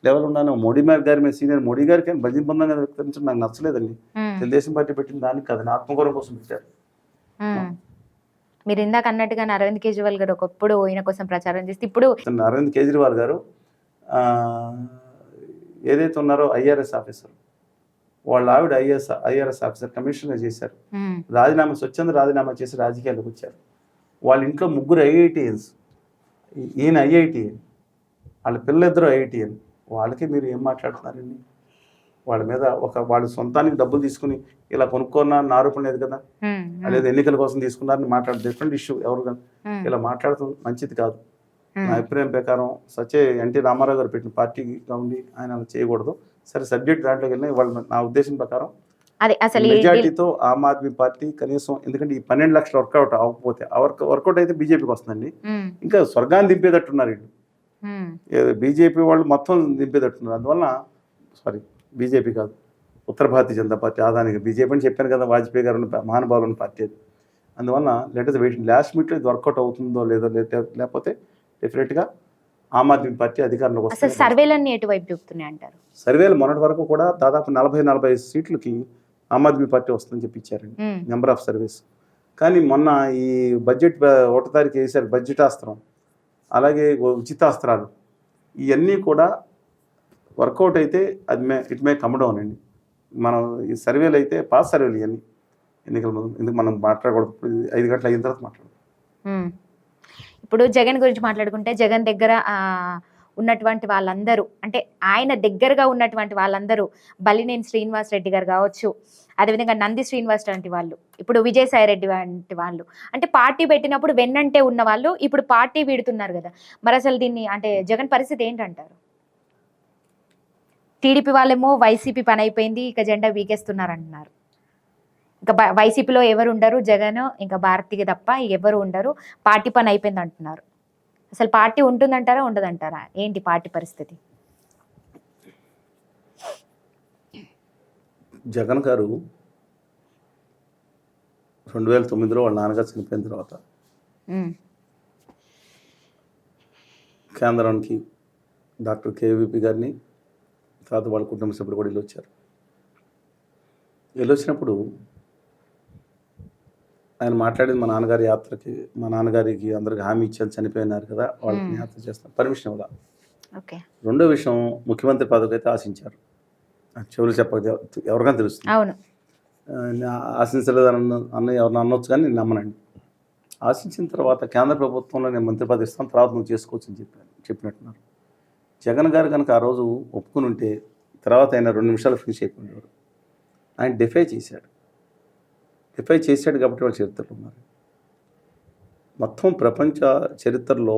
లెవెల్ ఉన్నాను. మోడీ గారి మీద సీనియర్ మోడీ గారికి ఆయన భజన పొందంగా వ్యక్తరించడం నాకు నచ్చలేదండి. తెలుగుదేశం పార్టీ పెట్టిన దానికి కదా, ఆత్మగౌరవం కోసం పెట్టారు. మీరు ఇందాక అన్నట్టుగా అరవింద్ కేజ్రీవాల్ గారు ఒకప్పుడు ఈయన కోసం ప్రచారం చేస్తే, ఇప్పుడు అరవింద్ కేజ్రీవాల్ గారు ఏదైతే ఉన్నారో ఐఆర్ఎస్ ఆఫీసర్, వాళ్ళ ఆవిడ ఐఆర్ఎస్ ఆఫీసర్ కమిషనర్ చేశారు. స్వచ్ఛంద రాజీనామా చేసి రాజకీయాల్లోకి వచ్చారు. వాళ్ళ ఇంట్లో 3 ఐఐటిఎన్స్, ఈయన ఐఐటిఎన్, వాళ్ళ పిల్లలిద్దరూ ఐఐటిఎన్. వాళ్ళకి మీరు ఏం మాట్లాడుతున్నారండి? వాళ్ళ మీద వాళ్ళు సొంతానికి డబ్బులు తీసుకుని ఇలా కొనుక్కున్నారని ఆరోపణ లేదు కదా, లేదా ఎన్నికల కోసం తీసుకున్నారని మాట్లాడదు, డిఫరెంట్ ఇష్యూ. ఎవరు కానీ ఇలా మాట్లాడటం మంచిది కాదు. నా అభిప్రాయం ప్రకారం ఎన్టీ రామారావు గారు పెట్టిన పార్టీగా ఉండి ఆయన అలా చేయకూడదు. సరే, సబ్జెక్ట్ దాంట్లోకి వెళ్ళినా వాళ్ళు నా ఉద్దేశం ప్రకారం మెజార్టీతో ఆమ్ ఆద్మీ పార్టీ కనీసం, ఎందుకంటే ఈ 12 లక్షలు వర్కౌట్ అవ్వకపోతే, వర్కౌట్ అయితే బీజేపీకి వస్తుందండి. ఇంకా స్వర్గాన్ని దింపేటట్టున్నారు వీళ్ళు. బీజేపీ వాళ్ళు మొత్తం దింపేటట్టున్నారు. అందువల్ల బీజేపీ కాదు, ఉత్తర భారతీయ జనతా పార్టీ, అదానీ బీజేపీ అని చెప్పాను కదా, వాజ్పేయి గారు మహానుభావులు ఉన్న పార్టీ అది. అందువల్ల లెట్ వెయిట్, లాస్ట్ మినిట్లో ఇది వర్కౌట్ అవుతుందో లేదో, లేకపోతే డెఫినెట్గా ఆమ్ ఆద్మీ పార్టీ అధికారంలోకి వస్తుంది. సర్వేలన్నీ ఎటువైపు చూపుతున్నాయి అంటారు? సర్వేలు మొన్నటి వరకు కూడా దాదాపు 40-45 సీట్లకి ఆమ్ ఆద్మీ పార్టీ వస్తుందని చెప్పి ఇచ్చారండి, నెంబర్ ఆఫ్ సర్వేస్. కానీ మొన్న ఈ బడ్జెట్ 1వ తారీఖు వేశారు బడ్జెట్ అస్త్రం, అలాగే ఉచితాస్త్రాలు, ఇవన్నీ కూడా వర్కౌట్ అయితే ఇట్ మే కమ్ డౌన్ అండి. మనం ఈ సర్వేలు అయితే పాస్ సర్వేలు ఇవన్నీ ఎన్నికల ముందు, ఎందుకు మనం మాట్లాడకూడదు. 5 గంటలు అయిన తర్వాత మాట్లాడదు. ఇప్పుడు జగన్ గురించి మాట్లాడుకుంటే, జగన్ దగ్గర ఉన్నటువంటి వాళ్ళందరూ, అంటే ఆయన దగ్గరగా ఉన్నటువంటి వాళ్ళందరూ, బలినేని శ్రీనివాస్ రెడ్డి గారు కావచ్చు, అదేవిధంగా నంది శ్రీనివాస్ లాంటి వాళ్ళు, ఇప్పుడు విజయసాయి రెడ్డి వంటి వాళ్ళు, అంటే పార్టీ పెట్టినప్పుడు వెన్నంటే ఉన్న వాళ్ళు ఇప్పుడు పార్టీ వీడుతున్నారు కదా. మరి అసలు దీన్ని, అంటే జగన్ పరిస్థితి ఏంటంటారు? టీడీపీ వాళ్ళేమో వైసీపీ పని అయిపోయింది, ఇక జెండా వీకేస్తున్నారు అంటున్నారు. ఇంకా వైసీపీలో ఎవరు ఉండరు, జగన్ ఇంకా భారతికి తప్ప ఎవరు ఉండరు, పార్టీ పని అయిపోయింది అంటున్నారు. అసలు పార్టీ ఉంటుందంటారా, ఉండదంటారా? ఏంటి పార్టీ పరిస్థితి? జగన్ గారు 2009లో వాళ్ళ నాన్నగారు చనిపోయిన తర్వాత కేంద్రానికి డాక్టర్ కేవీపీ గారిని, తర్వాత వాళ్ళ కుటుంబ సభ్యులు కూడా వెళ్ళొచ్చినప్పుడు ఆయన మాట్లాడింది, మా నాన్నగారి యాత్రకి, మా నాన్నగారికి అందరికి హామీ ఇచ్చారు, చనిపోయినారు కదా, వాళ్ళకి యాత్ర చేస్తాను, పర్మిషన్ ఇవ్వాల. రెండో విషయం, ముఖ్యమంత్రి పదవి అయితే ఆశించారు. చెవులు చెప్పక ఎవరికైనా తెలుస్తుంది. ఆశించలేదు అన్న ఎవరిని అనొచ్చు, కానీ నేను నమ్మనండి. ఆశించిన తర్వాత కేంద్ర ప్రభుత్వంలో నేను మంత్రి పదవి ఇస్తాను, తర్వాత నువ్వు చేసుకోవచ్చు అని చెప్పినట్టున్నారు. జగన్ గారు కనుక ఆ రోజు ఒప్పుకుని ఉంటే తర్వాత ఆయన 2 నిమిషాలు ఫినిష్ అయిపోయేవారు. ఆయన డిఫై చేశాడు కాబట్టి వాళ్ళు చరిత్రలో ఉన్నారు. మొత్తం ప్రపంచ చరిత్రలో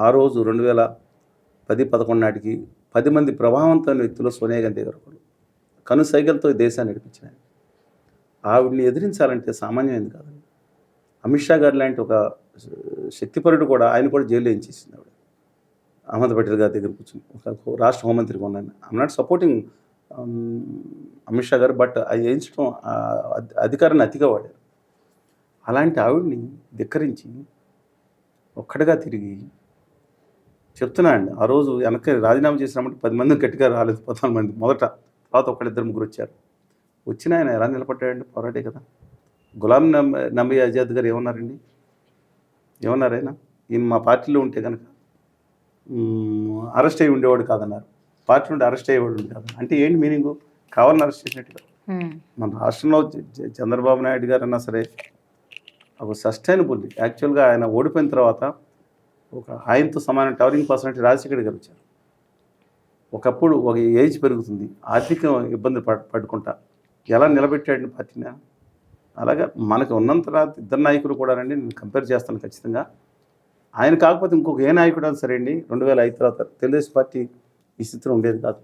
ఆ రోజు 2010-11 నాటికి 10 మంది ప్రభావవంతమైన వ్యక్తులు సోనియా గాంధీ గారు ఒకరు. కనుసైగలతో ఈ దేశాన్ని నడిపించిన ఆవిడ్ని ఎదిరించాలంటే సామాన్యమైనది కాదండి. అమిత్ షా గారు లాంటి ఒక శక్తిపరుడు కూడా, ఆయన కూడా జైల్లో వేయించేసింది ఆవిడ. అహ్మద్ పటేల్ గారి దగ్గర కూర్చొని, ఒక రాష్ట్ర హోంమంత్రిగా ఉన్నాను. I'm not supporting Amit Shah గారు, బట్ అది వేయించడం అధికారాన్ని అతిగా వాడారు. అలాంటి ఆవిడ్ని ధిక్కరించి ఒక్కడిగా తిరిగి చెప్తున్నా అండి. ఆ రోజు వెనక్కి రాజీనామా చేసినామంటే 10 మంది గట్టిగా రాలేదు, 14 మంది మొదట. తర్వాత ఒకళ్ళిద్దరు ముగ్గురు వచ్చారు. వచ్చిన ఆయన ఎలా నిలబడ్డాడండి? పోరాటే కదా. గులాం నబీ ఆజాద్ గారు ఏమన్నారండి? ఏమన్నారు ఆయన? ఈయన మా పార్టీలో ఉంటే కనుక అరెస్ట్ అయ్యి ఉండేవాడు కాదన్నారు. పార్టీ నుండి అరెస్ట్ అయ్యేవాడు కాదు అంటే ఏంటి మీనింగు? కావాలని అరెస్ట్ చేసినట్టుగా. మన రాష్ట్రంలో చంద్రబాబు నాయుడు గారు అన్నా సరే ఒక సస్టైనబుల్, యాక్చువల్గా ఆయన ఓడిపోయిన తర్వాత ఒక ఆయనతో సమాన టవరింగ్ పర్సనాలిటీ రాజశేఖర్ గారు వచ్చారు. ఒకప్పుడు ఒక ఏజ్ పెరుగుతుంది, ఆర్థిక ఇబ్బంది పడుకుంటా ఎలా నిలబెట్టాడు పార్టీని. అలాగా మనకు ఉన్నంత ఇద్దరు నాయకులు కూడా రండి, నేను కంపేర్ చేస్తాను ఖచ్చితంగా. ఆయన కాకపోతే ఇంకొక ఏ నాయకుడు అని సరే అండి 2005 తర్వాత తెలుగుదేశం పార్టీ ఈ స్థితిలో ఉండేది కాదు.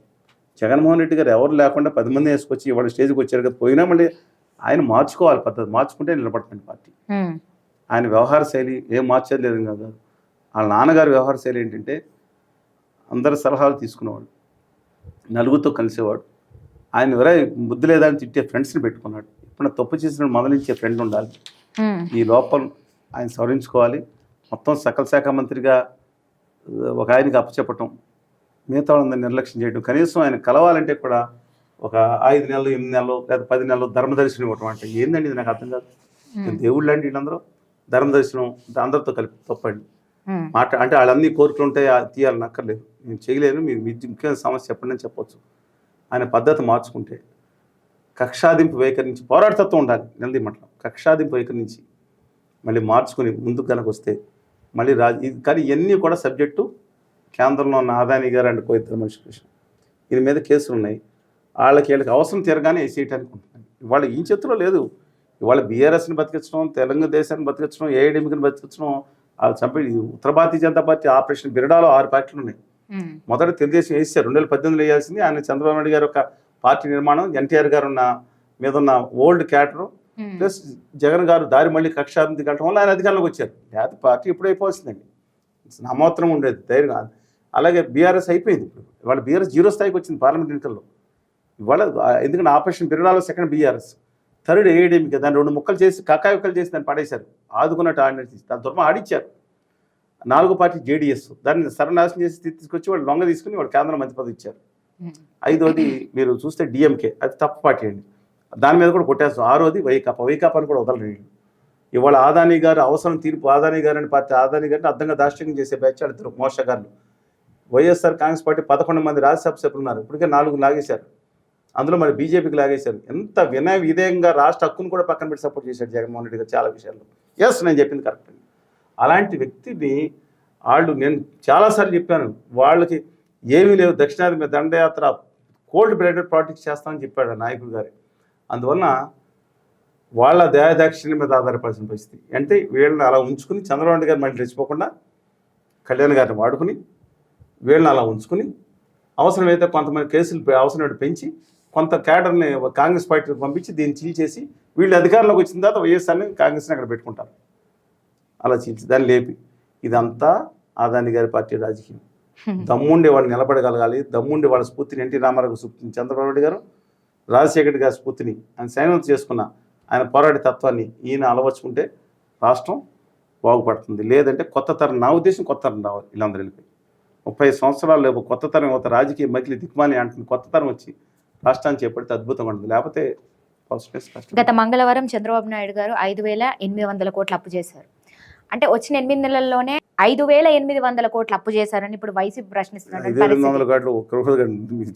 జగన్మోహన్ రెడ్డి గారు ఎవరు లేకుండా 10 మంది వేసుకొచ్చి ఇవాళ స్టేజ్కి వచ్చారు కదా. పోయినా మళ్ళీ ఆయన మార్చుకోవాలి పద్ధతి, మార్చుకుంటే నిలబడుతుంది పార్టీ. ఆయన వ్యవహార శైలి ఏం మార్చేది లేదు కాదు. వాళ్ళ నాన్నగారి వ్యవహార శైలి ఏంటంటే అందరి సలహాలు తీసుకునేవాడు, నలుగురితో కలిసేవాడు. ఆయన ఎవరై బుద్ధి లేదా అని తిట్టే ఫ్రెండ్స్ని పెట్టుకున్నాడు. ఇప్పుడు తప్పు చేసిన మొదలించే ఫ్రెండ్ ఉండాలి. ఈ లోపం ఆయన సవరించుకోవాలి. మొత్తం సకల శాఖ మంత్రిగా ఒక ఆయనకి అప్పచెప్పటం, మిగతా వాళ్ళందరినీ నిర్లక్ష్యం చేయడం, కనీసం ఆయన కలవాలంటే కూడా ఒక 5 నెలలు 8 నెలలు లేదా 10 నెలలు ధర్మదర్శనం ఇవ్వటం. అంటే ఏందండి ఇది? నాకు అర్థం కాదు. దేవుళ్ళు అండి వీళ్ళందరూ. ధర్మదర్శనం అందరితో కలిపి తప్పండి అంటే వాళ్ళన్నీ కోరికలు ఉంటాయి, తీయాలని అక్కర్లేదు. నేను చేయలేను, మీరు ముఖ్యమైన సమస్య చెప్పండి అని చెప్పొచ్చు. ఆయన పద్ధతి మార్చుకుంటే, కక్షాదింపు వైఖరి నుంచి పోరాటతత్వం ఉండాలి. నిలదీమంటాం కక్షాదింపు వైఖరి నుంచి మళ్ళీ మార్చుకుని ముందుకు కనుక వస్తే మళ్ళీ కానీ ఇవన్నీ కూడా సబ్జెక్టు కేంద్రంలో ఉన్న ఆదాని గారు అండ్ ఇద్దరు మనుషులు దీని మీద కేసులు ఉన్నాయి. వీళ్ళకి అవసరం తీరగానే వేసేయటానికి ఉంటున్నాయి. ఇవాళ ఈ చేతిలో లేదు. ఇవాళ బీఆర్ఎస్ని బతికించడం, తెలంగాణ దేశాన్ని బతికించడం, ఏఐడిఎంకిని బతికించడం, వాళ్ళు చంపి ఉత్తర భారతీయ జనతా పార్టీ ఆపరేషన్ బిరడాలో 6 పార్టీలు ఉన్నాయి. మొదట తెలుగుదేశం వేసారు, 2018లో వేయాల్సింది. ఆయన చంద్రబాబు నాయుడు గారు ఒక పార్టీ నిర్మాణం, ఎన్టీఆర్ గారు మీద ఉన్న ఓల్డ్ క్యాటరు ప్లస్ జగన్ గారు దారి మళ్ళీ కక్షాభివృద్ధి కట్టడం వల్ల ఆయన అధికారంలోకి వచ్చారు. లేకపోతే పార్టీ ఎప్పుడు అయిపోతుందండి, నమ్మోత్తరం ఉండేది ధైర్యం. అలాగే బీఆర్ఎస్ అయిపోయింది. ఇప్పుడు ఇవాళ బీఆర్ఎస్ 0 స్థాయికి వచ్చింది పార్లమెంట్ ఎన్నికల్లో. ఇవాళ ఎందుకంటే ఆపరేషన్ బిరడాలో సెకండ్ బీఆర్ఎస్, థర్డ్ ఏఐడిఎంకే. దాన్ని 2 ముక్కలు చేసి కక్కాయొక్కలు చేసి దాన్ని పడేశారు. ఆదుకున్నట్టు ఆడినట్టు దాని దుర్మ ఆడిచ్చారు. 4వ పార్టీ జేడీఎస్, దాన్ని సర్వనాశనం చేసి తీసుకొచ్చి వాళ్ళు లొంగ తీసుకుని వాళ్ళు కేంద్ర మంత్రి పదవి ఇచ్చారు. 5వది మీరు చూస్తే డిఎంకే, అది తప్పు పార్టీ అండి, దాని మీద కూడా కొట్టేస్తాం. 6వది వైకాపాని కూడా వదలరు. ఇవాళ ఆదాని గారు అవసరం తీర్పు, ఆదాని గారు అని పార్టీ, ఆదాని గారిని అర్థంగా దాష్ట్యంగా చేసే బ్యాచ్ వాళ్ళిద్దరు మోసగాళ్ళు. వైఎస్ఆర్ కాంగ్రెస్ పార్టీ 11 మంది రాజ్యసభ సభ్యులు ఉన్నారు, ఇప్పటికే 4 లాగేశారు. అందులో మరి బీజేపీకి లాగేశారు. ఎంత వినయ విధేయంగా రాష్ట్ర హక్కును కూడా పక్కన పెట్టి సపోర్ట్ చేశాడు జగన్మోహన్ రెడ్డి గారు చాలా విషయాల్లో. ఎస్, నేను చెప్పింది కరెక్ట్ అండి. అలాంటి వ్యక్తిని నేను చాలాసార్లు చెప్పాను, వాళ్ళకి ఏమీ లేవు, దక్షిణాది మీద దండయాత్ర కోల్డ్ బ్లడెడ్ పాలిటిక్స్ చేస్తామని చెప్పాడు నాయకుడు గారు. అందువలన వాళ్ళ దయాదాక్షిణ్యం మీద ఆధారపడాల్సిన పరిస్థితి. అంటే వీళ్ళని అలా ఉంచుకుని చంద్రబాబు నాయుడు గారు మళ్ళీ రెచ్చిపోకుండా కళ్యాణ్ గారిని వాడుకుని వీళ్ళని అలా ఉంచుకుని అవసరమైతే కొంతమంది కేసులు అవసరమైతే పెంచి కొంత క్యాడర్ని కాంగ్రెస్ పార్టీకి పంపించి దీన్ని చీల్చేసి వీళ్ళు అధికారంలోకి వచ్చిన తర్వాత వైఎస్ఆర్ని కాంగ్రెస్ని అక్కడ పెట్టుకుంటారు. అలా చీల్చి దాన్ని లేపి, ఇదంతా ఆదాని గారి పార్టీ రాజకీయం. దమ్ముండి వాళ్ళు నిలబడగలగాలి, దమ్ముండి వాళ్ళ స్ఫూర్తిని ఎన్టీ రామారావు స్ఫూర్తిని, చంద్రబాబు నాయుడు గారు రాజశేఖర్ గారి స్ఫూర్తిని ఆయన సైన్యం చేసుకున్న ఆయన పోరాట తత్వాన్ని ఈయన అలవర్చుకుంటే రాష్ట్రం బాగుపడుతుంది. లేదంటే కొత్త తరం, నా ఉద్దేశం కొత్త తరం రావాలి. వీళ్ళందరూ వెళ్ళిపోయి 30 సంవత్సరాలు లేవు, కొత్త తరం యువత రాజకీయ మకిలి దిక్మాలి అంటుంది. కొత్త తరం వచ్చి రాష్ట్రాన్ని చేపడితే అద్భుతంగా ఉంటుంది. లేకపోతే గత మంగళవారం చంద్రబాబు నాయుడు గారు 5,800 కోట్లు అప్పు చేశారు. అంటే వచ్చిన 8 నెలల్లోనే 5,800 కోట్లు అప్పు చేశారని ఇప్పుడు వైసీపీ ప్రశ్నిస్తున్నారు. 5,800 కోట్లు ఒక్కరోజు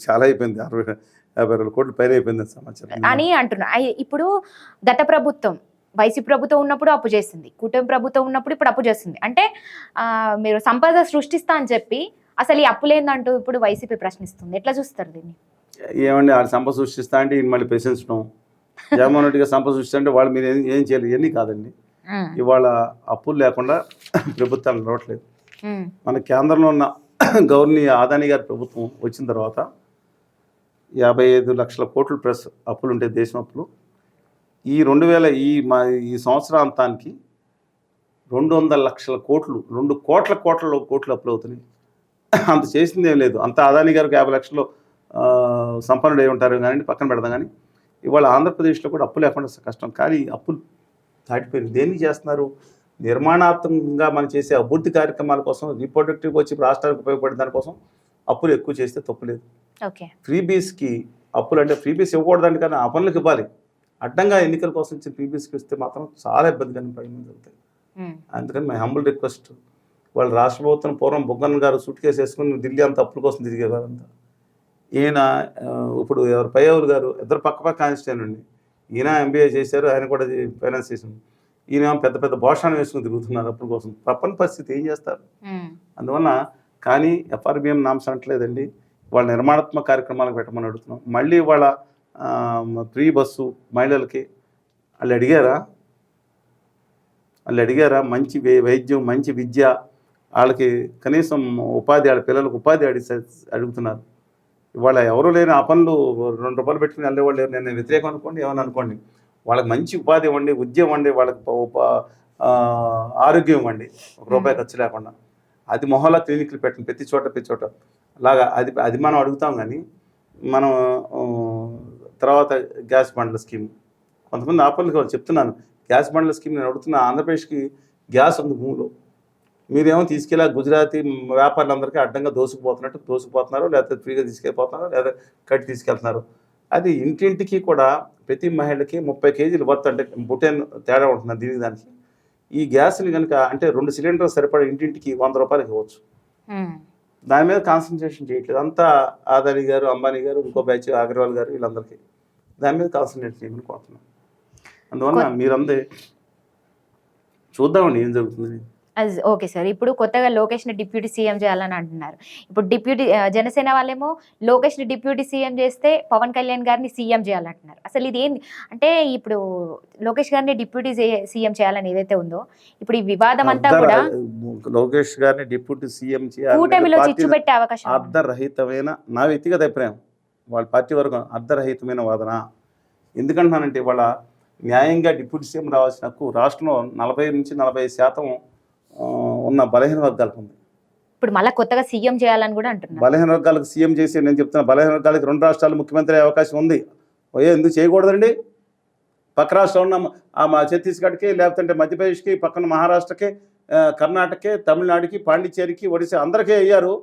చాలా అయిపోయింది, 60-50 కోట్లు పైన అయిపోయింది సమాచారం అని అంటున్నారు. ఇప్పుడు గత ప్రభుత్వం వైసీపీ ప్రభుత్వం ఉన్నప్పుడు అప్పు చేసింది, కూటమి ప్రభుత్వం ఉన్నప్పుడు ఇప్పుడు అప్పు చేస్తుంది. అంటే మీరు సంపద సృష్టిస్తా అని చెప్పి అసలు ఈ అప్పులేందంటూ ఇప్పుడు వైసీపీ ప్రశ్నిస్తుంది. ఎట్లా చూస్తారు దీన్ని? ఏమండి, వాళ్ళు సంపద సృష్టిస్తా అంటే ఈయన మళ్ళీ ప్రశ్నించడం, జగన్మోహన్ రెడ్డి గారు సంపద సృష్టి అంటే వాళ్ళు మీరు ఏం చేయలేదు, ఇవన్నీ కాదండి. ఇవాళ అప్పులు లేకుండా ప్రభుత్వాలు నడవట్లేదు. మన కేంద్రంలో ఉన్న గవర్నర్ ఆదాని గారి ప్రభుత్వం వచ్చిన తర్వాత 55 లక్షల కోట్లు ప్లస్ అప్పులు ఉంటే దేశం అప్పులు. ఈ 2000 ఈ సంవత్సరాంతానికి 200 లక్షల కోట్లు, 2 కోట్ల కోట్లు అప్పులు అవుతున్నాయి. అంత చేసిందేం లేదు. అంత ఆదాని గారికి 50 లక్షలు సంపన్నుడు అయి ఉంటారు కానీ పక్కన పెడదాం. కానీ ఇవాళ ఆంధ్రప్రదేశ్లో కూడా అప్పు లేకుండా కష్టం. కానీ అప్పులు దాటిపోయింది. దేనికి చేస్తున్నారు? నిర్మాణాత్మకంగా మనం చేసే అభివృద్ధి కార్యక్రమాల కోసం రీప్రొడక్టివ్గా వచ్చి రాష్ట్రానికి ఉపయోగపడే దానికోసం అప్పులు ఎక్కువ చేస్తే తప్పులేదు. ఓకే. ఫ్రీబీస్కి అప్పులు అంటే ఫ్రీబీస్ ఇవ్వకూడదండి, కానీ ఆ పనులకు ఇవ్వాలి. అడ్డంగా ఎన్నికల కోసం ఇచ్చిన ఫ్రీబీస్కి ఇస్తే మాత్రం చాలా ఇబ్బందికరమైన పరిణామాలు జరుగుతాయి. అందుకని మై హంబుల్ రిక్వెస్ట్, వాళ్ళు రాష్ట్ర ప్రభుత్వం పూర్వం బొగ్గన్న గారు సూట్ కేసు వేసుకుని ఢిల్లీ అంతా అప్పుల కోసం తిరిగేవారంతా. ఈయన ఇప్పుడు ఎవరు పయ్యవులు గారు ఇద్దరు పక్క కాన్స్టిట్యూన్ అండి. ఈయన ఎంబీఏ చేశారు, ఆయన కూడా ఫైనాన్స్ చేశారు. ఈయన పెద్ద పెద్ద భోషాన్ని వేసుకుని తిరుగుతున్నారు అప్పుల కోసం. తప్పని పరిస్థితి, ఏం చేస్తారు? అందువల్ల కానీ ఎఫ్ఆర్బిఎం నామ్స్ అనట్లేదండి, వాళ్ళ నిర్మాణాత్మక కార్యక్రమాలకు పెట్టమని అడుగుతున్నాం. మళ్ళీ వాళ్ళ ఫ్రీ బస్సు మహిళలకి వాళ్ళు అడిగారా? మంచి వైద్యం, మంచి విద్య, వాళ్ళకి కనీసం ఉపాధి, వాళ్ళ పిల్లలకు ఉపాధి అడుగుతున్నారు. ఇవాళ ఎవరు లేని ఆ పనులు 2 రూపాయలు పెట్టుకుని వెళ్ళేవాళ్ళు లేరు. నేను వ్యతిరేకం అనుకోండి, ఏమని అనుకోండి, వాళ్ళకి మంచి ఉపాధి ఇవ్వండి, విద్య ఇవ్వండి, వాళ్ళకి ఆరోగ్యం ఇవ్వండి, 1 రూపాయి ఖర్చు లేకుండా. అది మొహల్లా క్లినిక్లు పెట్టండి ప్రతి చోట అలాగా. అది మనం అడుగుతాం. కానీ మనం తర్వాత గ్యాస్ బండ్ల స్కీమ్, కొంతమంది ఆపర్లకి వాళ్ళు చెప్తున్నాను, గ్యాస్ బండ్ల స్కీమ్ నేను అడుగుతున్నా. ఆంధ్రప్రదేశ్కి గ్యాస్ ఉంది భూమిలో, మీరేమో తీసుకెళ్ళా గుజరాతీ వ్యాపారులందరికీ అడ్డంగా దోసుకుపోతున్నారు, లేకపోతే ఫ్రీగా తీసుకెళ్ళిపోతున్నారు, లేదా కట్టి తీసుకెళ్తున్నారు. అది ఇంటింటికి కూడా ప్రతి మహిళకి 30 కేజీలు వర్త్, అంటే బుటేన్ తేడా ఉంటుంది దీనికి దానికి. ఈ గ్యాస్ని కనుక అంటే 2 సిలిండర్లు సరిపడే ఇంటింటికి 100 రూపాయలకి ఇవ్వచ్చు. దాని మీద కాన్సన్ట్రేషన్ చేయట్లేదు. అంతా ఆదాని గారు, అంబానీ గారు, ఇంకో బ్యాచ్ అగర్వాల్ గారు, వీళ్ళందరికీ దాని మీద కాన్సన్ట్రేట్ చేయమని కోరుతున్నాను. అందువల్ల మీరందరూ చూద్దామండి ఏం జరుగుతుంది. ఓకే సార్, ఇప్పుడు కొత్తగా లోకేష్ని డిప్యూటీ సీఎం చేయాలని అంటున్నారు. ఇప్పుడు జనసేన వాళ్ళేమో లోకేష్ని డిప్యూటీ సీఎం చేస్తే పవన్ కళ్యాణ్ గారిని సీఎం చేయాలంటున్నారు. అసలు ఇది ఏంది అంటే, ఇప్పుడు లోకేష్ గారిని డిప్యూటీ సీఎం చేయాలని ఏదైతే ఉందో, ఇప్పుడు ఈ వివాదం అంతా కూడా లోకేష్ గారిని డిప్యూటీ సీఎం కూటమిలో చిచ్చు పెట్టే అవకాశం. అర్ధరహితమైన, నా వ్యక్తిగత అభిప్రాయం, వాళ్ళ పార్టీ వరకు అర్ధరహితమైన వాదన. ఎందుకంటున్నానంటే, వాళ్ళ న్యాయంగా డిప్యూటీ సీఎం రావాల్సిన హక్కు రాష్ట్రంలో 40 నుంచి 40% ఉన్న బలహీన వర్గాలకు ఉంది. ఇప్పుడు మళ్ళీ కొత్తగా సీఎం చేయాలని కూడా అంటున్నారు. బలహీన వర్గాలకు సీఎం చేసి, నేను చెప్తున్నా, బలహీన వర్గాలకు 2 రాష్ట్రాలు ముఖ్యమంత్రి అయ్యే అవకాశం ఉంది. ఎందుకు చేయకూడదండి? పక్క రాష్ట్రం ఉన్న మా ఛత్తీస్గఢ్కి, లేకపోతే మధ్యప్రదేశ్కి, పక్కన మహారాష్ట్రకి, కర్ణాటకకి, తమిళనాడుకి, పాండిచ్చేరికి, ఒడిశా అందరికీ అయ్యారు.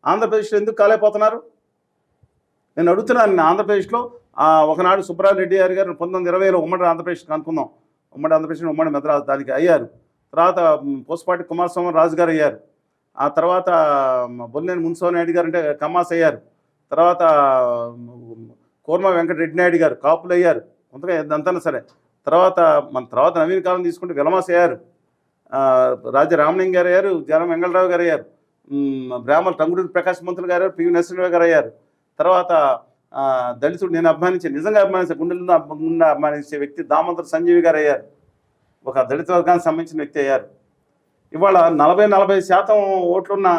ఆంధ్రప్రదేశ్లో ఎందుకు కాలేకపోతున్నారు? నేను అడుగుతున్నాను. ఆంధ్రప్రదేశ్లో ఒకనాడు సుబ్బారెడ్డి గారు 1920లో ఉమ్మడి ఆంధ్రప్రదేశ్కి అనుకుందాం, ఉమ్మడి ఆంధ్రప్రదేశ్, ఉమ్మడి మద్రాసు దానికి అయ్యారు. తర్వాత పోస్పాటి కుమారస్వామి రాజు గారు అయ్యారు. ఆ తర్వాత బొల్లేని మున్సోని నాయుడు గారు అంటే కమ్మాస్ అయ్యారు. తర్వాత కోర్మ వెంకటరెడ్డి నాయుడు గారు కాపులు అయ్యారు. కొంతగా ఎంతైనా సరే. తర్వాత నవీన కాలం తీసుకుంటే విలమాస్ అయ్యారు. రాజా రామలింగ గారు అయ్యారు. జనం వెంగళరావు గారు అయ్యారు. బ్రాహ్మణ టంగుడూరి ప్రకాశ్ మంత్రులు గారు, పివి నరసింహరావు గారు అయ్యారు. తర్వాత దళితుడు, నేను నిజంగా గుండెల్లో అభిమానించే వ్యక్తి దామోదర్ సంజీవి గారు అయ్యారు. ఒక దళిత వర్గానికి సంబంధించిన వ్యక్తి అయ్యారు. ఇవాళ 40% ఓట్లున్న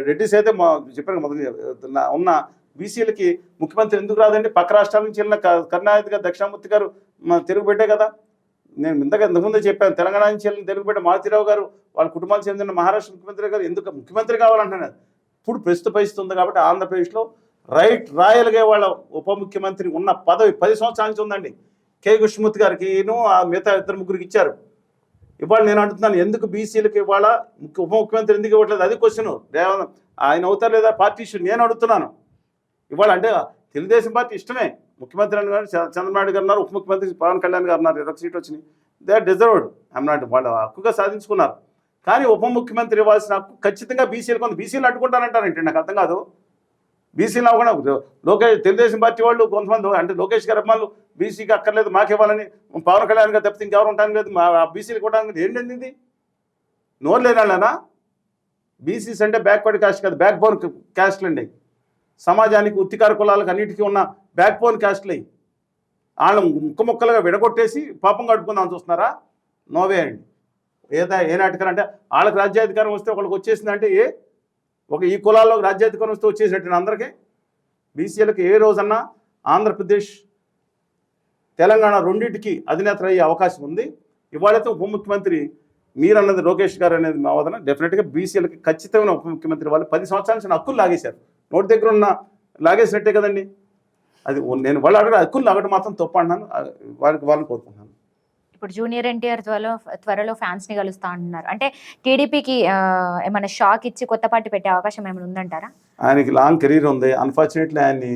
రెడ్డిస్ అయితే చెప్పాను మొదటి ఉన్న బీసీలకి ముఖ్యమంత్రి ఎందుకు రాదండి? పక్క రాష్ట్రాల నుంచి వెళ్ళిన కరుణానిధి గారు, దక్షిణామూర్తి గారు తెలుగుబిడ్డే కదా. నేను ఇంతకుముందే చెప్పాను, తెలంగాణ నుంచి వెళ్ళిన తెలుగుబిడ్డ మారుతిరావు గారు, వాళ్ళ కుటుంబానికి చెందిన మహారాష్ట్ర ముఖ్యమంత్రి గారు ఎందుకు ముఖ్యమంత్రి కావాలంటున్నారు? ఇప్పుడు ప్రస్తుత పరిస్థితి ఉంది కాబట్టి ఆంధ్రప్రదేశ్లో రాయల్గా వాళ్ళ ఉప ముఖ్యమంత్రి ఉన్న పదవి 10 సంవత్సరాల నుంచి ఉందండి. కె కృష్ణమూర్తి గారికి మిగతా 2-3 ఇచ్చారు. ఇవాళ నేను అంటున్నాను, ఎందుకు బీసీలకు ఇవాళ ఉప ముఖ్యమంత్రి ఎందుకు ఇవ్వట్లేదు? అది క్వశ్చన్. ఆయన అవుతారు లేదా పార్టీ ఇష్యూ నేను అడుగుతున్నాను. ఇవాళ అంటే తెలుగుదేశం పార్టీ ఇష్టమే, ముఖ్యమంత్రి అని గారు చంద్రబాబు నాయుడు గారు ఉన్నారు, ఉప ముఖ్యమంత్రి పవన్ కళ్యాణ్ గారు ఉన్నారు, 20 సీట్లు వచ్చినాయి. They are deserved. I am not, వాళ్ళు హక్కుగా సాధించుకున్నారు. కానీ ఉప ముఖ్యమంత్రి ఇవ్వాల్సిన హక్కు ఖచ్చితంగా బీసీలకు ఉంది. బీసీలు అడ్డుకుంటానంటారంటే నాకు అర్థం కాదు. బీసీలు అవ్వకుండా తెలుగుదేశం పార్టీ వాళ్ళు కొంతమంది అంటే లోకేష్ గారు అమ్మాలు బీసీకి అక్కర్లేదు మాకు ఇవ్వాలని, పవన్ కళ్యాణ్ గారు తప్పితే ఇంకెవరు ఉంటాను లేదు, బీసీలు ఇవ్వడానికి ఏంటండి ఇది? నోరు లేనాళ్ళనా? బీసీస్ అంటే బ్యాక్వర్డ్ క్యాస్ట్ కాదు, బ్యాక్ బోన్ క్యాస్ట్లు అండి. సమాజానికి ఉత్తికార కులాలకు అన్నిటికీ ఉన్న బ్యాక్ బోన్ క్యాస్ట్లు. వాళ్ళని ముక్కలుగా విడగొట్టేసి పాపం కట్టుకుందామని చూస్తున్నారా? నోవే అండి. ఏ నాటకం అంటే వాళ్ళకి రాజ్యాధికారం వస్తే ఒకళ్ళకి వచ్చేసిందంటే ఈ కులాల్లో రాజ్యాధికారం వస్తే వచ్చేసినట్టు అందరికీ. బీసీలకు ఏ రోజన్నా ఆంధ్రప్రదేశ్, తెలంగాణ రెండింటికి అధినేతలు అయ్యే అవకాశం ఉంది. ఇవాళైతే ఉప ముఖ్యమంత్రి మీరన్నది లోకేష్ గారు అనేది మా వాదన. డెఫినెట్గా బీసీలకి ఖచ్చితమైన ఉప ముఖ్యమంత్రి వాళ్ళు 10 సంవత్సరాల నుంచి హక్కులు లాగేశారు. నోటి దగ్గర ఉన్న లాగేసినట్టే కదండి. అది నేను వాళ్ళు అడగ హక్కులు అడగడం మాత్రం తప్పు అన్నాను, వాళ్ళని కోరుకుంటున్నాను. ఇప్పుడు జూనియర్ ఎన్టీఆర్ త్వరలో ఫ్యాన్స్ ని కలుస్తా అంటున్నారు. అంటే టీడీపీకి ఏమైనా షాక్ ఇచ్చి కొత్త పార్టీ పెట్టే అవకాశం ఏమైనా ఉందంటారా? ఆయనకి లాంగ్ కెరీర్ ఉంది. అన్ఫార్చునేట్లీ ఆయన్ని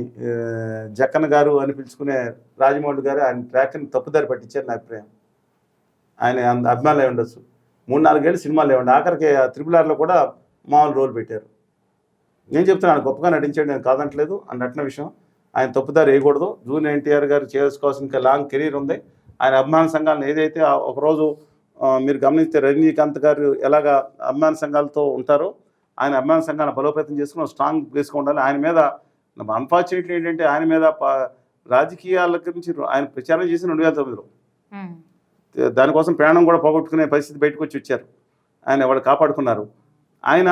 జక్కన్న గారు అని పిలుచుకునే రాజమౌళి గారు ఆయన ట్రాక్ని తప్పుదారి పట్టించారు నా అభిప్రాయం. ఆయన అభిమానులు అయి ఉండొచ్చు. 3-4 ఏళ్ళు సినిమాలు లేవండి. ఆఖరికి RRRలో కూడా మామూలు రోల్ పెట్టారు. నేను చెప్తున్నాను గొప్పగా నటించాడు, నేను కాదంటలేదు. ఆ నటన విషయం ఆయన తప్పుదారి వేయకూడదు. జూనియర్ ఎన్టీఆర్ గారు చేసుకోవాల్సిన ఇంకా లాంగ్ కెరీర్ ఉంది. ఆయన అభిమాన సంఘాలను ఏదైతే ఒకరోజు మీరు గమనిస్తే రజనీకాంత్ గారు ఎలాగా అభిమాన సంఘాలతో ఉంటారో ఆయన అభిమాన సంఘాలను బలోపేతం చేసుకుని స్ట్రాంగ్ ప్లేస్గా ఉండాలి. ఆయన మీద అన్ఫార్చునేట్లీ ఏంటంటే ఆయన మీద రాజకీయాల గురించి ఆయన ప్రచారం చేసి 2009లో దానికోసం ప్రాణం కూడా పోగొట్టుకునే పరిస్థితి బయటకు వచ్చారు. ఆయన వాళ్ళు కాపాడుకున్నారు. ఆయన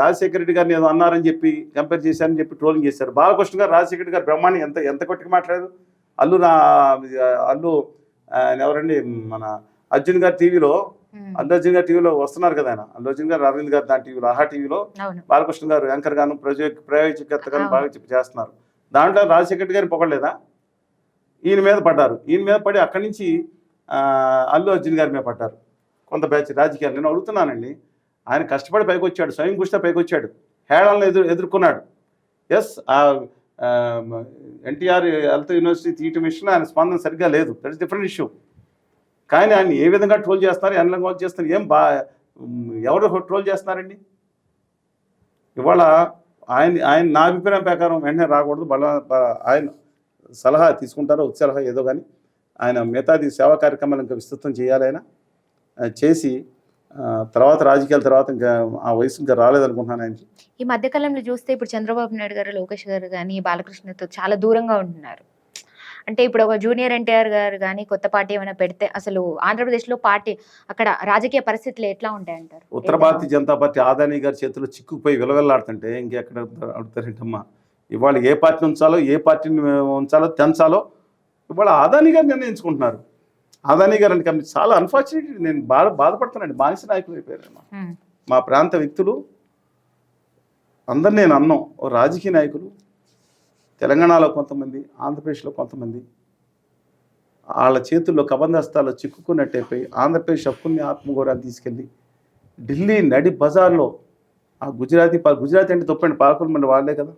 రాజశేఖర రెడ్డి గారిని ఏదో అన్నారని చెప్పి కంపేర్ చేశారని చెప్పి ట్రోలింగ్ చేశారు. బాలకృష్ణ గారు రాజశేఖర రెడ్డి గారు బ్రహ్మాండం ఎంత కొట్టుకు మాట్లాడారు. అల్లు ఎవరండి మన అర్జున్ గారి టీవీలో అల్లు అర్జున్ గారి టీవీలో వస్తున్నారు కదా ఆయన అల్లు అర్జున్ గారు అరవింద్ గారు దాని టీవీలో ఆహా టీవీలో బాలకృష్ణ గారు యాంకర్ గాను ప్రయోజకర్తగాను బాగా చేస్తున్నారు. దాంట్లో రాజశేఖర రెడ్డి గారిని పొగడలేదా? ఈయన మీద పడ్డారు. ఈయన మీద పడి అక్కడి నుంచి అల్లు అర్జున్ గారి మీద పడ్డారు కొంత బ్యాచ్ రాజకీయాలు. నేను అడుగుతున్నానండి, ఆయన కష్టపడి పైకి వచ్చాడు, స్వయం కృషితో పైకి వచ్చాడు, హేళనలు ఎదుర్కొన్నాడు. ఎస్ ఎన్టీఆర్ హెల్త్ యూనివర్సిటీ తీయటం విషయంలో ఆయన స్పందన సరిగ్గా లేదు, దట్ ఇస్ డిఫరెంట్ ఇష్యూ. కానీ ఆయన ఏ విధంగా ట్రోల్ చేస్తున్నారు, ఎలా ట్రోల్ చేస్తున్నారు, ఎవరు ట్రోల్ చేస్తున్నారండి? ఇవాళ ఆయన నా అభిప్రాయం ప్రకారం వెంటనే రాకూడదు. ఆయన సలహా తీసుకుంటారో సలహా ఏదో కానీ ఆయన మిగతాది సేవా కార్యక్రమాలు ఇంకా విస్తృతం చేయాలి. ఆయన చేసి తర్వాత రాజకీయాల తర్వాత ఇంకా ఆ వయసు ఇంకా రాలేదనుకుంటున్నాను ఆయనకి. ఈ మధ్యకాలంలో చూస్తే ఇప్పుడు చంద్రబాబు నాయుడు గారు, లోకేష్ గారు కానీ బాలకృష్ణతో చాలా దూరంగా ఉంటున్నారు. అంటే ఇప్పుడు ఒక జూనియర్ ఎన్టీఆర్ గారు కానీ కొత్త పార్టీ ఏమైనా పెడితే అసలు ఆంధ్రప్రదేశ్లో పార్టీ అక్కడ రాజకీయ పరిస్థితులు ఎట్లా ఉంటాయంటారు? ఉత్తర భారతీయ జనతా పార్టీ ఆదాని గారి చేతిలో చిక్కుపోయి విలవెల్లాడుతుంటే ఇంకెక్కడ అడుగుతారేంటమ్మా? ఇవాళ ఏ పార్టీని ఉంచాలో, ఏ పార్టీని ఉంచాలో తెంచాలో ఇవాళ ఆదాని గారు నిర్ణయించుకుంటున్నారు. ఆదాని గారు అంటే చాలా అన్ఫార్చునేట్. నేను బాధపడుతున్నానండి. బానిస నాయకులు అయిపోయారు మా ప్రాంత వ్యక్తులు అందరు. నేను అన్నాం రాజకీయ నాయకులు తెలంగాణలో కొంతమంది, ఆంధ్రప్రదేశ్లో కొంతమంది వాళ్ళ చేతుల్లో కబందస్తాల్లో చిక్కుకున్నట్టయిపోయి ఆంధ్రప్రదేశ్ హక్కుల్ని ఆత్మగౌరవాన్ని తీసుకెళ్ళి ఢిల్లీ నడి బజార్లో ఆ గుజరాతీ అంటే తప్పండి, పాలకుల మంది వాళ్ళే కదా,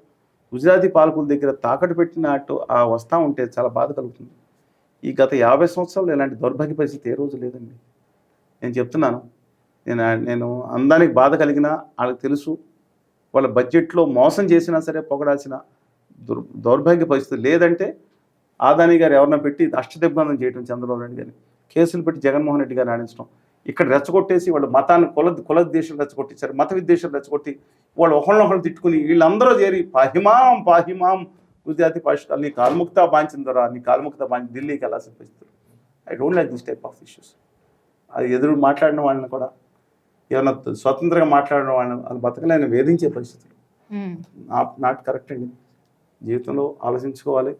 గుజరాతీ పాలకుల దగ్గర తాకట్టు పెట్టినట్టు ఆ వస్తూ ఉంటే చాలా బాధ కలుగుతుంది. ఈ గత 50 సంవత్సరాలు ఇలాంటి దౌర్భాగ్య పరిస్థితి ఏ రోజు లేదండి. నేను చెప్తున్నాను, నేను అందానికి బాధ కలిగినా వాళ్ళకి తెలుసు. వాళ్ళ బడ్జెట్లో మోసం చేసినా సరే పొగడాల్సిన దౌర్భాగ్య పరిస్థితి లేదంటే ఆదాని గారు ఎవరన్నా పెట్టి అష్టదిగ్బంధం చేయడం, చంద్రబాబు నాయుడు గారిని కేసులు పెట్టి జగన్మోహన్ రెడ్డి గారిని ఆడించడం, ఇక్కడ రెచ్చగొట్టేసి వాళ్ళు మతాన్ని కుల దేశాలు రెచ్చగొట్టించారు, మత విద్వేషాలు రెచ్చగొట్టి వాళ్ళు ఒకళ్ళనొకళ్ళు తిట్టుకుని వీళ్ళందరూ చేరి పాహిమాం గుజరాతీ పాషాలు నీ కాల్ముక్తా బాంచిందరా, నీ కాల్ముక్తా బాంచి ఢిల్లీకి వెళ్ళాల్సిన పరిస్థితులు. I don't like this type of issues. అది ఎదురు మాట్లాడిన వాళ్ళని కూడా ఏమన్నా స్వతంత్రంగా మాట్లాడిన వాళ్ళని అది బతకలేని వేధించే పరిస్థితులు నాట్ కరెక్ట్ అండి. జీవితంలో ఆలోచించుకోవాలి.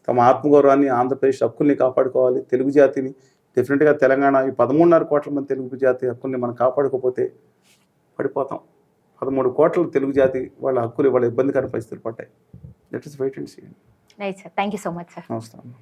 తమ ఆత్మగౌరవాన్ని, ఆంధ్రప్రదేశ్ హక్కుల్ని కాపాడుకోవాలి. తెలుగు జాతిని డెఫినెట్గా తెలంగాణ ఈ 13.5 కోట్ల మంది తెలుగు జాతి హక్కుల్ని మనం కాపాడుకోకపోతే పడిపోతాం. 13 కోట్ల తెలుగు జాతి వాళ్ళ హక్కులు వాళ్ళ ఇబ్బందికర పరిస్థితులు పడ్డాయి. That is wait and see. Right sir, thank you so much sir. నమస్కారం.